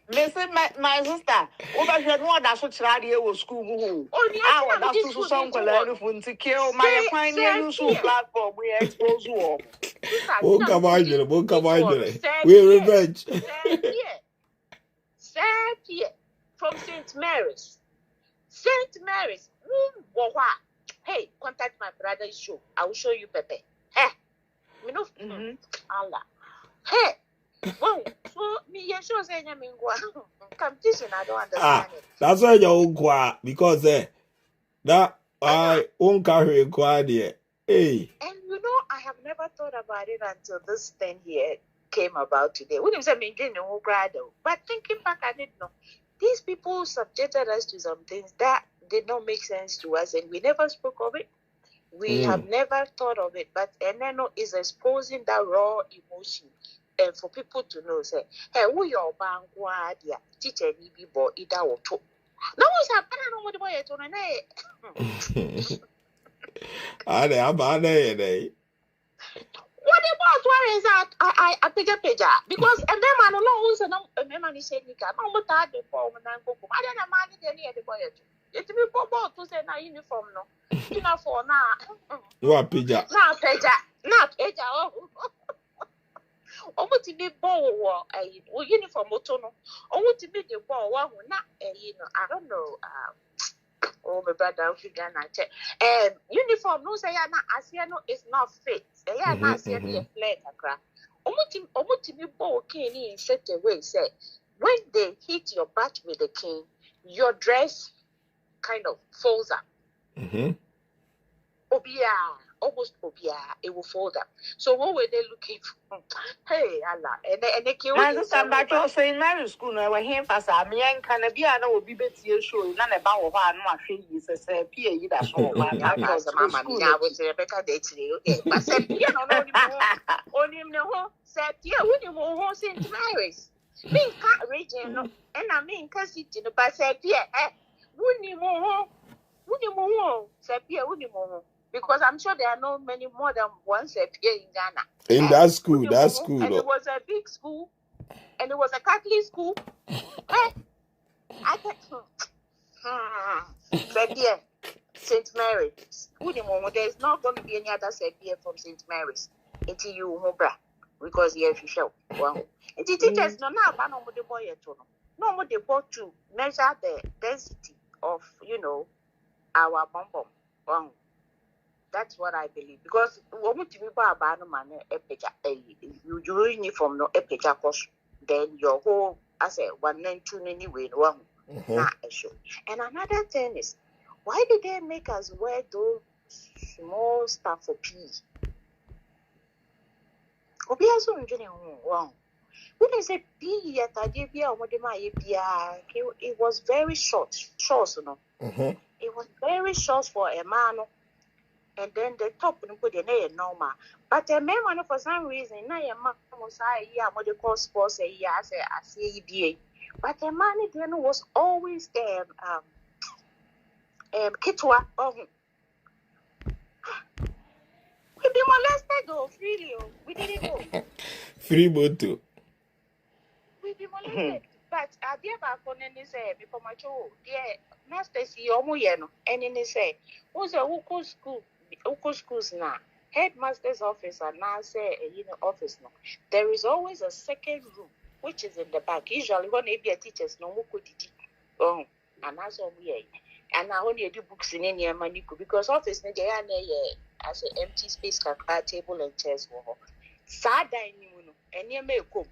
S5: Listen, my sister, over here, no, that's what you was school. Oh, that's to some color to kill my pioneer platform. We expose you.
S1: Come on, we revenge.
S9: Here from St. Mary's. St. Mary's. Hey, contact my brother's show. I will show you Pepe. Hey, you know, Allah. Hey. Well, so me sure say competition. I don't understand it.
S1: That's why you go because that I won't carry a there. Hey.
S9: And you know, I have never thought about it until this thing here came about today. We didn't say me no grado, but thinking back, I didn't know. These people subjected us to some things that did not make sense to us, and we never spoke of it. We have never thought of it, but Eneno is exposing that raw emotion. And for people to know, say, hey, who your bank dia teacher ni be bo ida or two. No one's happening on what the boy to
S1: I'm what
S9: about where is that? I pick a page because a man alone and a man is saying, I'm not tired before when I go. I don't mind any of the boy. It's me for both to say now uniform no. You know for now.
S1: What page?
S9: Not page. Oh, what to be ball a uniform motono. Oh, what to be the ball one not you know, I don't know. Oh, my brother, if you can check. Uniform, no say, Asiano is not fit. Yeah, not see any flag. Omuti ball cane in such a way, say, when they hit your butt with the cane, your dress kind of falls up. Almost obia, it will fold up. So what were they looking for? Hey, Allah, and they killed
S5: I'm back to St. Mary's School. I went here for some young Canadian will be better show. None about one more thing is a PA. That's all.
S9: I was Rebecca Dating. But said, you know, only no, said, yeah, when you won't St. Mary's. Me can't region, and I mean, because it's in the bus, said, yeah, wouldn't you more? Said, yeah, wouldn't you more? Because I'm sure there are no many more than one Sepia in Ghana.
S1: In that school,
S9: And it was a big school, and it was a Catholic school. I Sepia, St. Mary's. There's not going to be any other Sepia from St. Mary's until you Hobra, because yes, you shall. Well, the teachers no now, but no more the boy at all. No more the boy to measure the density of, you know, our bomb. That's what I believe. Because woman to be baba no man you uniform no epeja cost. Then your whole as a 1 and 2 anyway one na issue. And another thing is, why did they make us wear those small stuff for P? Obi aso ndwene ho wow. When I say P at Adibia or it was very short no. It was very short for a man. And then the top and put the name normal. But a man for some reason, now a man was what they call sports a year as a CEDA. But a man then was always Kitwa. We be molested though, freely. We didn't know.
S1: Free boto.
S9: We be molested. But I dear back on any say before my child, dear master see Omoyeno, and in say, who's a Uko schools now? Headmaster's office and now say a office now. There is always a second room which is in the back. Usually when they be a teachers no muko didi. And that's all we and I only do books in any money because office na as an empty space table and chairs wo. Sad dining room and near me come.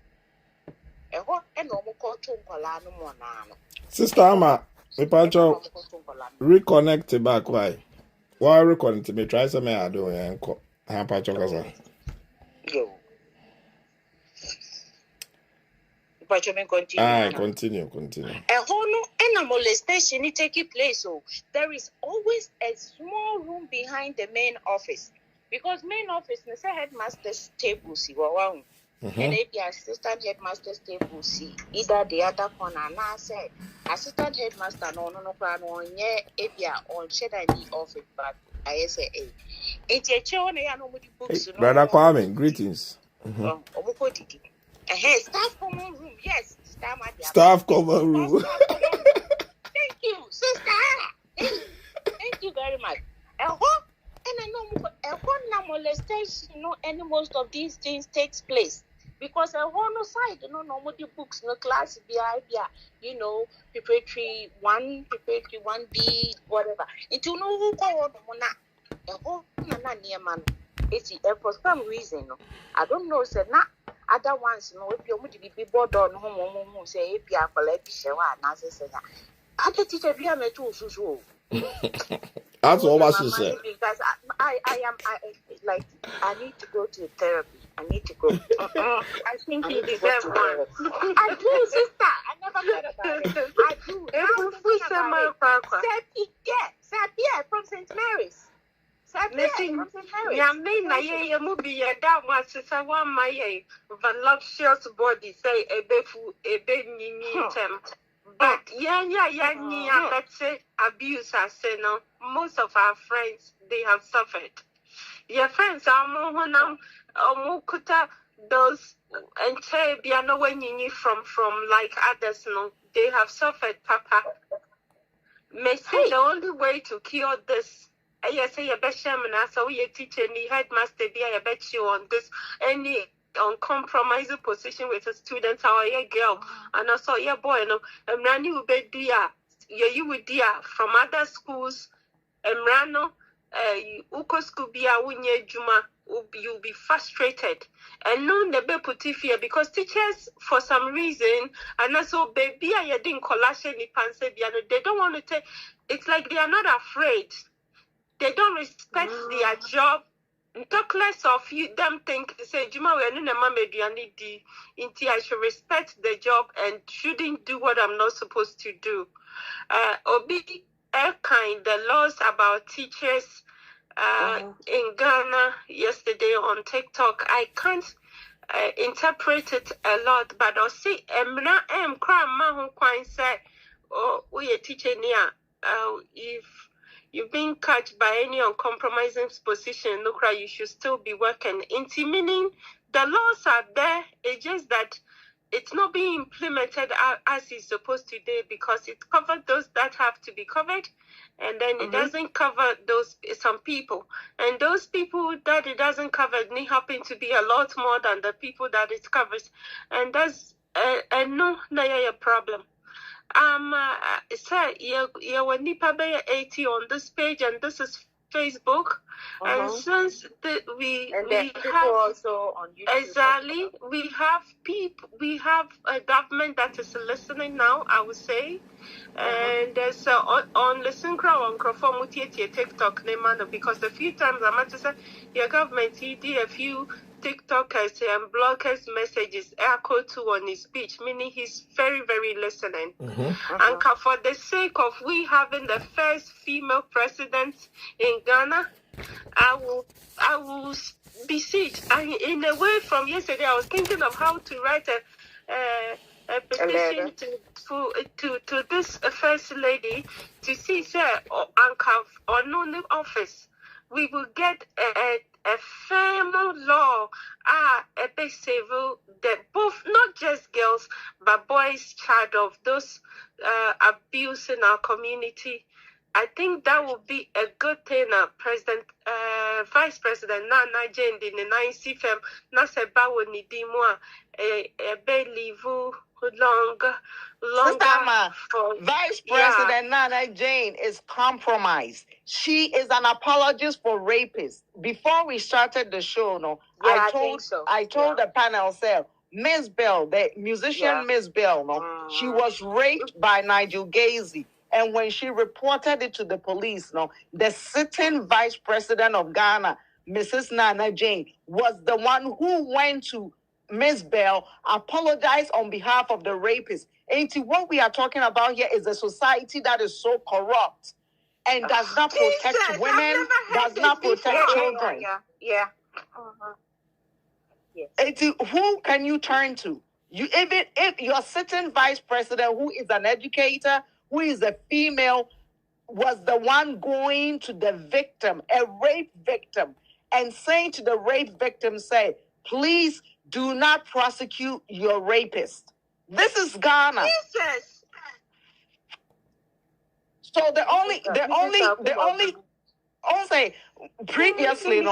S9: And no more call to Colano Monano.
S1: Sister Ama, me pancho reconnect back why? Why reconnect me? Try some I do and pancho kasa.
S9: Yo. Continue.
S1: Continue.
S9: A whole and molestation it taking place. So there is always a small room behind the main office. Because main office is a headmaster's table, see wow. And if the assistant headmaster's table, see either the other corner and I said assistant headmaster no if you are on shed I need office, but I say it's a children no books.
S1: Brother Kwame, greetings.
S9: Staff common room, yes.
S1: Staff common room.
S9: Thank you, sister. Thank you very much. And I know molestation, any most of these things takes place. Because a whole side, normally books, class, preparatory 1, preparatory 1B, whatever. And you know who go on a whole near man. It's for some reason, I don't know, said not. Other ones, if you want to be bored on home, say, if you are collecting, and say, other teacher be a metal.
S1: That's all what she said.
S9: Because I need to go to therapy. I need to go. I think you deserve one. I do, sister. I never thought about it. I do. Sapia from St. Mary's.
S7: Voluptuous body say but let's say abuse has said no. Most of our friends they have suffered. Your friends are more those and say no when you from like others no they have suffered papa. May say the only way to cure this. I say a best shaman, so you teacher, any headmaster, be I bet you on this, any uncompromising position with a student or a girl, and also your boy, and Rani will be dear, you would dear from other schools, and Rano, Uko school be a winye Juma, you'll be frustrated. And no, the be put fear because teachers, for some reason, and also baby, I didn't collage any panse, they don't want to take, it's like they are not afraid. They don't respect their job. Talk less of you. Them think say Juma we are not I should respect the job and shouldn't do what I'm not supposed to do. Obi kind the laws about teachers in Ghana yesterday on TikTok. I can't interpret it a lot, but I'll see say we a teacher near if you've been caught by any uncompromising position, look like you should still be working. Meaning the laws are there, it's just that it's not being implemented as it's supposed to be because it covers those that have to be covered, and then it doesn't cover some people. And those people that it doesn't cover need happen to be a lot more than the people that it covers. And that's no problem. Sir, you nipa 80 on this page, and this is
S6: Facebook, and since we have
S9: also on YouTube.
S6: Exactly, we have a government that is listening now, I would say, and there's on listen crowd on Crawford TikTok name because a few times I might say your government he did a few TikTokers and bloggers messages echo to on his speech, meaning he's very, very listening. And for the sake of we having the first female president in Ghana, I will beseech. In a way, from yesterday, I was thinking of how to write a petition to this first lady to see, sir, or no office. We will get a family law, a big civil that both not just girls but boys child of those abuse in our community. I think that would be a good thing. Vice President Nana Jane in the 9th FM, Naseba woni di mo a believe longer
S5: for Vice President Nana Jane is compromised. She is an apologist for rapists. Before we started the show, I told the panel, say, Miss Bell, the musician Miss Bell, she was raped by Nigel Gazy. And when she reported it to the police, the sitting vice president of Ghana, Mrs. Nana Jane, was the one who went to Miss Bell, apologized on behalf of the rapist. And what we are talking about here is a society that is so corrupt and does not protect women, does not protect children.
S9: Yeah.
S5: Yes. Who can you turn to? Even if your sitting vice president, who is an educator, who is a female, was the one going to the victim, a rape victim, and saying to the rape victim, say, please do not prosecute your rapist. This is Ghana.
S6: Jesus.
S5: So the only previously,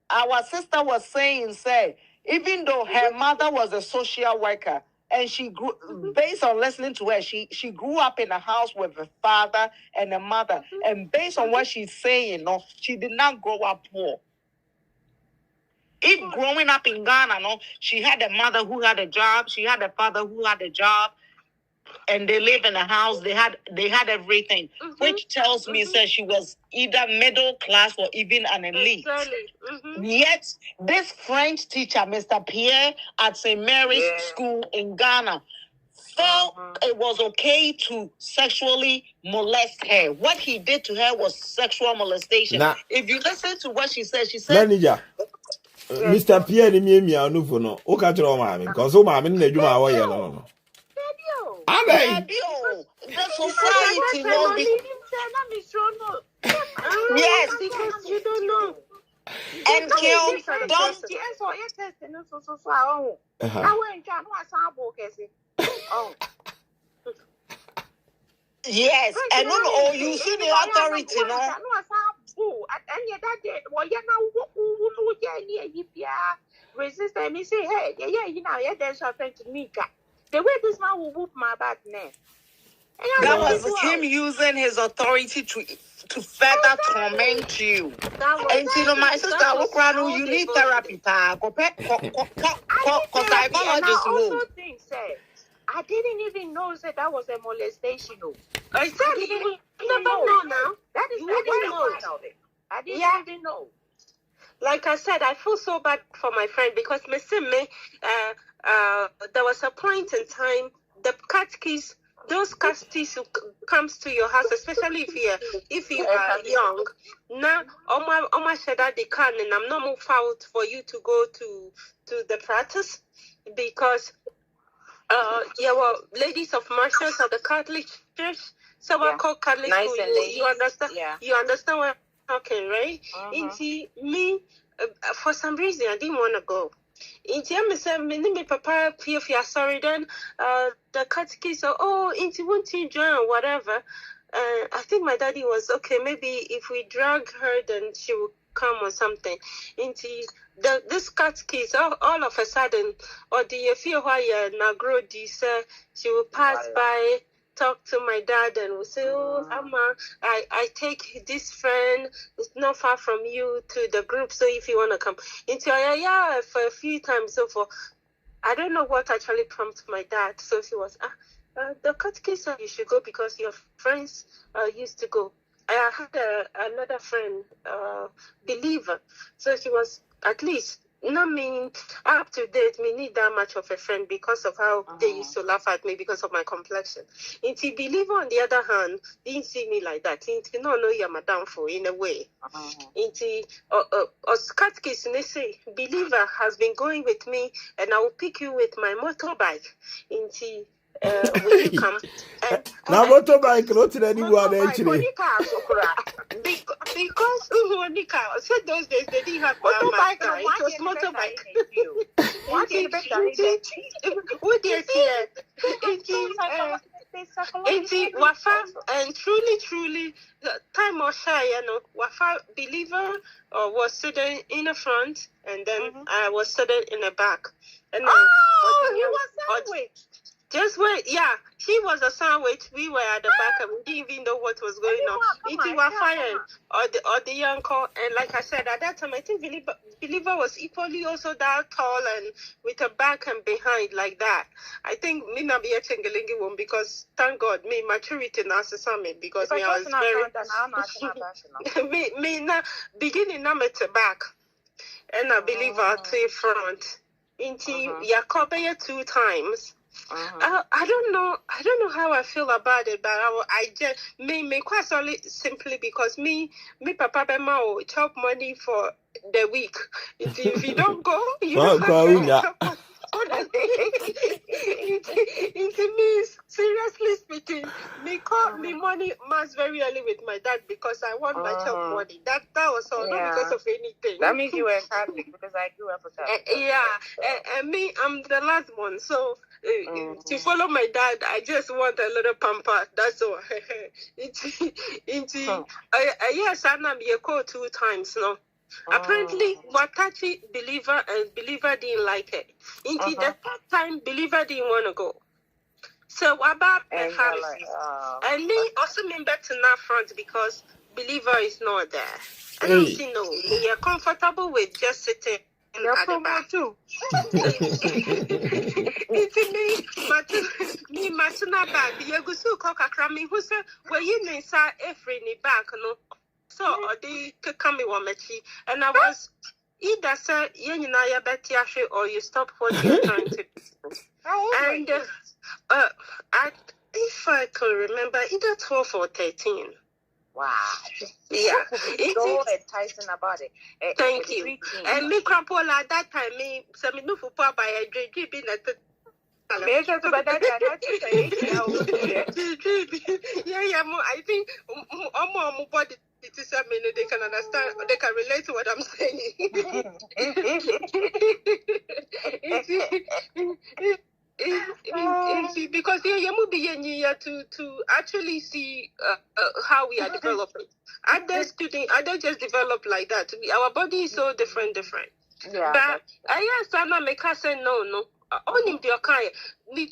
S5: our sister was saying, say, even though her mother was a social worker, and she grew, based on listening to her, she grew up in a house with a father and a mother. And based on what she's saying, she did not grow up poor. If growing up in Ghana, she had a mother who had a job, she had a father who had a job, and they live in a house. They had everything, which tells me that she was either middle class or even an elite. Yet this French teacher, Mr. Pierre, at St. Mary's School in Ghana, felt it was okay to sexually molest her. What he did to her was sexual molestation. If you listen to what she said,
S1: Mr. Pierre, no. Because no.
S5: The society knows. Yes,
S6: because you don't know.
S5: And kill don't. Yes, and no, you see the authority, no.
S9: Resist and he say, hey, there's something to me. The way this man will whoop my back neck.
S5: That was him using his authority to further torment you. And my sister, you need therapy.
S9: I also think, I didn't even know that was a molestation.
S6: I didn't even know now.
S9: That is I didn't even know.
S6: Like I said, I feel so bad for my friend because there was a point in time the catechis, those catechis who comes to your house, especially if you are young. Now, Oma Shada they can, and I'm not more fault for you to go to the practice because ladies of Marshals at the Catholic Church, someone called Catholic
S9: nice
S6: school. You understand? Yeah. You understand what I'm talking, right? Me, for some reason, I didn't want to go. Me papa sorry then the catechist won't you join or whatever. I think my daddy was okay, maybe if we drag her then she will come or something. This catechist all of a sudden or the fear why na grow this she will pass by
S7: talk to my dad and will say, oh, Amma, I take this friend, it's not far from you, to the group, so if you want to come. Yeah, for a few times. So I don't know what actually prompted my dad. So she was, the catechism, you should go because your friends used to go. I had another friend, believer. So she was at least, not mean up to date, me need that much of a friend because of how they used to laugh at me because of my complexion. Inti believer, on the other hand, didn't see me like that. Inti no you're madam for in a way. Inti catechism, they say believer has been going with me and I will pick you with my motorbike. Inti will you come?
S1: Now motorbike, not in anyone actually.
S7: Because Monica said those days they didn't have motorbike. It was motorbike. What do you see? Wafa and truly the time was shy, Wafa believer was sitting in the front and then I was sitting in the back. And then
S8: you were sandwich.
S7: Just wait, yeah. He was a sandwich. We were at the back and we didn't even know what was going on. It was fire or the uncle. And like I said, at that time, I think believer was equally also that tall and with a back and behind like that. I think me not be a chengelingi one because thank God me maturity now me because me I was very me na beginning now at the back and a believer to front. Into Yakobe 2 times. I don't know how I feel about it, but I just me quite solely simply because me papa bema will chop money for the week. If you don't go, you don't have it means seriously speaking, me money mass very early with my dad because I want my child money. That was all, not because of anything.
S9: That means you were Catholic because I grew up a Catholic.
S7: And me, I'm the last one, so to follow my dad, I just want a little pamper. That's all. Yes, I'm a call 2 times now. Apparently, Watachi believer and believer didn't like it. Until the 3rd time, believer didn't want to go. So what about the Pharisees? And me also member to not front because believer is not there. And I'm saying no, we are comfortable with just sitting at the back too. It's me, Matuna bag. Yagusu Coca Crammy, who said, well, you may say every ni back, no. So they could come in Wamechi, and I was either say Yanaya Betiashi or you stop what you're trying to do. And if I can remember, either 12 or 13.
S9: Wow.
S7: Yeah.
S9: It's so enticing about it.
S7: Thank you. And me crampola at that time, me some new football by a drink being at the I think body it is a minute they can understand, they can relate to what I'm saying. Because you must be to actually see how we are developing. I don't just develop like that. Our body is so different. Yeah. But I asked Anna Meka say no. Only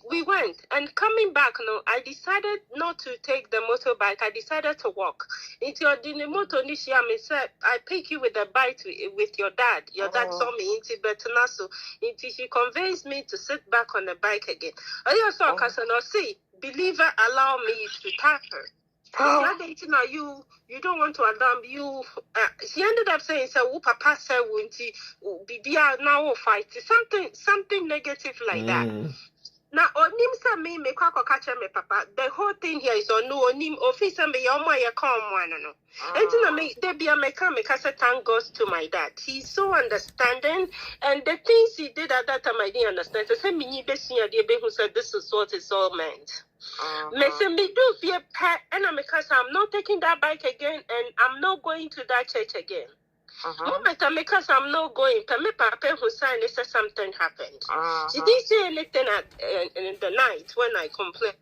S7: we went and coming back. No, I decided not to take the motorbike. I decided to walk. Into your motor Nishia me said I pick you with a bike with your dad. Your dad saw me into Betunaso. Into she convinced me to sit back on the bike again. I also Casano see believer allow me to tap her. You don't want to allow you. She ended up saying, "So, Papa said, won't be now fight something negative like that." Now, Onim me catch me, Papa. The whole thing here is on no Onim officer me your my come one no. And me they be a mechanic. I said, thank God to my dad. He's so understanding, and the things he did at that time I didn't understand. So, say me who said this is what it's all meant. Me do fear pet, and because I'm not taking that bike again, and I'm not going to that church again. Because I'm not going, me Papa who signed said something happened. She didn't say anything in the night when I complained.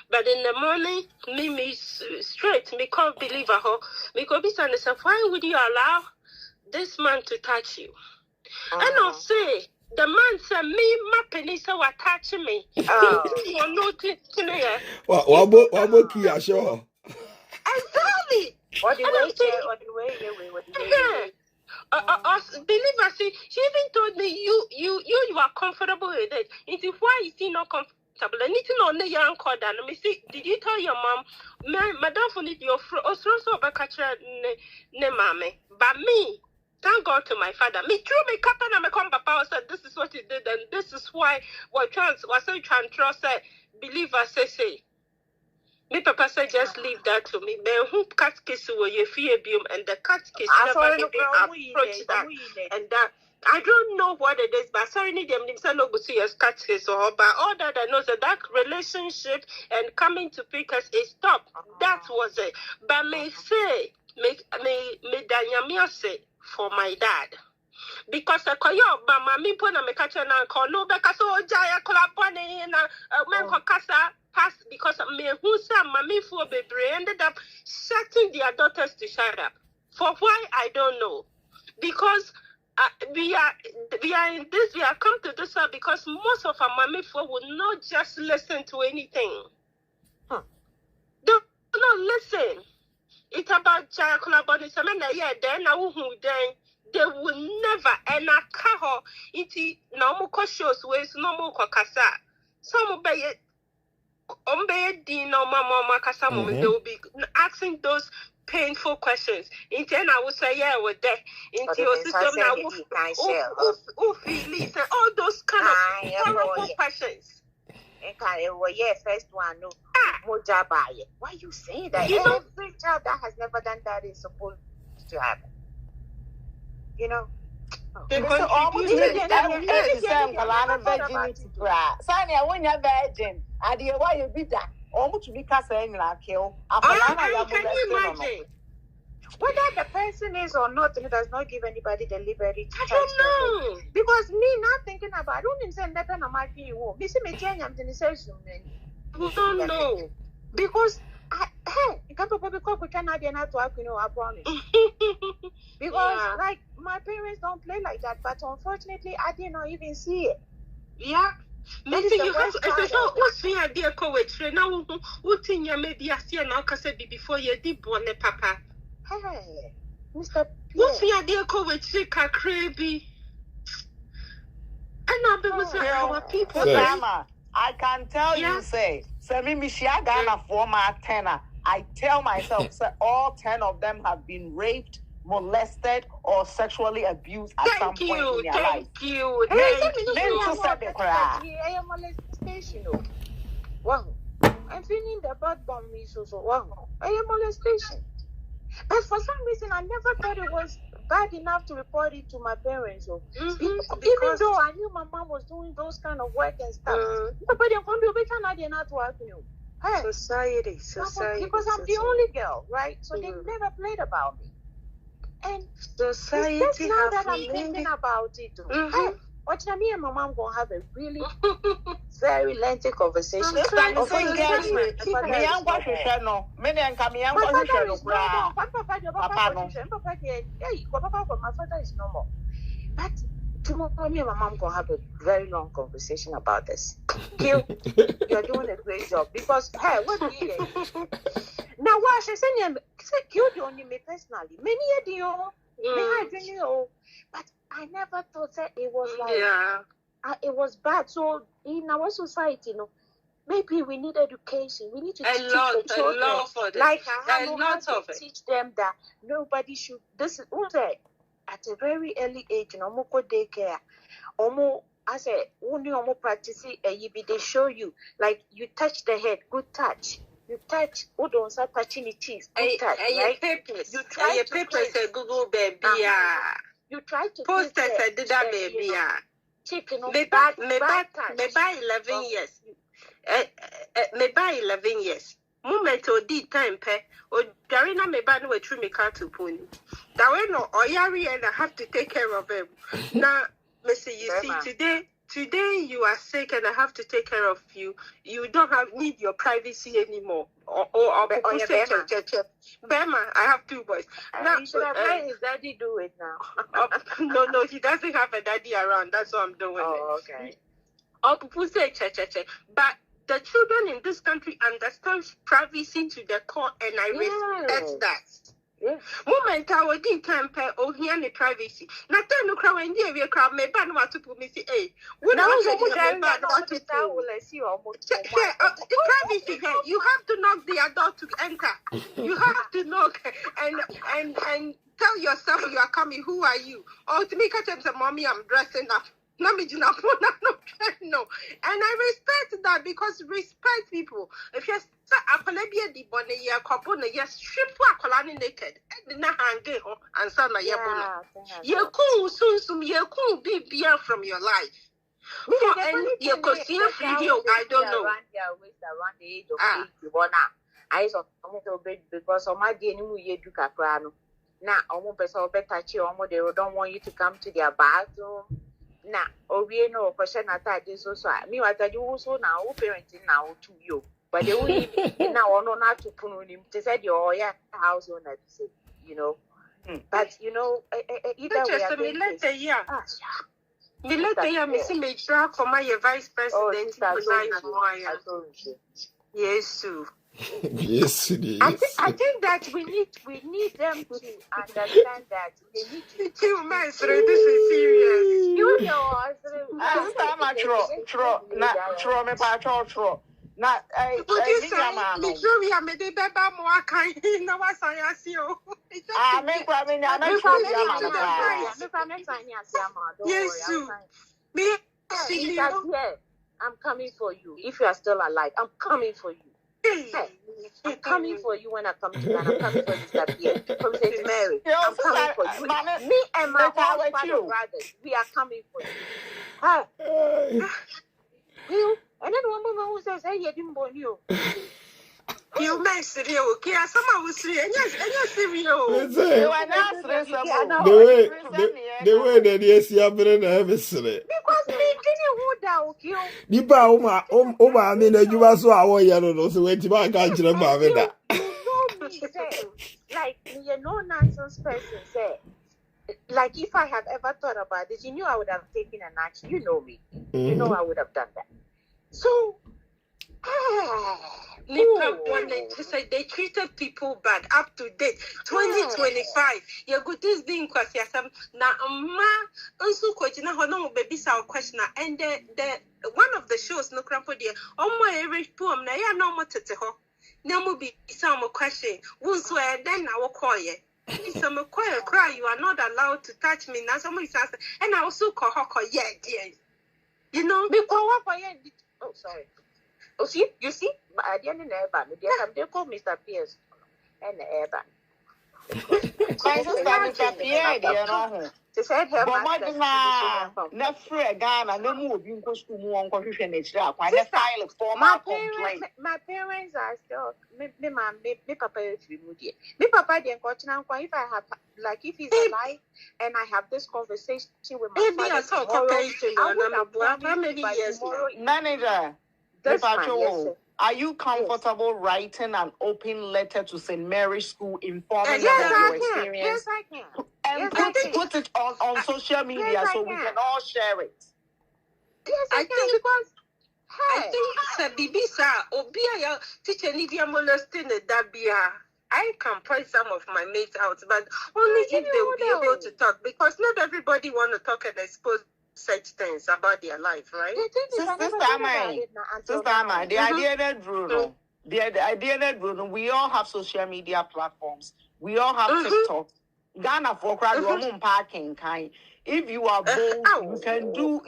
S7: But in the morning, me straight, me can't believe her. Me go be saying, why would you allow this man to touch you? And I'll say,
S6: The man said, me, my penny, so attach me. Oh, no,
S1: What Kia show?
S6: Exactly.
S9: What the way, what the way,
S6: believe us, she even told me you are comfortable with it. It is why you see not comfortable. And it's not the young call down. Me see, did you tell your mom, Madam for need your also back at ne mammy? But me, thank God to my father. Me true me captain and me come papa said this is what he did and this is why what trans was so trust said believe us say. Me papa said just leave that to me. Me who cat case were you fear bium and the cat case never approach that and that. I don't know what it is, but sorry, need them no go see as cat case or but all that I know that relationship and coming to pick us is stop. That was it. But me say me danyamia say for my dad. Because I call your mama, me put a mekacha and call no because so jaya club on in a man casa pass because me who said mammy for baby ended up shutting their daughters to shut up. For why I don't know. Because we are in this, we have come to this because most of our mammy for will not just listen to anything. They will not listen. It's about jaya club on it. Then I will they will never and I can't iti no more shows ways no more kasa. Some obey it no mama kasa moment they will be asking those painful questions. In ten I will say yeah with that into your system now all those kind of horrible questions.
S9: Yeah, first one no why you saying that? Every child that has never done that is supposed to happen. You know,
S5: because almost every time Kalana virginity cry. Sanya when you're virgin, I dear why you be that. Almost to be cast in like kill.
S9: Can you imagine? Whether the person is or not, it does not give anybody the liberty to
S6: I don't know.
S9: Because me not thinking about I don't even that I might be home. This is me change I'm the same.
S6: I don't know.
S9: Because you can't probably call with Canadian at work, you know, I promise. Because like my parents don't play like that, but unfortunately I did not even see it.
S6: Yeah. Maybe you have to what's the idea coach now what in your maybe I see now cause before you did born papa.
S9: Hey, Mr.
S6: What's the idea coach crazy? And now there was our people.
S5: I can tell you say me Ghana for my tenor. I tell myself say all 10 of them have been raped, molested, or sexually abused at some point in their life.
S6: Thank you.
S9: Molestation. Wow. I'm feeling the bad bomb me so wow. I am molestation. But for some reason I never thought it was bad enough to report it to my parents. Even though I knew my mom was doing those kind of work and stuff. But they can't do better than they not work. Hey,
S6: society.
S9: Because I'm the only girl, right? So they never played about me. And
S6: society
S9: it's now that I'm thinking about it. Hey, watch me and my mom gonna have a really very lengthy conversation. My father is normal. But tomorrow me and my mom gonna have a very long conversation about this. You're doing a great job because hey, what do you now why she say you don't need me personally. Many but I never thought that it was like it was bad. So in our society, maybe we need education. We need to teach the children. Like I have to teach them that nobody should. This is at a very early age. Moko daycare. I said, only practice it. They show you like you touch the head, good touch. You touch, don't start touching the cheeks. Good touch, right? You try to
S6: papers Google baby.
S9: You try to
S6: post it, did that baby.
S9: Chicken,
S6: me buy 11 years. Me buy 11 years. Moment or D time pe or Darina me buy no true me car to pony. That way no or yari and I have to take care of him. Now, Missy, you see today today you are sick and I have to take care of you. You don't need your privacy anymore. Or Bema, I have 2 boys.
S9: Now, you should have let his daddy do it now.
S6: No, he doesn't have a daddy around. That's what I'm doing.
S9: Oh, okay.
S6: But the children in this country understand privacy to the core, and I respect that.
S9: Yeah.
S6: Moment I was in temper or hear the privacy. Not then look around here, we crowd me ban what to put me say, hey, when I was bad what to tell the privacy here. You have to knock the door to enter. You have to knock and tell yourself you are coming. Who are you? Or to make a chance, mommy, I'm dressing up. No, and I respect that because respect people. If you say apalebia di bone ya couple na ya strip akolani naked and na hange ho and son na yebono. You cool soon you cool be beer from your life. And you could see a video, I don't know.
S9: Around the age of 81 now. I saw a little bit because of my DNA you do kakrano. Now almost person better you almost they don't want you to come to their bathroom. Now, we know question that is also me. What I do also now, parenting now to you, but they will now not to put him. They said your house owner, you know. But you know, either way,
S6: missing me drag for my vice president. Yes, too.
S1: Yes, it is.
S9: I think that we need them to understand that they need to.
S6: This is serious.
S9: You know,
S5: Not
S9: I'm coming for you. If you are still alive, I'm coming for you. I'm coming for you when I come to Ghana. I'm coming for Mr. Pierre, from St. Mary. I'm coming for you. Me and my whole brothers, we are coming for you. And then one woman who says, hey, you didn't born you.
S6: You may say, okay, someone will say, and yes,
S1: the way that yes, you are better than ever said it.
S9: Because me didn't hold out you.
S1: Nipa, I mean, you are so our yellow, so wait till I can't remember that.
S9: You know me, say, like, you're no nonsense person, say. Like, if I have ever thought about this, you knew I would have taken an action. You know me. You know I would have done that. So,
S6: they treated people bad up to date 2025 you go this being question na ma unsu kwajina hono baby sa question and the one of the shows no crampo there omo every poem na ya no mo tete ho na mo bi some question wonso e den na wo koye some koye cry you are not allowed to touch me na some is and I also call her yeah dear you know
S9: me call what oh sorry. Oh, you see, I didn't know they call Mr. Pierce and the airbag.
S5: Mr. Pierre, you know.
S9: She said, her
S5: Ghana, no more being go school on confusion.
S9: My parents are still me papa is removed. Me papa didn't go to if I have like if he's alive and I have this conversation with my father.
S6: How many years
S5: manager? Are you comfortable writing an open letter to St. Mary's School informing them of your experience?
S9: Yes, I can.
S5: And put it on social media so we can all share it.
S9: Yes, I can because
S6: I think Bibisa Obia teacher Livia molesting the Dabia. I can point some of my mates out, but only if they will be able to talk because not everybody want to talk and expose such things about their life, right?
S5: Sister Amma, the idea that Bruno, we all have social media platforms. We all have TikTok. Ghana for crowd parking kind. If you are bold,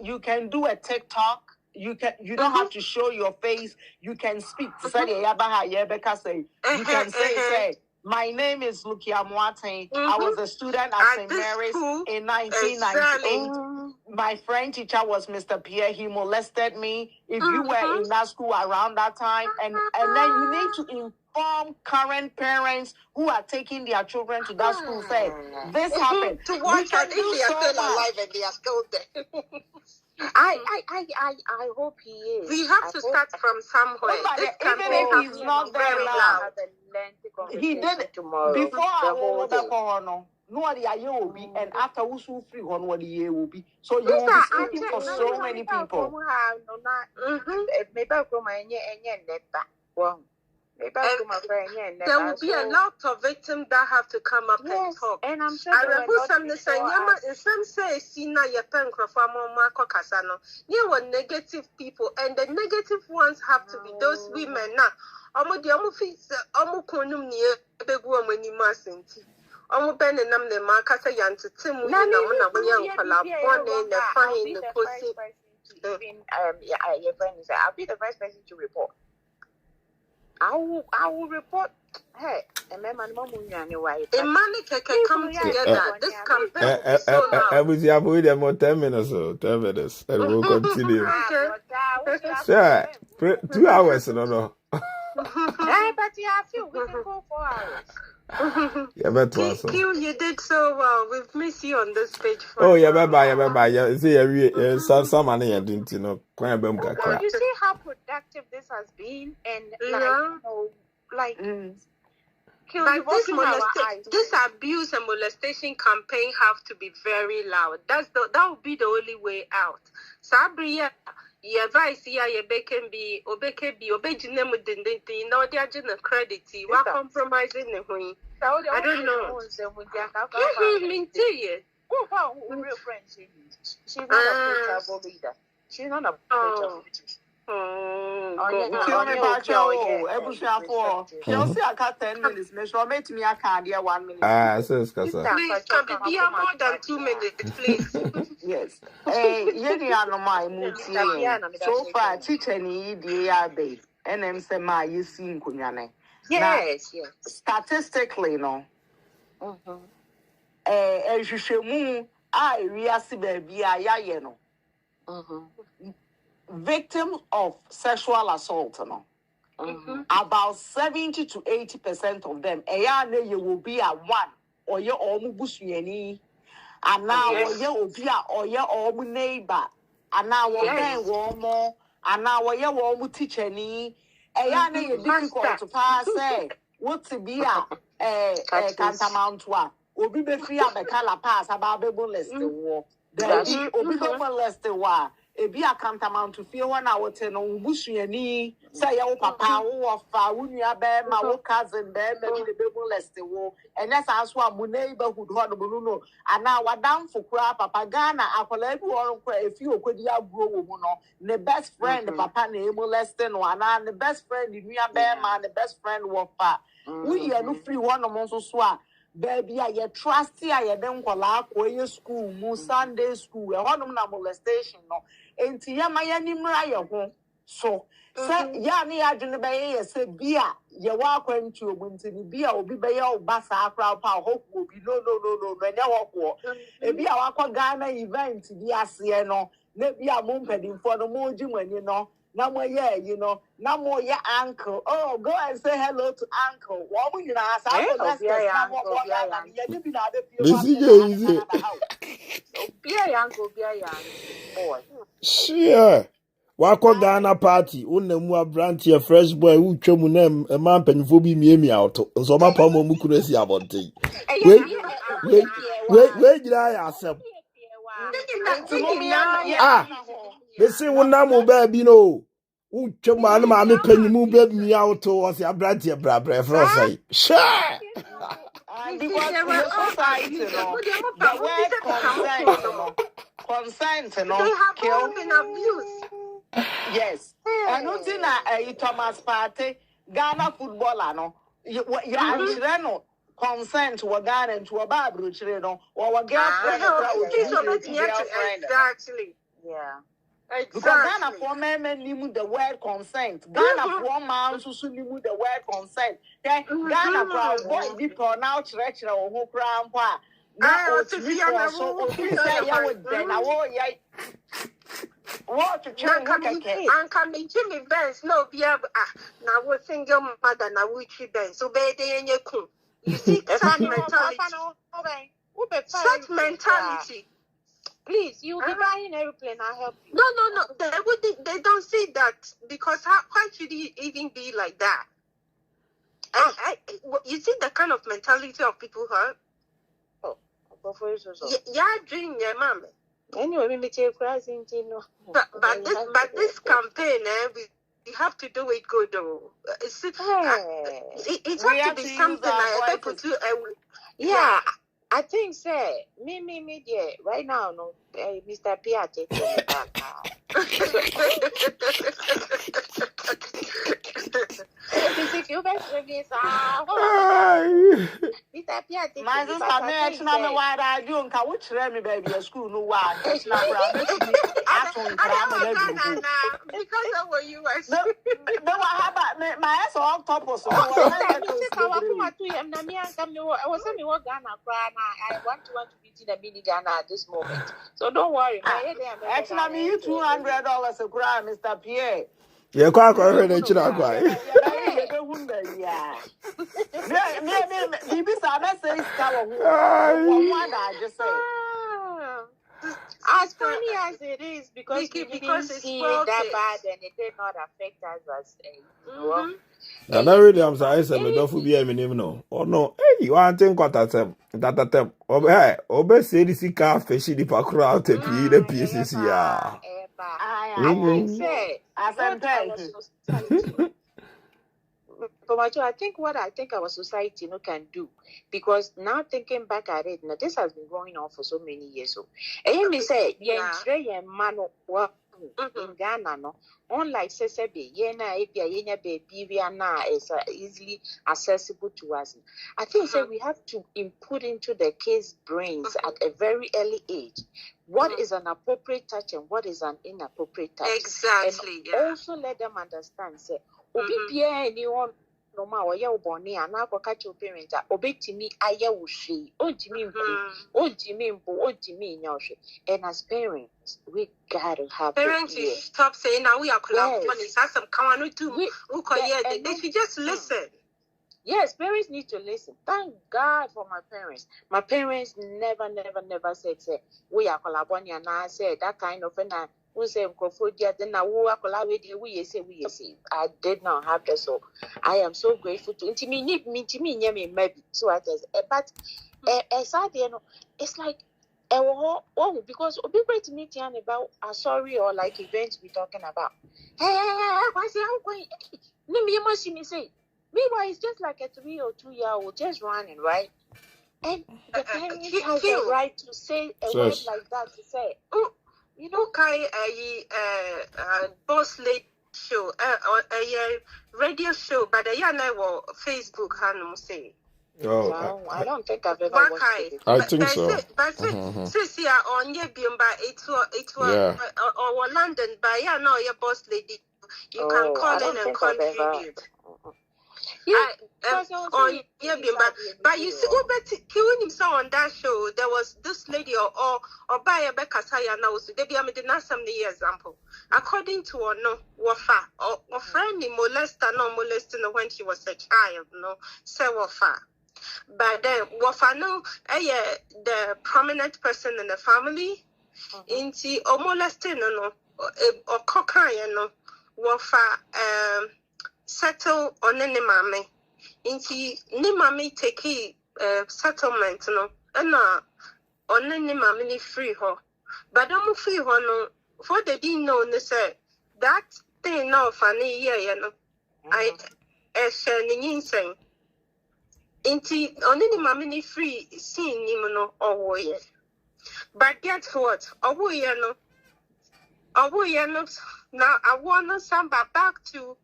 S5: you can do a TikTok. You don't have to show your face. You can speak. You can say, my name is Lukia Moateng. I was a student at St. Mary's in 1998. My French teacher was Mr. Pierre. He molested me. If you were in that school around that time, and then you need to inform current parents who are taking their children to that school. Say this happened.
S6: To watch if they are still alive and they are still there.
S9: I hope he is.
S6: We have to start from somewhere. This
S8: Even if he's not there now, he did
S9: tomorrow.
S8: Before I will no. Nobody will be, and after we so free on what the will be. So you will be speaking for so many people.
S6: There will be a lot of victims that have to come up and talk.
S9: And I'm sure
S6: some say Sina Yapen Crofamo Casano. You were negative people, and the negative ones have to be those women now. Almost the almost conum near big woman in Massinti. Almost Ben and I'm the Marcasa Yan to Tim when I'm young one in the fine the pussy.
S9: Your friend is I'll be the first person to report. I will report. Hey, and my mom anyway.
S6: A money can come together. This campaign is so loud.
S1: I was avoid them for 10 minutes or 10 minutes, and we'll continue. Sure, 2 hours, no.
S9: But yeah, I feel we can go 4 hours.
S1: Yeah, but was
S6: you did so well. We've missed you on this page.
S1: Oh, yeah, bye. Yeah, see, some money I didn't,
S9: You see how productive this has been, and
S6: this abuse and molestation campaign have to be very loud. That would be the only way out. Sabria, your advice here, your bacon be, obejinem with the no, they are just credit. You are compromising the way. I don't know.
S9: Real friends. She's not a travel leader. She's not a
S8: Chelsea, I got 10 minutes. Measure made me a card 1 minute.
S1: Please,
S6: can be more than 2 minutes, please.
S8: Yes. So far, teacher need the babe. And I'm saying, my you seen Kunyane.
S9: Yes.
S8: Statistically, no. As you should move, I reasi baby, I know. Victims of sexual assault, no. About 70 to 80% of them, you will be at one or your own bushini, and now you will be at or your own neighbor, and now we're more, and now you're own teacher. You difficult to pass. What's to be a tantamount one? Obi be free at the color pass about the molest the war. There be Obi molest the war. Ebi akantamount to feel 1 hour 10 on bushini. Say your papa or Faunia bear, my cousin bear, maybe the baby molest the war. And that's as one my neighborhood hot Bruno. And now we're down for crap, Papagana, I collect one if you could grow the best friend, the papa name molesting one, and the best friend, the near bear man, the best friend was far. We are no free one among so swat. Baby, I trusty, I don't call out school, Sunday school, a honor molestation, no. And Tia Maya Nimraya home. So, say, Yanni, I didn't bay, say, beer, you walk into a winter, beer will be by your bassa crowd, hope will be no, when you walk. A beer, our Ghana event, the Asiano, maybe a mumped for the moon, when you know. No more, no more, your uncle. Oh, go and say hello to uncle. What will you ask? I
S1: Sure. Wako Ghana party, unemu branch a fresh boy who chomunem a man penfobi me out. So my pomo mukuresi abonte. Wait, yourself. They say one namu baby no. Uchoman mammy penny move me out towards your branch a brabra frosty. Sure.
S8: Because society, the word consent,
S6: They have all been abused.
S8: Yes. And who's in a Thomas party, Ghana footballer, no? You consent to a Ghana and to a Bible, or a girlfriend.
S6: Exactly.
S9: Yeah.
S8: Because Ghana for men knew the word consent. Ghana for man who knew the word consent. Then Ghana for boy be pronounced church or who crown pa. Now to be so say would then what to change
S6: and come in Jimmy Benz no be now we single mother now which Benz so be they in your cool. You see such mentality.
S9: Please, you'll be buying airplane. I'll help you.
S6: No. They don't see that because how should it even be like that? You see the kind of mentality of people, huh?
S9: Oh, before so.
S6: Yeah, dream, yeah, mama.
S9: Anyway, we make a crazy, no.
S6: But this campaign, we have to do it good, though. It has to be something I put to.
S9: Yeah, I think, sir, me, yeah, right now, no, Mr. Piatti.
S5: My sister, me actually why I do and can which me baby a school no why that's not
S6: because of what you were
S5: no, how about my ass on top of so
S9: I want to be in a mini Ghana at this moment. So don't worry.
S5: Actually, me you $200 a crime, Mr. Pierre.
S1: Yeah, quite already. Quite.
S5: Yeah.
S9: As funny as it is, because we didn't see it that bad and it did not affect us as well.
S1: And I really am sorry, I me don't be a minimum no. Oh no, hey, you want to think that them. Obe say this car fishy the pakura out the PCC ya.
S9: I think what our society can do, because now thinking back at it, now this has been going on for so many years. So, and me say, in Ghana, no, unlike Sesebe, yena baby, we are now is easily accessible to us. I think we have to input into the kids' brains at a very early age what is an appropriate touch and what is an inappropriate touch.
S6: Exactly.
S9: And also let them understand, say, anyone. No matter your bonnie, and I go catch your parents. Obey to me, I will she. Oh, Jimmy, and as parents, we gotta have
S6: parents. Stop saying now we are collaborating. Has some come too. They should just listen.
S9: Yes, parents need to listen. Thank God for my parents. My parents never said, say, we are collaborating, and I said that kind of thing. I did not have that, so I am so grateful to maybe so I just but it's like because be great to meet you about sorry or like events we're talking about. Meanwhile, it's just like a 3 or 2 year old just running, right? And the parents has the right to say a word like that, to say,
S6: you know, boss lady show, a radio show, but a never Facebook, Hanum say.
S1: Oh,
S9: no, I don't think I've ever watched it.
S1: I think so.
S6: But since you are on your Bimba, it was or London, by your boss lady, you can call in and contribute. But you see, when you saw on that show, there was this lady or by a Becca Saya now, so they be a medina some example. According to Wafa or friend molesting when she was a child, say Wafa. But then Wafa the prominent person in the family, into or molesting or cocaine Wafa settle on any mammy. Inti ni mammy take settlement and on any mammy free her. But don't free her no for the didn't know they said that thing now funny I insane. Inti on any mammy free seeing him or warrior. But guess what? A warrior now I want to send back to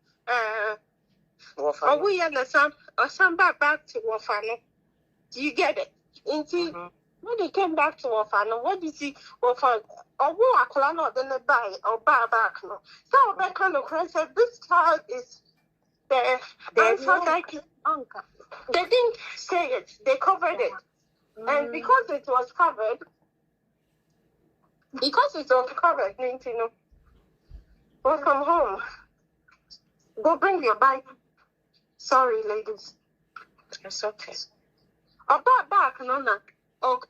S6: we understand or some back to Wafano. Do you get it? When they came back to Wafano, what did you see? Wafano or walk or then they buy or buy back. No, so that kind of question said this child is the uncle. They didn't say it, they covered it. And because it was covered, welcome home. Go bring your bike. Sorry, ladies. It's okay. About back, no.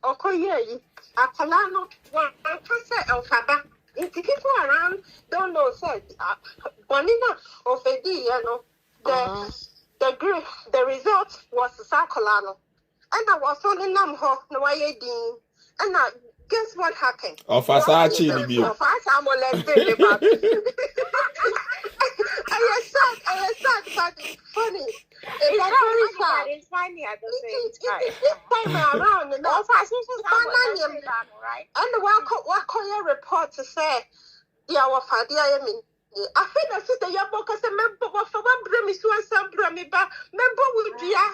S6: Okoye, Apolano, one person of Faba. If people around don't know, said, Bonina of a D, the result was Sacolano. And I was only Namho, no way, Dean. And I guess what happened?
S1: Of us, actually,
S6: Of us, I'm a lesbian. I said, but it's funny.
S9: It's funny at the same time.
S6: This time around, and right? And the Wakoya report to say, our father, I mean, I feel as if the Yaboka is a member of one premise, one brami, but member with ya.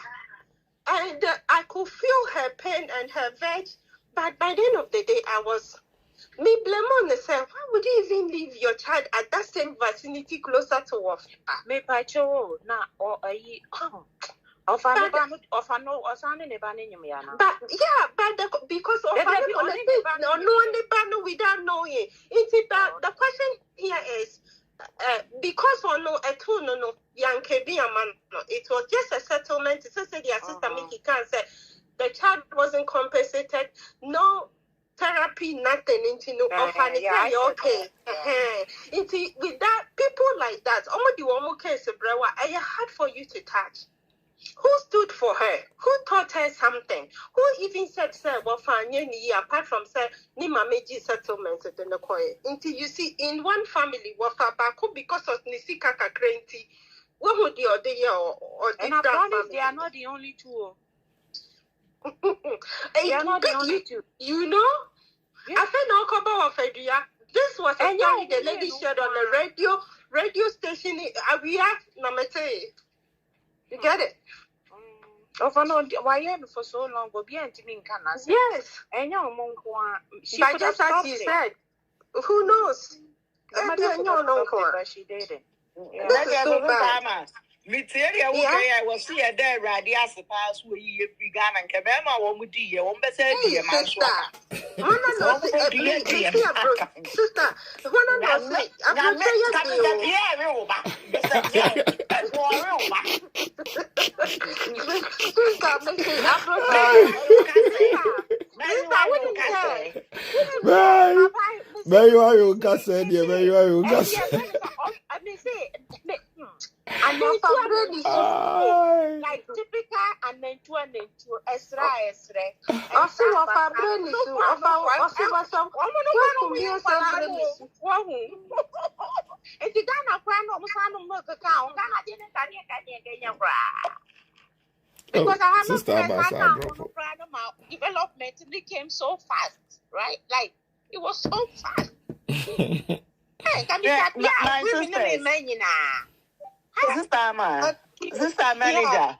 S6: And I could feel her pain and her veg, but by the end of the day, I was. Me blame on myself. Why would you even leave your child at that same vicinity closer to Wafa?
S9: Me pacho na or a of a no or something about Nimiana.
S6: But yeah, but because of no without knowing. The question here is because or no a two no young Kebi man. It was just a settlement. It said the assistant Mickey can say the child wasn't compensated. No therapy, nothing into no okay. With that, people like that, I hard for you to touch. Who stood for her? Who taught her something? Who even said, sir, apart from say, Nima Meji settlement at the Koye? Until you see in one family, Wafa because of Nisika Kakrenti, what would the other year or
S9: and I promise they are not the only two. They are not the only two.
S6: You know? Yeah. I said no cover of Edria. This was a story the lady shared on the radio station. We are Namete. You get it?
S9: Why for so long? Go be anti Canas.
S6: Yes.
S9: And your mom,
S6: but just as you said, who knows?
S9: She did it.
S5: That's so bad. I was here there, Radias, the past where you began and Cabema, one would be a woman said, dear man.
S6: Sister, one
S9: and like typical and then to Esra. Also, of our brain is of our if you done a plan almost work account, I didn't because I have development became so fast, right? Like it was so fast.
S5: Sister manager.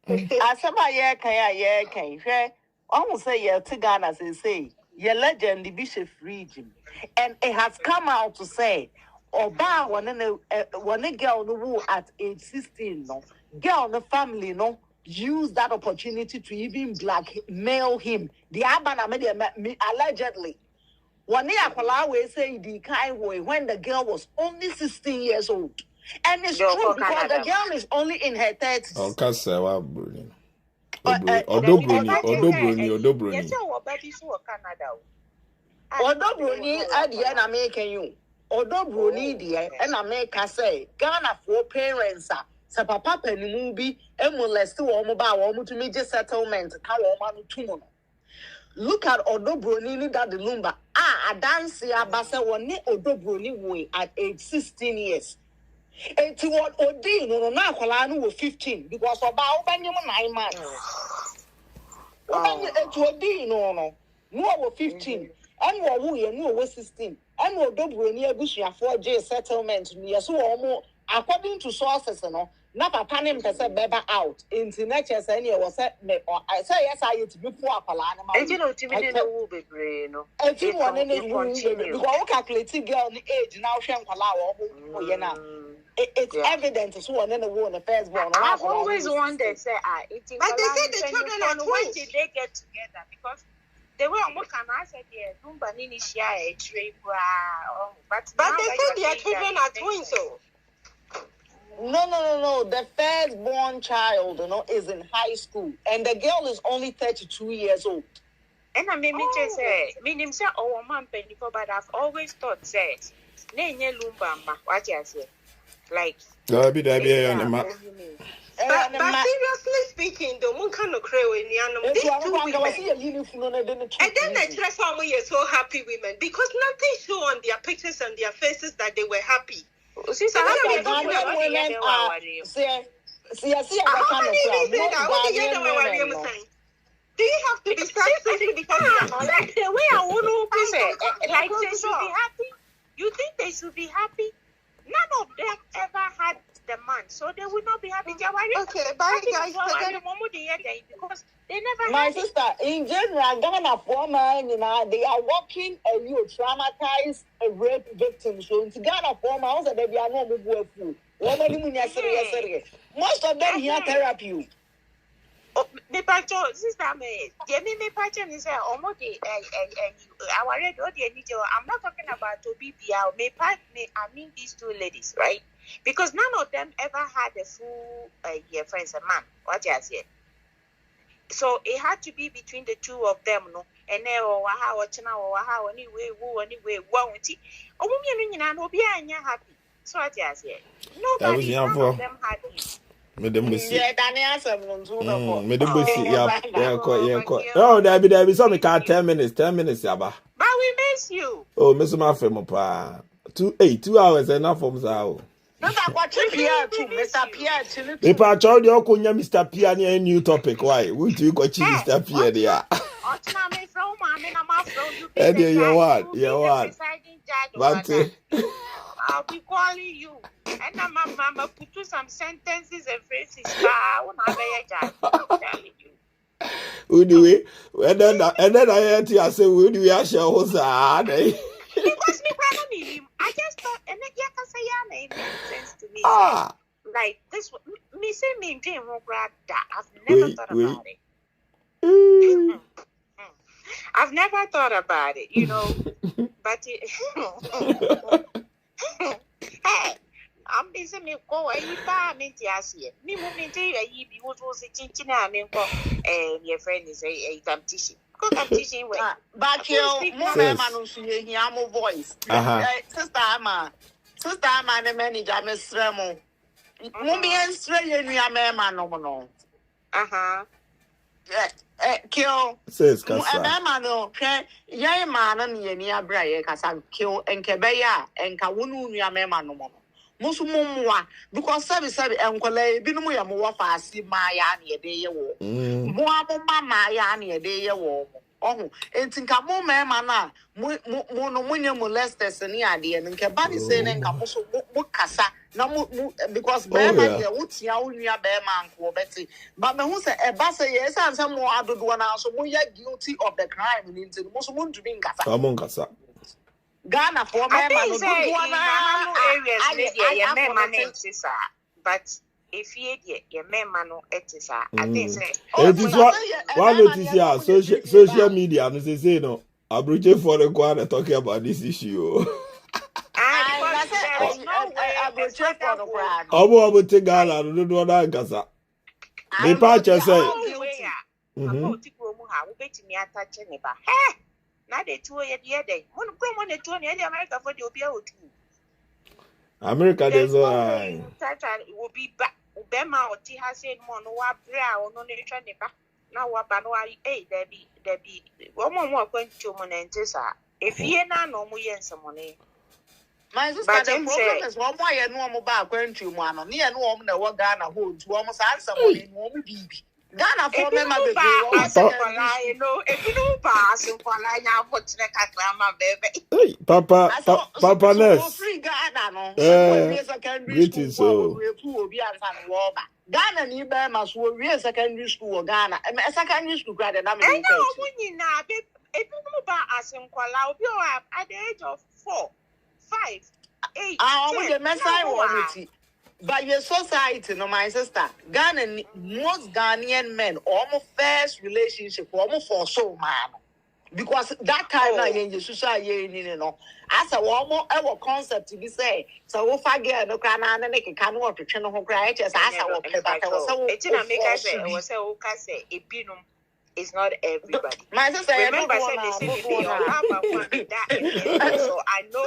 S5: As somebody can almost say you're to Ghana, as they say, your legend, the Bishop region. And it has come out to say, Oba one girl who at age 16, no, girl the family, no, use that opportunity to even blackmail him. The Abana made allegedly. One year, Palawe say the kind way when the girl was only 16 years old. And it's true because the girl is only in her 30s.
S1: Odobroni.
S5: Odobroni at the end American you. Odobroni dear and America say Ghana for parents are sa papa penumubi and molest to mobile to major settlement Kawamanu Tumono. Look at Odobroni that the lumba. I dance here Basa one Odobroni way at age 16 years. And to what Odin no now was 15 because about 9 months. To Odin no was 15 and was 16 and Odobroni Bushia 4J settlement near so according to sources na papa ne mpese beba out into nature say ne was say I say yes I to before apala na ma
S9: e no timi ne wo bebre no
S5: e ti won ne wo because we calculate girl the age now hwe nkwala wo ye na it's evident so one in the war in the first born.
S9: I've always wondered say eating
S6: but they say the children are twins.
S9: When did they get together because they were almost can I said yeah number nini share a tree but
S6: they say their children are twins so
S5: No. The firstborn child, is in high school, and the girl is only 32 years old.
S9: And I mean, say, meaning, sir, or man penny for, but I've always thought, say, nay, lumbamba, what you say, like,
S1: But
S7: seriously speaking, the one kind of crow in the animal. These two women. And then the dress family is so happy women because nothing show on their pictures and their faces that they were happy. So how many reasons that? Do you have to be sexist because
S9: like the way I want to say, like they should be happy? You think they should be happy? None of them ever had the man, so they would not be happy.
S8: Okay, bye guys.
S9: Because they never.
S8: My sister, in general, Ghana for man, they are walking a new traumatized rape victims. So in Ghana for man, they be no move food. Most of them hear therapy.
S9: Me pacho sister me pacho is almost our red I'm not talking about to be I mean these two ladies, right? Because none of them ever had a full year friends a man. What you say? So it had to be between the two of them, no. And then anyway, won't it? Oh, women no be happy. So what you say? Nobody, none of them had it.
S8: Yeah, Daniel,
S1: oh, there be some 10 minutes, yaba.
S9: But we miss you.
S1: Oh, Miss Mafemo pa. 2 hours enough from Zao.
S8: Mr. Pierre,
S1: if I told you, Mr. Pierre, a new topic, why would you go to Mr. Pierre? There, and you're what?
S9: I'll be calling you. And Mama put you some sentences and phrases.
S1: Who do we? And then I heard you say, who do we actually hold?
S9: Because me, I just thought, and then you can say your name makes sense to me. Like this, me say me dream I've never thought about it. I've never thought about it, you know. But hey, I'm busy me go a yipa me tiasie. Me moment you be what was a chinchina me go your friend is a competition. Go competition way.
S8: But you man voice. Sister Ama the manager Miss Remo. Mummy and stray in your man no. Kill
S1: says
S8: no, young man and ye bray, kill and Kebeya and Kawunu, your man no more. Musumwa, because service and Kole, Binuya more fast, my a day war. More mamma yani a day war. Oh, and think a more man, mono molesters and the idea, and Kabani saying and Kamuso Mukasa. No, because Bearman, what's your Bearman, Betty. But who said a bassa, yes, and some more other one else, so we are guilty of the crime into the most moon to be Gasa. Ghana for my
S9: but if you your man, it's I think
S1: it is what notice here, social media, and they say no, I'm bridging for the quarter talking about this issue. I will take Ghana and do what I can say. The patch say, America, there's a
S9: will be back. Bema or T has said, Mono, brow, no nature, now what Banoa, there be one more going to Monentesa. If ye now no more yen some money.
S8: My sister, the problem is one way and one about going to one, near no woman that what Ghana holds to almost answer money, woman baby. Ghana for them, you
S9: know, if you don't pass, you for line out for the Kaklama, baby.
S1: Papa, nurse.
S8: Free Ghana, no,
S1: greeting so.
S8: Ghana, you bear must real secondary school, Ghana, and a secondary school grad, and I'm
S9: if you know about us in Kuala, you are at the age of 4, 5, 8.
S8: But your society, no, my sister, Ghana, most Ghanaian men, almost first relationship, almost for soul man. Because that time, I in the society, you know, as a woman, our concept to be say, so if I get no crown and they can work to channel who cry, just as I will play back. It's in a make us say, a binum.
S9: it's not everybody.
S5: My sister,
S9: Remember, I said they say so I know.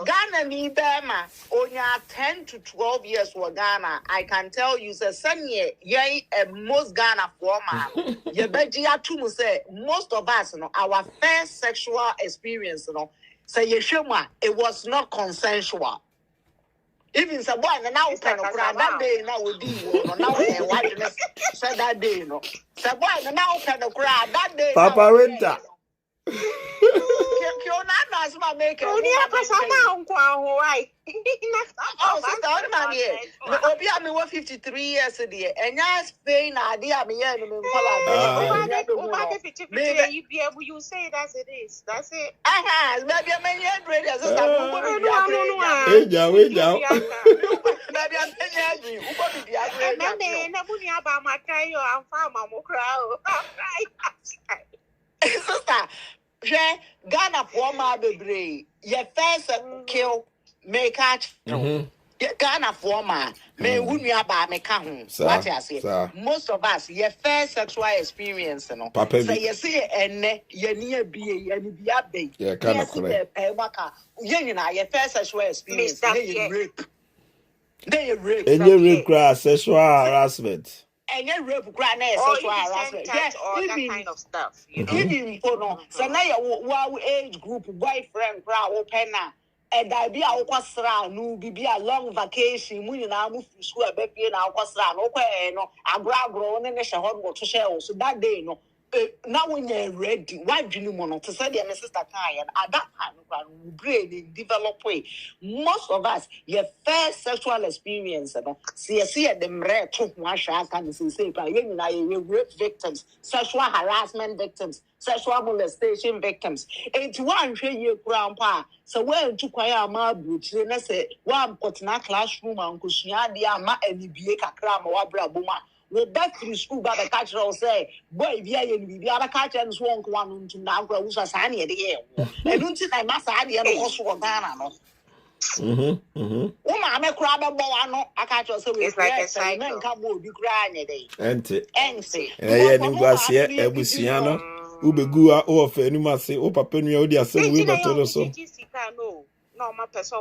S5: Ghana ni Bema, only 10 to 12 years for Ghana. I can tell you, sir, Sunny, most Ghana for man. Yebejia to say most of us, our first sexual experience, say it was not consensual. Even some boy now kind of that day now would be now said that day, Some boy now kind of that day.
S1: Papa Winter.
S5: I 53 years a day, and yes, Spain, idea me,
S9: you say it as it is. That's it.
S5: Maybe a man yet ready as Ghana for my baby. Your first kill make catch. Ghana for my may wouldn't you about me come. What I say, most of us, your first sexual experience, Papa, say you see, and you near be a baby. Yeah, kind of correct. Your first sexual experience, they rape. They rape.
S1: And you rape sexual harassment.
S5: And then rape sexual harassment.
S9: Yes, all that kind of stuff. You know.
S5: Even for so now your age group, boyfriend, open now. And I be our quasra, no be a long vacation, moving now move to school, baby, and our quasra, no, I grab grown and a shahon to shell. So that day, no. Now when you're ready, why do you want to say your sister Kai and at that time brain in develop way? Most of us, your first sexual experience, see at the rare took my shark and say, rape victims, sexual harassment victims, sexual molestation victims. It's 1 year grandpa. So when to quiet my boots, then I say, one put in a classroom and Kushia, the ama and the Bieka cram or Brabuma. We back to school, but the catcher will say, boy, we are in the other catcher and swung one to now grow a sunny at the air. And don't think I must have the other horse for Ghana. I'm a crab of Boano, I catch us with like a cycle. Come will be crying a day. And say, and I had in Garcia, Ebusiano, Ubegua, or Fenumasi, or Papenio, the assembly, but also.
S9: No, my person,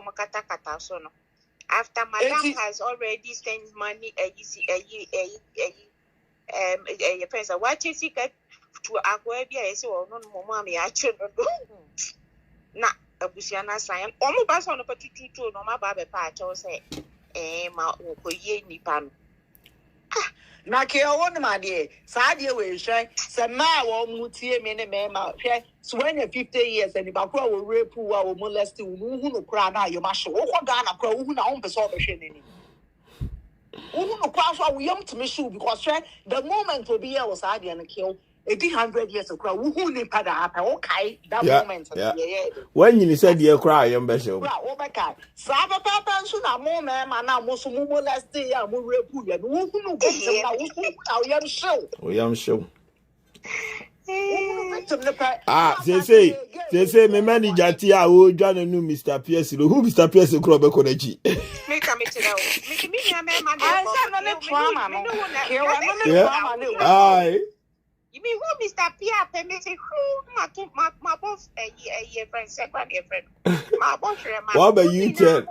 S9: after Madame has already sent money, a person, what is he get to Aquabia? So, no, mommy, I should not a Busiana sign. Almost on a particular no, my baby patch or say, ma, ye nipan.
S5: Nakia one, my dear, Sadia will say, Sama or Mutia, many men out here. So when you're 50 years and if I will rape who will molest you, who cry now, you must show Ghana, who now on the salvation. Who cross what we young to me shoe because the moment will be here was I and kill 100 years of crowd. Who need to happen? Okay, that moment.
S1: When you said you cry, I'm special.
S5: Saba Papa, soon a more man, and now most molest the rape who know show.
S1: We am show. They say, my manager, Tia, who John and Mr. Pierce, who Mr. Pierce, who crop a connection.
S9: Aye. You mean who Mr. Pierre permitted who my boss a year friend, second year friend. My boss,
S1: what about you tell?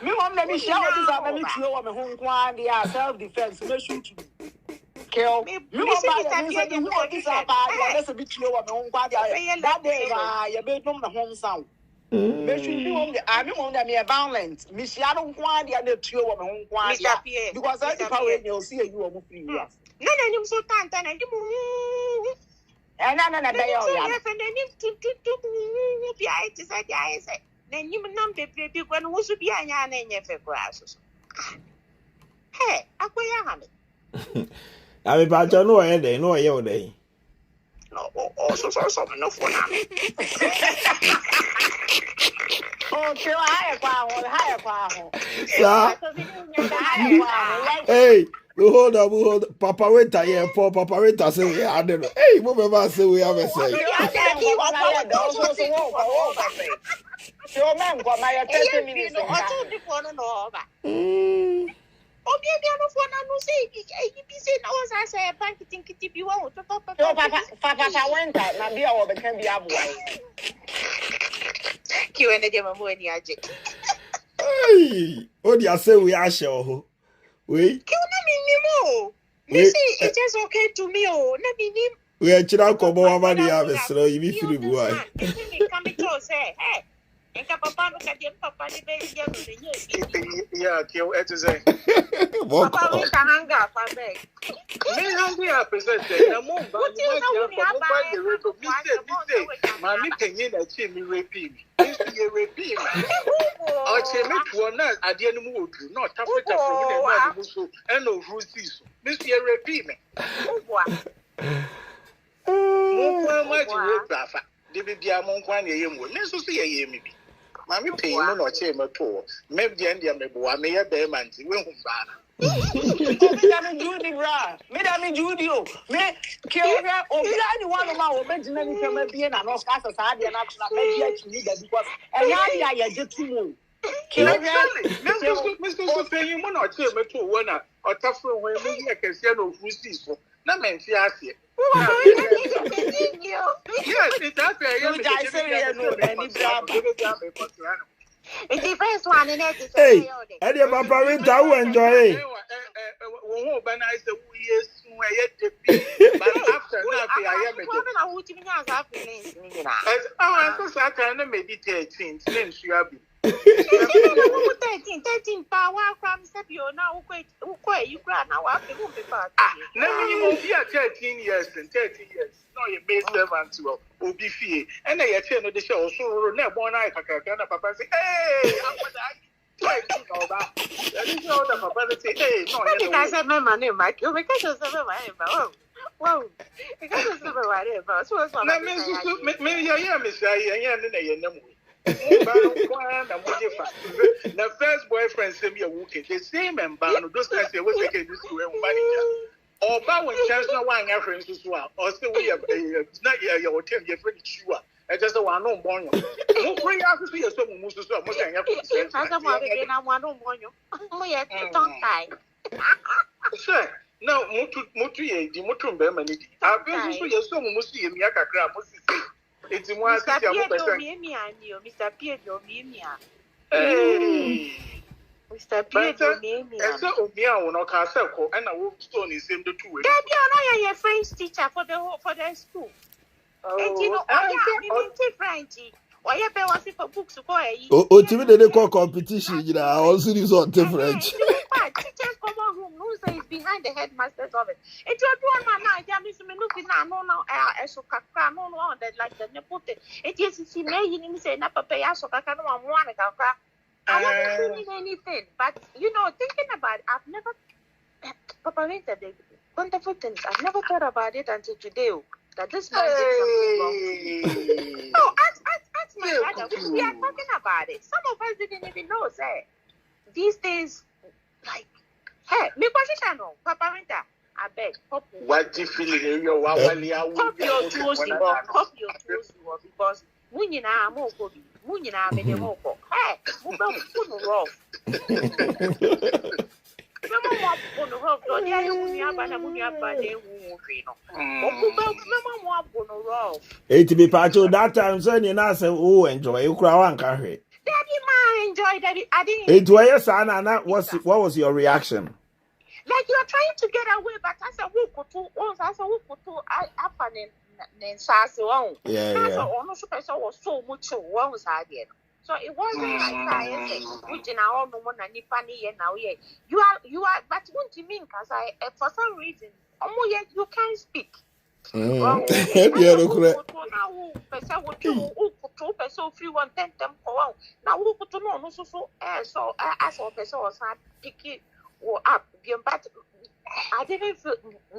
S5: Me want me show this I me show on home kwan dia self defense me shoot you. Kill. Me want me say you want this about let's be show on home kwan dia. That day you be no home sound. Me shoot you on the army on me violent. Me see I don't kwan dia the show on home kwan dia. Because I the power you see you on free.
S9: No you so tan and you
S5: na be yo ya.
S9: And then you be I say then you number baby when was be a yan in your grass. Hey, I go yam.
S1: I mean, but I know a day, no, a day.
S9: No, also something no for now.
S5: Oh, kill higher power.
S1: Hey, we hold up, Papa Winter here, poor Papa Winter say, I don't know. Hey, what about say we have a say?
S8: Your man got my 30 minutes.
S9: I told you for no over. Obi no for no say you be say no as I say bank tinki be won to papa.
S8: Your papa went out na be our can be abu.
S9: Ki when dey mamu ani aje.
S1: Hey, what do you say we are sure? We?
S9: Ki una minimo. Me say it is okay to me oh, na minim.
S1: We are chira kobo wa di harvest so you be free boy.
S9: Me come to say, hey, enka papa no ka dem papa ni be dia no nye.
S10: Yeah, kill it is a
S9: Papa we ka hanga fa beg.
S10: me hungry present na mo ba ni mami penye na chi mi repeat me repeat me o che me tuo na ade no mu odu na tafeta from na ma no so e no fruity so me repeat me mo kwa ma ji we brafa de bia mo kwa na ye mo me so so ye mi bi mami penye no no che me to me bia ndia me bo me ye be manti we hu ba
S8: Me Judy bra. Me Judy o. Me Kyoga obi ani one ma o be jina ni fema bie na no kasa sa de na na me bia chini da because e ya ya je tumu. Kyoga
S10: Mr. Penny mo na che me to wona o tafro ho me ye kese na ofusi so na me nti ase. Yes, it's that way.
S9: It's the first one in it.
S1: Hey, Eddie Papa Winter, who enjoy it?
S10: But after that, I am meditating.
S9: 13 power from Sabio now. You cry now. I will be part.
S10: Let me be 13 years and 30 years. No, you may servant to Obi Fee. And I attend the show. So, never one eye, Papa say, hey, I didn't know that Papa say, hey, no,
S9: I said, my name, Mike. You make us a wow. Because it's a whatever. So,
S10: maybe I am, Miss I am in the the first boyfriend sent me a wookie. The same and bound those guys say, what's taking this to everybody? Or bow when chance no one friends as well. Or still we have not your 10 year friend. Sure. I just want no more. No free after see a song most of them. I
S9: want no more. Oh, yeah, don't die.
S10: Sir, no, Mutu, the Mutum Bermani. I've been to your song, Musi, and Yaka Crab, it's in one
S9: Mr. Pietro, Mr. Pietro,
S10: and so Obia will not cast a call, and I will stone is him the two.
S9: You're a French teacher for the school. And you know, I'm Frenchy. Why you pay us for books to go?
S1: Oh, they call competition, you know, also is on different.
S9: Teachers come on room, no say is behind the headmaster's office. It's your one man, I tell me, no, that like the Nepute. It is, she may you say, Napa pay us, so I can't want to I wasn't doing anything, but you know, thinking about it, I've never, Papa Winter, the wonderful things, I've never thought about it until today. That this man did something wrong. No, ask my brother. We are talking about it. Some of us didn't even know, say, these days, like, hey, me question no, Papa Winter, I beg, pop.
S10: What do you feel in your
S9: pop your toes, because Munina Moko, Munina Medemoko. Hey, Mubam rough.
S1: To be part of that time, son, you know, say, oh, enjoy you cry and carry.
S9: Daddy, ma, enjoy that. I didn't.
S1: It was son, and what was your reaction?
S9: Like you're trying to get away, but I said, who could do once? I said, who could do happening? Yeah. Was so much one was idea. So it wasn't like science, which in our own woman and Nipani now. You are, but what do you mean? Because for some reason, you can't speak. So free one ten them for now. Who could know? So as a person was pick it up, but I didn't feel. I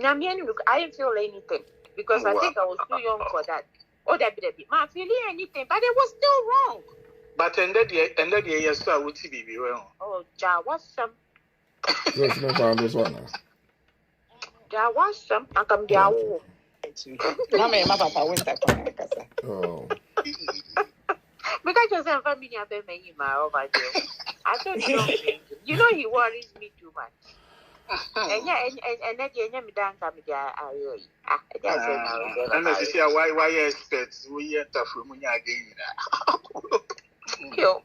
S9: didn't feel anything because I think I was too young for that. Oh, that be my feeling anything, but it was still wrong.
S10: But ended the year, so would be well.
S9: Oh, Ja, what's some?
S1: Yes, no problem. This one.
S9: Ja, what's some? I come down.
S8: Mamma, Papa Winter.
S1: Oh.
S9: Because you're saying family and baby, my over there. I don't know. You know he worries me too much. And then you me down come there.
S10: And I say why experts we enter from again.
S9: Yo,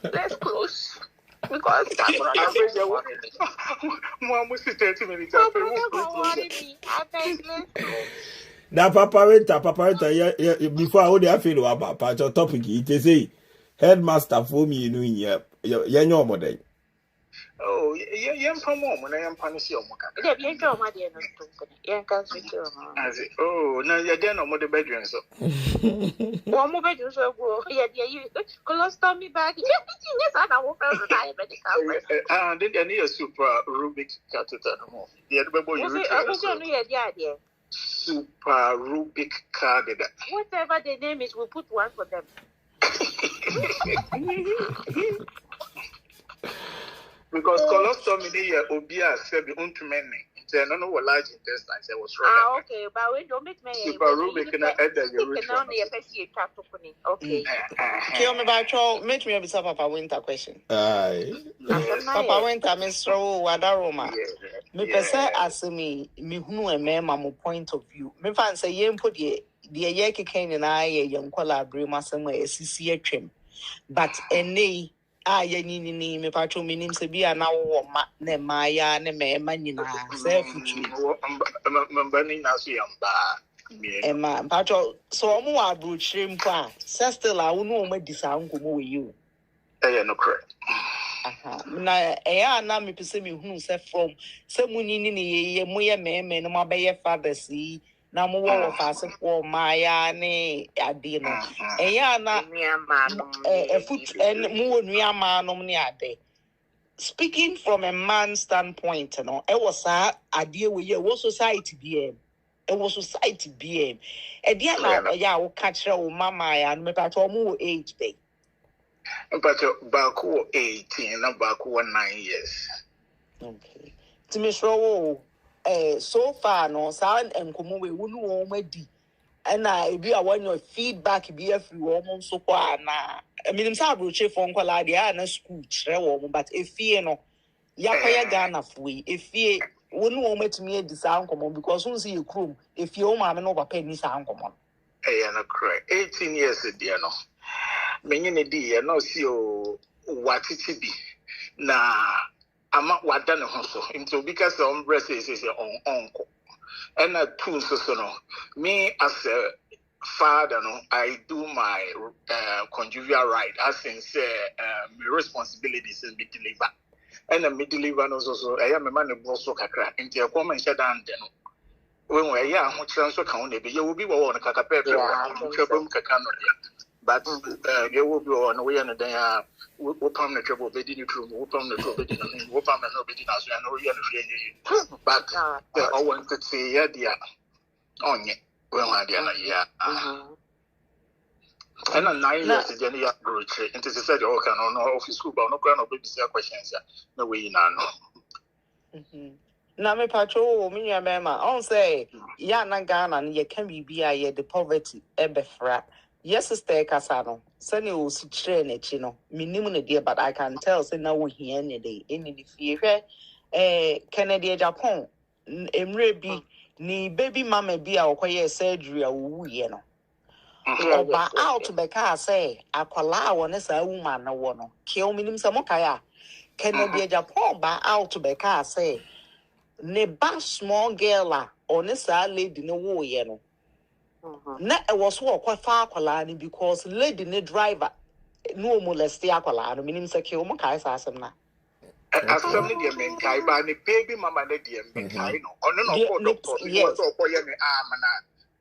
S9: let's close. Because I'm
S10: almost 30 minutes.
S1: Now, Papa Rita, yeah, before I would have feel about your topic, it say headmaster for me, you know, yeah, no more day.
S10: Oh, yeah, from home, and I am punishing your mocha. Oh, now you're done on the bedroom, so.
S9: One more bedroom, so yeah, you colostomy me back. Yes, I will die, but
S10: and then you super Rubik catheter. Yeah, the baby, you super Rubik card.
S9: Whatever the name is, we'll put one for them.
S10: Because colostomy obia said the untumene. I don't know what large intestines I was wrong.
S9: Ah, okay, but we don't make me
S10: super Rubik and I add
S9: okay.
S5: Kill me by troll, make me a Papa Winter question.
S1: Aye.
S5: Papa Winter, Miss Row, Wadaroma. Me pesa as me who a man, point of view. Me fancy yen put the Yaki Kane and I, a young collaborator, somewhere, a CC trim. But a nay. Ni me patro minim se bia na wo ma ne maya ne me manyina se futu
S10: mbani na so yamba
S5: ma patro so omo wa brochrim kwa se still a wo no ma disa nkomo we you
S10: no correct
S5: na na me pese me hunu se from se munini ne ye mo ye me no ma be ye fathers yi na mo wo fase for maya ne ade no na mo nuama no ne ade. Speaking from a man's standpoint, it was a idea we was society BM. It was society BM. And yeah, we catch her mama and me pat more age day.
S10: But Baku 18 and Baku 9 years.
S5: Okay. To Miss Rowe, so far no sound and come away wouldn't di. And I be a one your feedback be a few almost so far now. I mean, I'm sorry, phone call idea na school but if you know, Yapaya Ghana free, if you wouldn't want to me the sound come on because who's your crew if you man over penny sound come on.
S10: No correct. 18 years dear no. Many dear no see what it be. Na I'm not what done also into because the breast is your own uncle. And a two so no. Me as a father, no, I do my conjugal right, as in say my responsibilities in me deliver. And a me deliver also I am a man of also kakra into a common shut down then. When we are who transfer count, you will be one a cacape, but you will be on way and they are whoopam the trouble, they didn't whoopam the trouble, whoopam and nobody knows, and no, but I want to say, yeah, dear, on ye, well, I dear, yeah. And a 9 years again, you grew into the said, oh, can no office school, but no crown of baby questions, no way now.
S5: Na me patrol me ya mema on say ya na Ghana ye can be ye the poverty ebefra yes sister kasano sani o si kire na chi no minim ne de but I can tell say na wo hia ne de eni di fie hwe Kennedy Japan emre bi ni baby mama bi a okoye surgery a wo ye no oba out be ka say akwala wo ne sa woman na wo no kill minim se mo kaya Kennedy Japan ba out be ka say ne ba small girl or ne sa lady no wo ye no na e was wo kwafa akwala ni because lady ne driver no molest akwala no minim say kill mo kai sa asem na
S10: asem ne de men kai ba ne baby mama ne de men kai no ono no ko doctor because okoye ne amana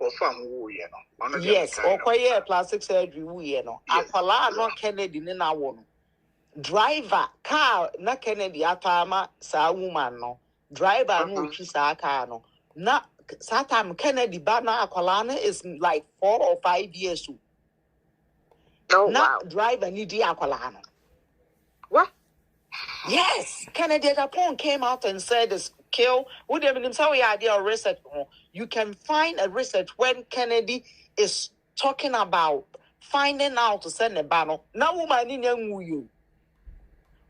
S10: o fam wo ye no
S5: yes okoye plastic surgery wo ye no akwala no Kennedy ne na wo no driver car na Kennedy atama sa woman no driver no chi sa car no na satam Kennedy ba na akwala is like 4 or 5 years old.
S9: Oh,
S5: na
S9: wow.
S5: Driver ni di akwala no.
S9: What?
S5: Yes, Kennedy Japan came out and said this kill would have been so idea research. You can find a research when Kennedy is talking about finding out to send a banner. Now, woman in you.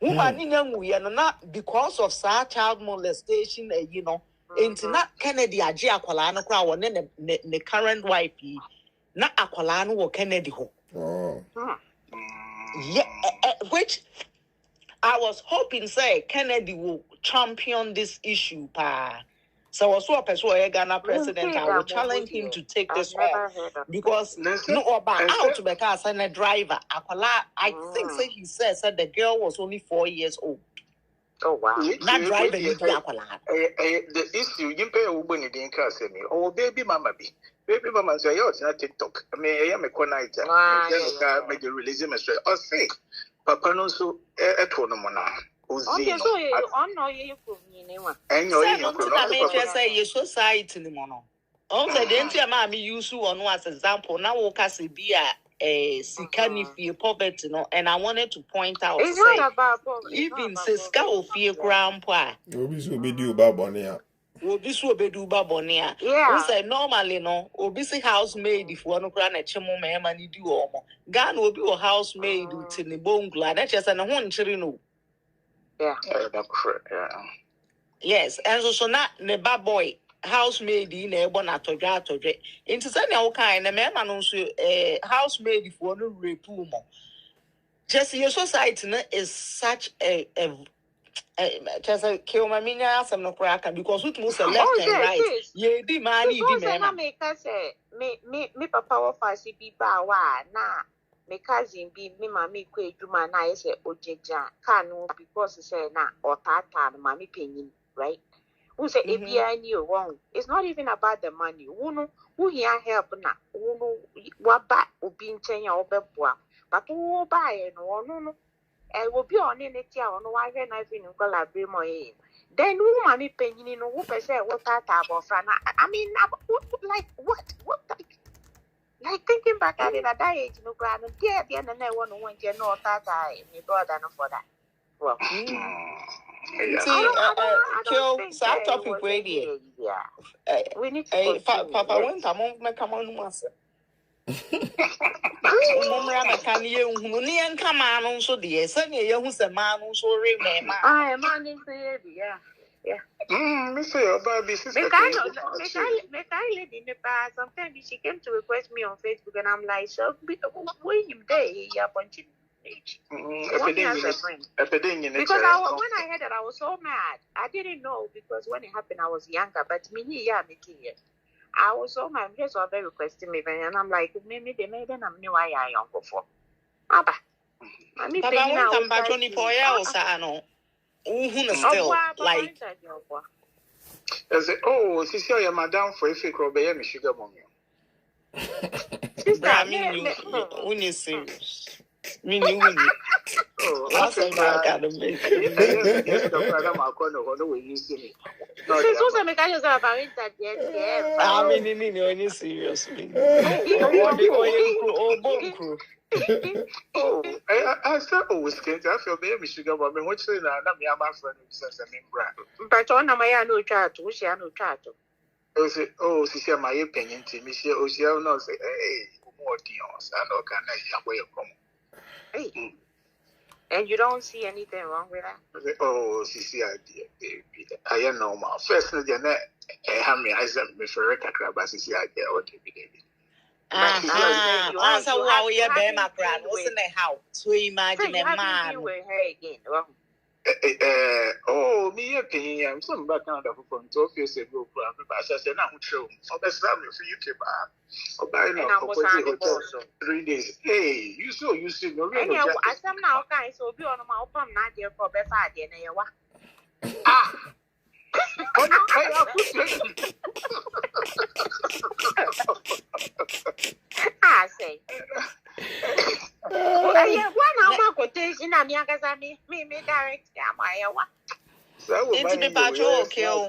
S5: Woman in young not because of such child molestation, you know, into not Kennedy, a Giacolano crowd, and then the current wife, not Aqualano or Kennedy.
S1: Oh.
S5: Yeah, which I was hoping, say, Kennedy will champion this issue, pa. So I saw a person, Ghana president, I will challenge him to take this on because no about out to because and a driver. I think say he says that the girl was only 4 years old.
S9: Oh wow!
S5: Not driving the
S10: issue you pay a woman in the car say me. Oh baby mama be. Baby mama say you on TikTok. I mean I am a connector. I make the release me straight. Oh say papa no so at home now.
S9: Okay, so you on no you could mean one.
S10: And
S5: you say your society in the mono. Also, the entire mommy use you on as example. Now, Okasi be a sikani fear poverty, no, and I wanted to point out.
S9: It's not about poverty.
S5: Even Siska or fear grandpa.
S1: Obisi will be due Babonia.
S5: Obisi will be due Babonia.
S9: Yeah.
S5: Say normally, no, Obisi housemaid if one grant a chimo man and you do almost. Gan will be a housemaid to the bone glad. That's just an one chirino.
S9: Yeah.
S5: Yes, and so not the bad boy. Housemaid in a bonato today. Into sending all kind of man housemaid for no repumo. Just your society is such a just a kill my mina some no cracker because we must left and right. Ye be money be man.
S9: Make us say me papa of us be bawa na me cousin be me mammy quay to my nice ojeja canoe because he said na or tata mammy penny, right? Who say if you wrong? It's not even about the money. Who here help na? Who what back will be in 10 years but who buy and no. And will be on any tear on why then I've been in collaboration. Then who mommy penny no who say what that about Frana? I mean, like what? Like thinking back at it at that age, no grand, dear, the end and I want to know that I me brother for that. Well,
S5: kill some topic radio.
S9: Yeah, we need to.
S5: Papa went among come on once. Can you come on so dear? Suddenly, you was a man who so remember.
S9: I am man in yeah.
S10: Mr. Baby, sister.
S9: Sometimes she came to request me on Facebook, and I'm like, so when you there, you're punching. Because when I heard that, I was so mad. I didn't know because when it happened, I was younger. But me, I was so mad. Just so they requesting me, and I'm like, maybe they made them. I'm new. I young for. Abba, I mean, I'm back 24 years. I know.
S5: Still like.
S10: I said, oh, she said, "Your madam for a fake robber, me sugar mommy."
S5: I mean, when you serious. Me knew me. Last time I got to make it.
S10: Yes, I'm going to use me.
S9: She's also making yourself about it.
S5: I mean, you're serious.
S10: I said, oh, we can't. I feel baby sugar, but me what's saying? I'm my friend who says I'm in brand.
S9: But on my no chat, we share no chat.
S10: Oh, she said my opinion to me. She no say, hey, more deals. I know can I where you come.
S9: Hey. And you don't see anything wrong with that?
S10: Oh, see, I am normal. First, I have me. I said, Miss Rebecca, but see, I get what you did.
S5: Also, how we are being my grand, wasn't it? How to imagine a man.
S10: Oh, me opinion. I'm some background of from 12 years ago. But I said, I'm true. For the family for you to buy. Or buy no 3 days. Hey, you see, no,
S9: I somehow guys will be on my open night here for better than you.
S10: Ah.
S9: I say. One quotation, I'm young as I me direct.
S5: Into the patrol kill.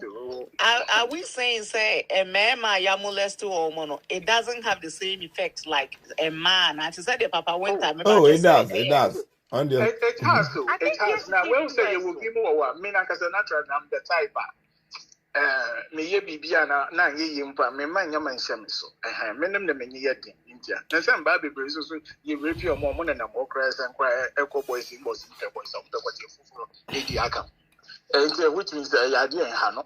S5: Are we saying, say, a man, my molest to woman, it doesn't have the same effect like a man? I said, the papa went time.
S1: Oh, it does. It does.
S10: It has to. It has. Now, when we say you will give more, me, because I'm not the type. me ye bibia na ye mpa me man nyama nhyɛ me so menem na menye ye din ntia na sɛ mba bebre so ye repi omo na mo kra sɛ nkra ekɔ boys in boys so te fufu e di aka ntia which means ya de ha no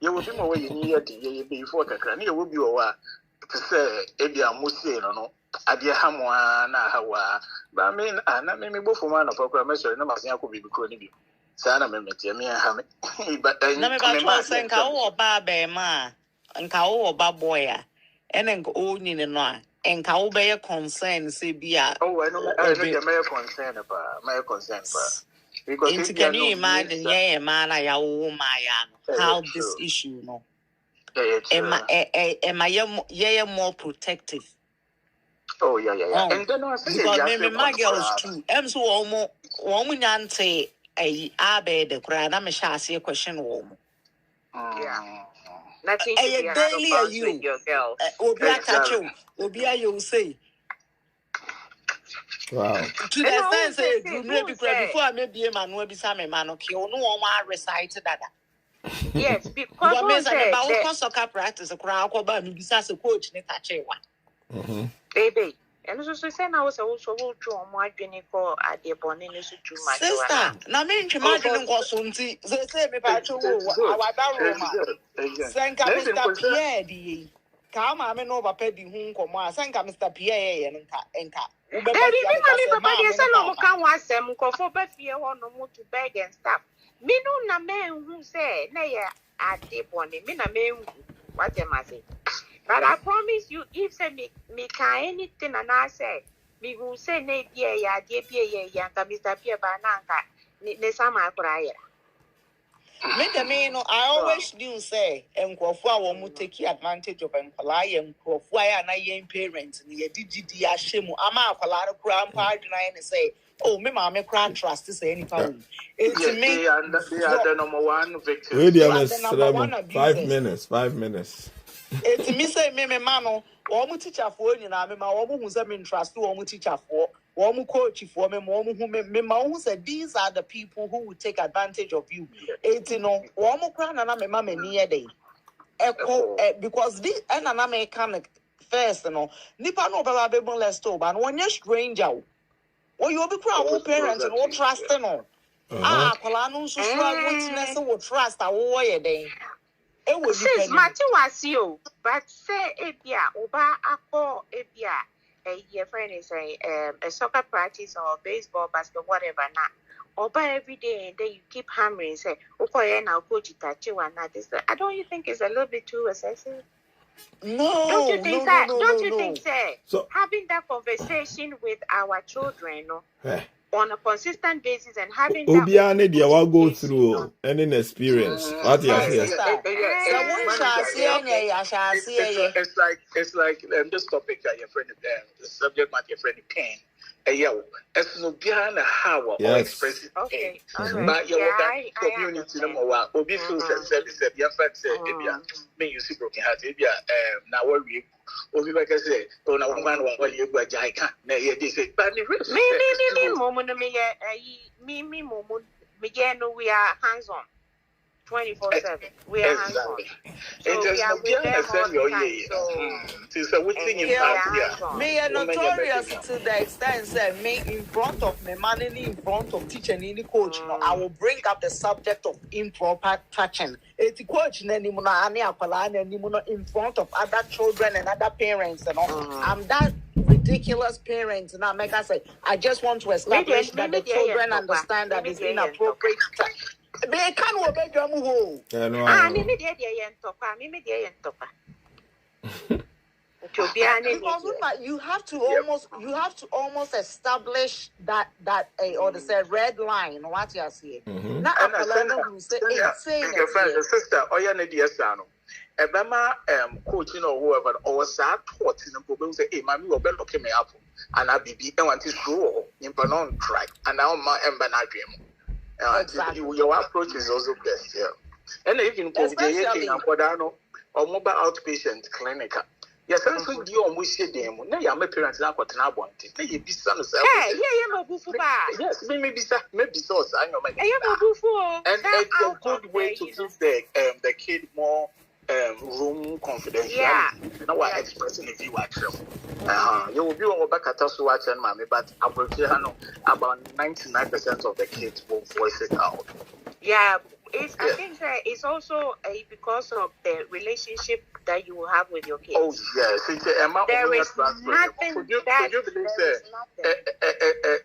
S10: ye wo bi mo we ye ye din ye be before kakra na ye wo bi wo a sɛ e bia mo sie no ade ha mo na ha wa ba me na me bofo ma na pakra me so na ma sen akɔ bibi kro ni bi sana me metie me ha me
S5: na me ba to say nka wo ba be ma nka wo ba boy a ene nka o nyine no a nka wo be concern say bia
S10: I know my concern pa because
S5: can you imagine man ya wo ma ya how this issue no am I more protective.
S10: Oh yeah. And then I say
S5: me my girls too so wo mu nyante abe de kra na me sha ase question wo mu
S9: nothing to be daily with your girl
S5: obi atache obi ayo say
S1: wow
S5: to the sense say you know before I maybe man no be say me man no ke no one recite that.
S9: Yes, because
S5: one say about soccer practice kra akoba me bisa say coach ne tache wa
S9: baby and so say na was also wo tro mo adwene ko ade bone ne so too much
S5: sister na me ntwema adwene nko so nti say me pa tro wo awada roma senka Mr. Pierre di ka ma me no papa di hu nkomo a senka Mr. Pierre ye nka ube ba
S9: di papa di say no mo kan wasem nkofo ba fie ho no mo to beg and stuff me no na me hu say na ye ade bone me na me hu what am I say. But I promise you, if say me can anything and I say, me will say ne dear ya Mr. Pierre Bananka, ne sama cry.
S5: Me the me no I always do say nkofo a wo mu take advantage of nkwala ye nkofo a na ye parents ne ye didi ahyemu ama akwala no kura mpa adwena ne say oh me ma me kura trust say any power it's me
S10: they are the number one victim.
S1: Wait a 5 minutes
S5: it's me say me man no wo mu teacher for nyina me ma wo mu hu say me trust wo mu teacher for wo mu coach for me wo mu hu me ma hu say these are the people who will take advantage of you it's no wo mu kra na me ma ni e dey echo because this na me can first no nipa no ba be bon let's talk but when you stranger wo you be kra wo parents no trust no kwala no so witness wo trust wo ye dey
S9: Since Matthew was you, but say ebia oba ako ebia your friend is a soccer practice or baseball, basketball, whatever na oba every day and then you keep hammering say okay now coach itachi one na this don't you think it's a little bit too excessive?
S5: No,
S9: don't you think that? Don't you think
S1: so
S9: having that conversation with our children on a consistent basis and having that
S1: Obiane dia wa go through any experience. What you say?
S10: It's like this topic that your friend the subject matter your friend pain. It's no behind how or express it.
S9: Okay.
S10: But your community no more. Obi feel service your fact say me you see broken heart now what we Obi like I say on a woman what you go jai can na ye dey say but
S9: me moment me moment we are hands on 24/7 we are hands on
S5: me are notorious to the extent say me in front of me man in front of teacher and coach I will bring up the subject of improper touching it's coach na nimu na ani akwala na nimu no in front of other children and other parents I'm that ridiculous parents now make I say I just want to establish that the children understand that it's inappropriate. They can't obey your move. You have to almost establish that or the say red line what you are saying. Now who say
S10: the sister or your dear son. Ebema coaching or whoever or sa taught in the problem say, hey, mommy, will be looking me up and I be and want to school in Panon track and now my dream. Exactly. Your approach is also best, and even for the or mobile outpatient clinic. Yes, I'm so you almost said them. Now, your parents are got an abundant. Maybe be son of
S9: Hey, yeah,
S10: yes, maybe so. I know my and it's a good way to give the kid more room confidentiality. Now, I expressing a view at you will be over back at us watching mommy, but I will tell you about 99% of the kids will voice it out.
S9: Yeah, I think that it's also because of the relationship that you will have with your kids.
S10: Oh yes,
S9: there is nothing.
S10: Could you believe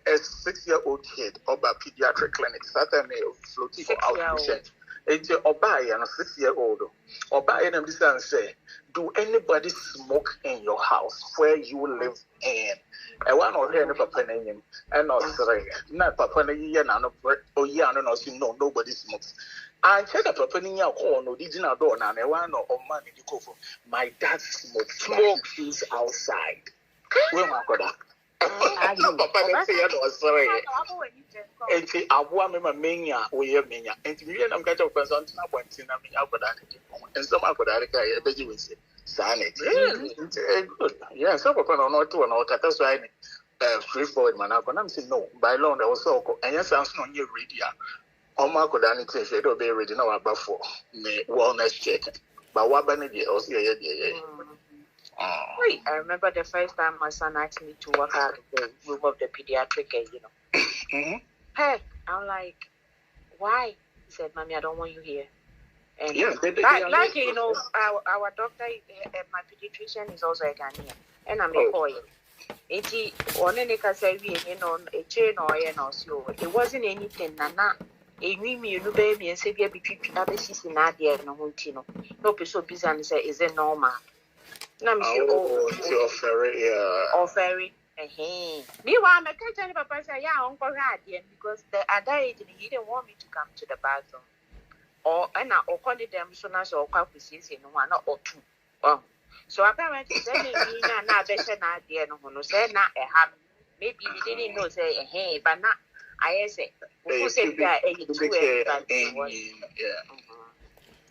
S10: a 6-year-old kid about pediatric clinic started floating for outpatient? It's a 6-year-old. Oba and say, do anybody smoke in your house where you live in? I want to hear papa name and not say, not papa no, nobody smokes. I check the papa in your corner, did you not do an one or money to go for my dad smokes he's outside. Where my God? I know papa say I was sorry. And say I want me mania we have mania and me and I'm got a person to not want to know me out and some of that I you say sign it. Good. Yeah, so papa no to an altar that's why straightforward man. I'm saying no by law there was so and yes I'm not your radio. Oma could anything say don't be ready now about for me wellness check. But what benefit also
S9: Wait, I remember the first time my son asked me to work out the room of the pediatric, Hey, I'm like, why? He said, Mommy, I don't want you here. And like you know, our doctor, my pediatrician is also a Ghanaian, and I'm a boy. It wasn't anything, Nana. A me, baby, and say, between other sister, Nadia, and Hontino. No, so busy and say, is it normal? Offering. Meanwhile, I'm telling Papa say, yeah, Uncle Radian, because the other age he didn't want me to come to the bathroom. Or and I call them soon as or calculations in 1 or 2. So apparently, now better not dear no say not a habit. Maybe he didn't know say hey, but not I say who said that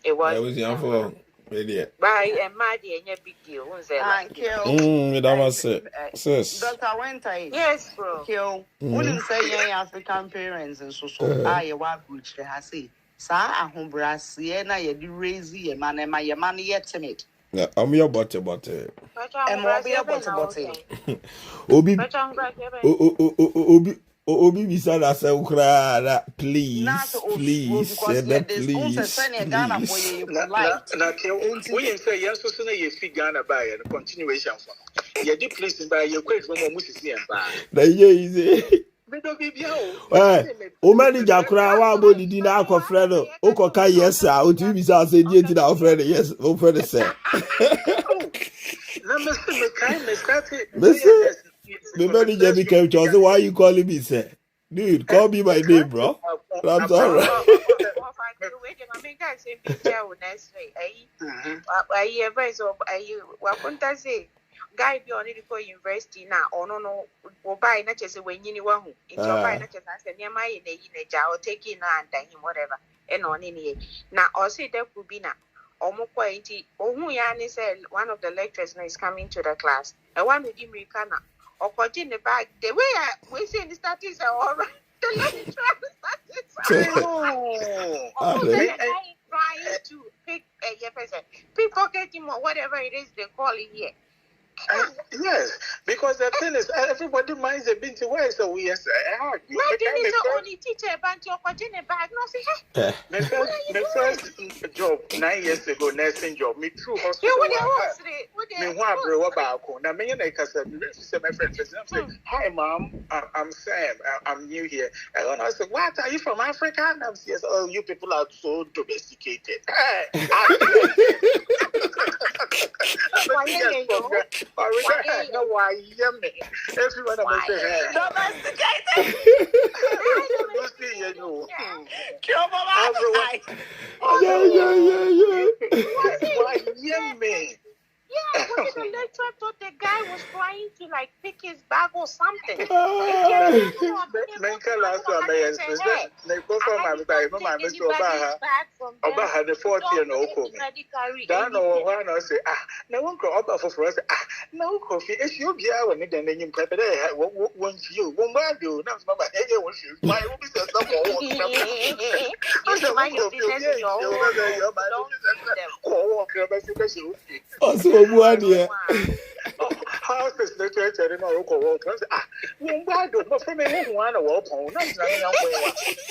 S9: it was
S1: young for idiot.
S9: By a mighty and a big deal.
S1: That was it. Sis.
S5: Dr. Wenta.
S9: Yes, bro.
S5: Kill. Wouldn't say young African parents and so I walk which they have say. Sa a home brass, Siena, ye do raise ye man and my money yet to meet.
S1: I'm your butter.
S5: And what be a butter.
S1: Obi bisa na se ukra please said that please
S10: na we say yes so na ye fi Ghana by and continuation for ye di place by ye kwet from musisi en ba
S1: na ye easy o manager kura wa bo didi na akofre no o koka yes a o ti bisa say die ti na ofre yes o friend say
S10: na me kind me start
S1: the manager became Charles. Why are you calling me, sir? Dude, call me my name, bro. I'm sorry.
S9: Guy be on it for university now, or no, or buy not just when you want into buy not just as near my in a jar or taking and him whatever, and on any. Now, or say that could be now. Omoquaiti, Omuyani said one of the lecturers is coming to the class. I want to give me Kana or continue the bag. The way we see the status are all right. The lecturer trying to pick a pickpocket him or whatever it is they call it here.
S10: Yes, because the thing is, everybody minds a bit away, so we yes,
S9: only teacher about your continue bag. No,
S10: the first job 9 years ago, nursing job, me through hospital. Me what bro about? Now me and I said, my friend said, "Hi, Mom, I'm Sam. I'm new here." And I said, "What? Are you from Africa?" And I said, "Oh, you people are so domesticated." No, why? Yummy. Everyone of us is domesticated. Why yummy?
S9: Yeah, what the lecturer thought the guy was trying to like pick his bag or something.
S10: menka last one by yes na go from my by mama me so oba the 40 and oko da no ho na say na won ko oba foforo say na won ko fi esi obi a woni dan nyim pepe dey won fi o won ba do na mama eye won fi my obi say some won I say my business your
S1: also obuade
S10: how is the church and no ko wo won ba do mo fe me hu ana wo pon na na yan ko wa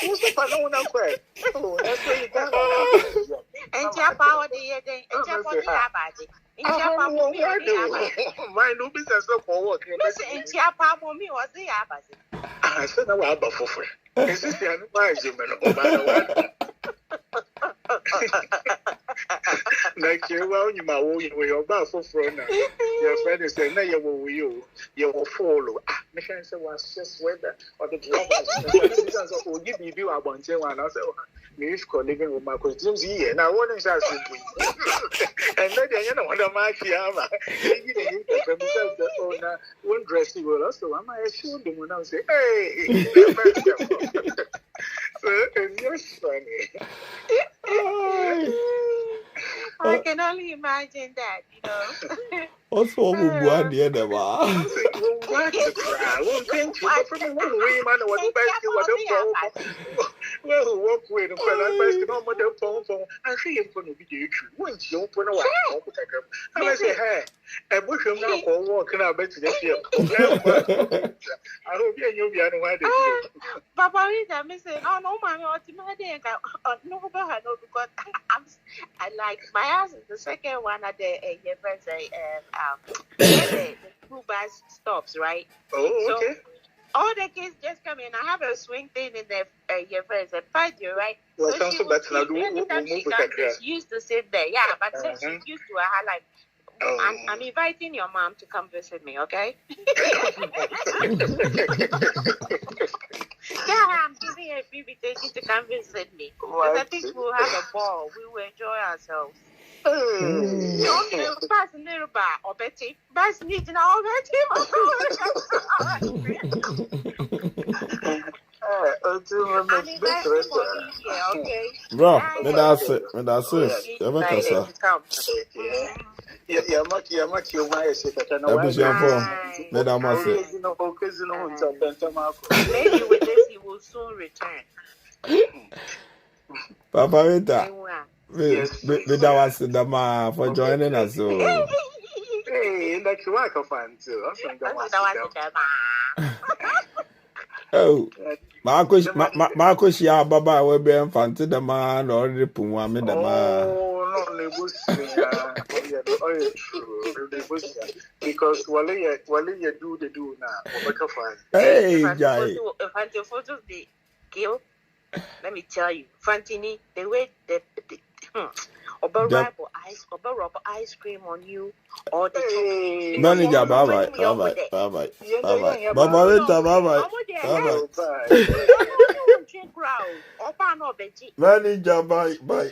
S10: wo so pa no na ko oh na so you got
S9: enja pa o de den enja po di abade enja pa mo mi o di abade
S10: my no business ko wo ke
S9: enja pa mo mi o di abade
S10: so na wa ba fofo esi si anu ba je me no ba na wa na ke wa onyi ma wo yo ba foforo na your friend is saying na you wo you follow me can say was just weather or the drama so give me do abonche one na say me if living with my costumes here na one is as simple and then you know what am I here ma you the say oh na one dress you will also am I show them now say hey so it's just funny.
S9: I can only imagine that, you know.
S1: Also, obuade de ba.
S10: What to cry? Won't think you from one way, man. What the best you what well, walk with them. I best no more phone. I see him for no video. Once you open a while, and I say, hey, I wish him now for walking out better this year. I hope you'll be unaware.
S9: Papa, I'm saying, oh no, man, no, because I like my house is the second one at the the school bus stops, right?
S10: Oh, okay.
S9: So, all the kids just come in. I have a swing thing in the friends and 5 year, right?
S10: Well,
S9: so she used to sit there, yeah, but since she's used to her life. I'm inviting your mom to come visit me, okay? Yeah, I'm giving her an invitation to come visit me. Because I think we'll have a ball. We will enjoy ourselves. Pass a little bar or Betty. Pass need now okay.
S1: Bro, me that's it. You make us
S10: yeah, much you might say that I
S9: maybe with this he will soon return.
S1: Papa Rita. Me that was the for joining us. So
S10: hey, that's like a fan too.
S1: Oh, Marco, Shia Baba will be infanted the man or the Puma made the man.
S10: Oh, no, because while you do now,
S1: hey,
S9: if I photos they kill, let me tell you, Fantini, the way the rubber ice cream on you, or the
S1: manager, bye. Baba Rita, bye. Manager, bye.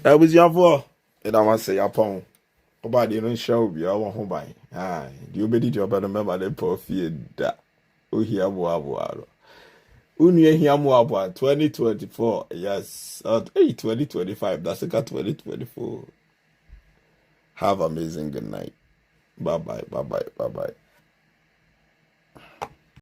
S1: I was your boy. And I want to say, upon. But you don't show me. I want home by. You be did your better remember the profit that. Oh, here, boy. Unye here, 2024. Yes. 2025. That's a 2024. Have amazing good night. Bye bye.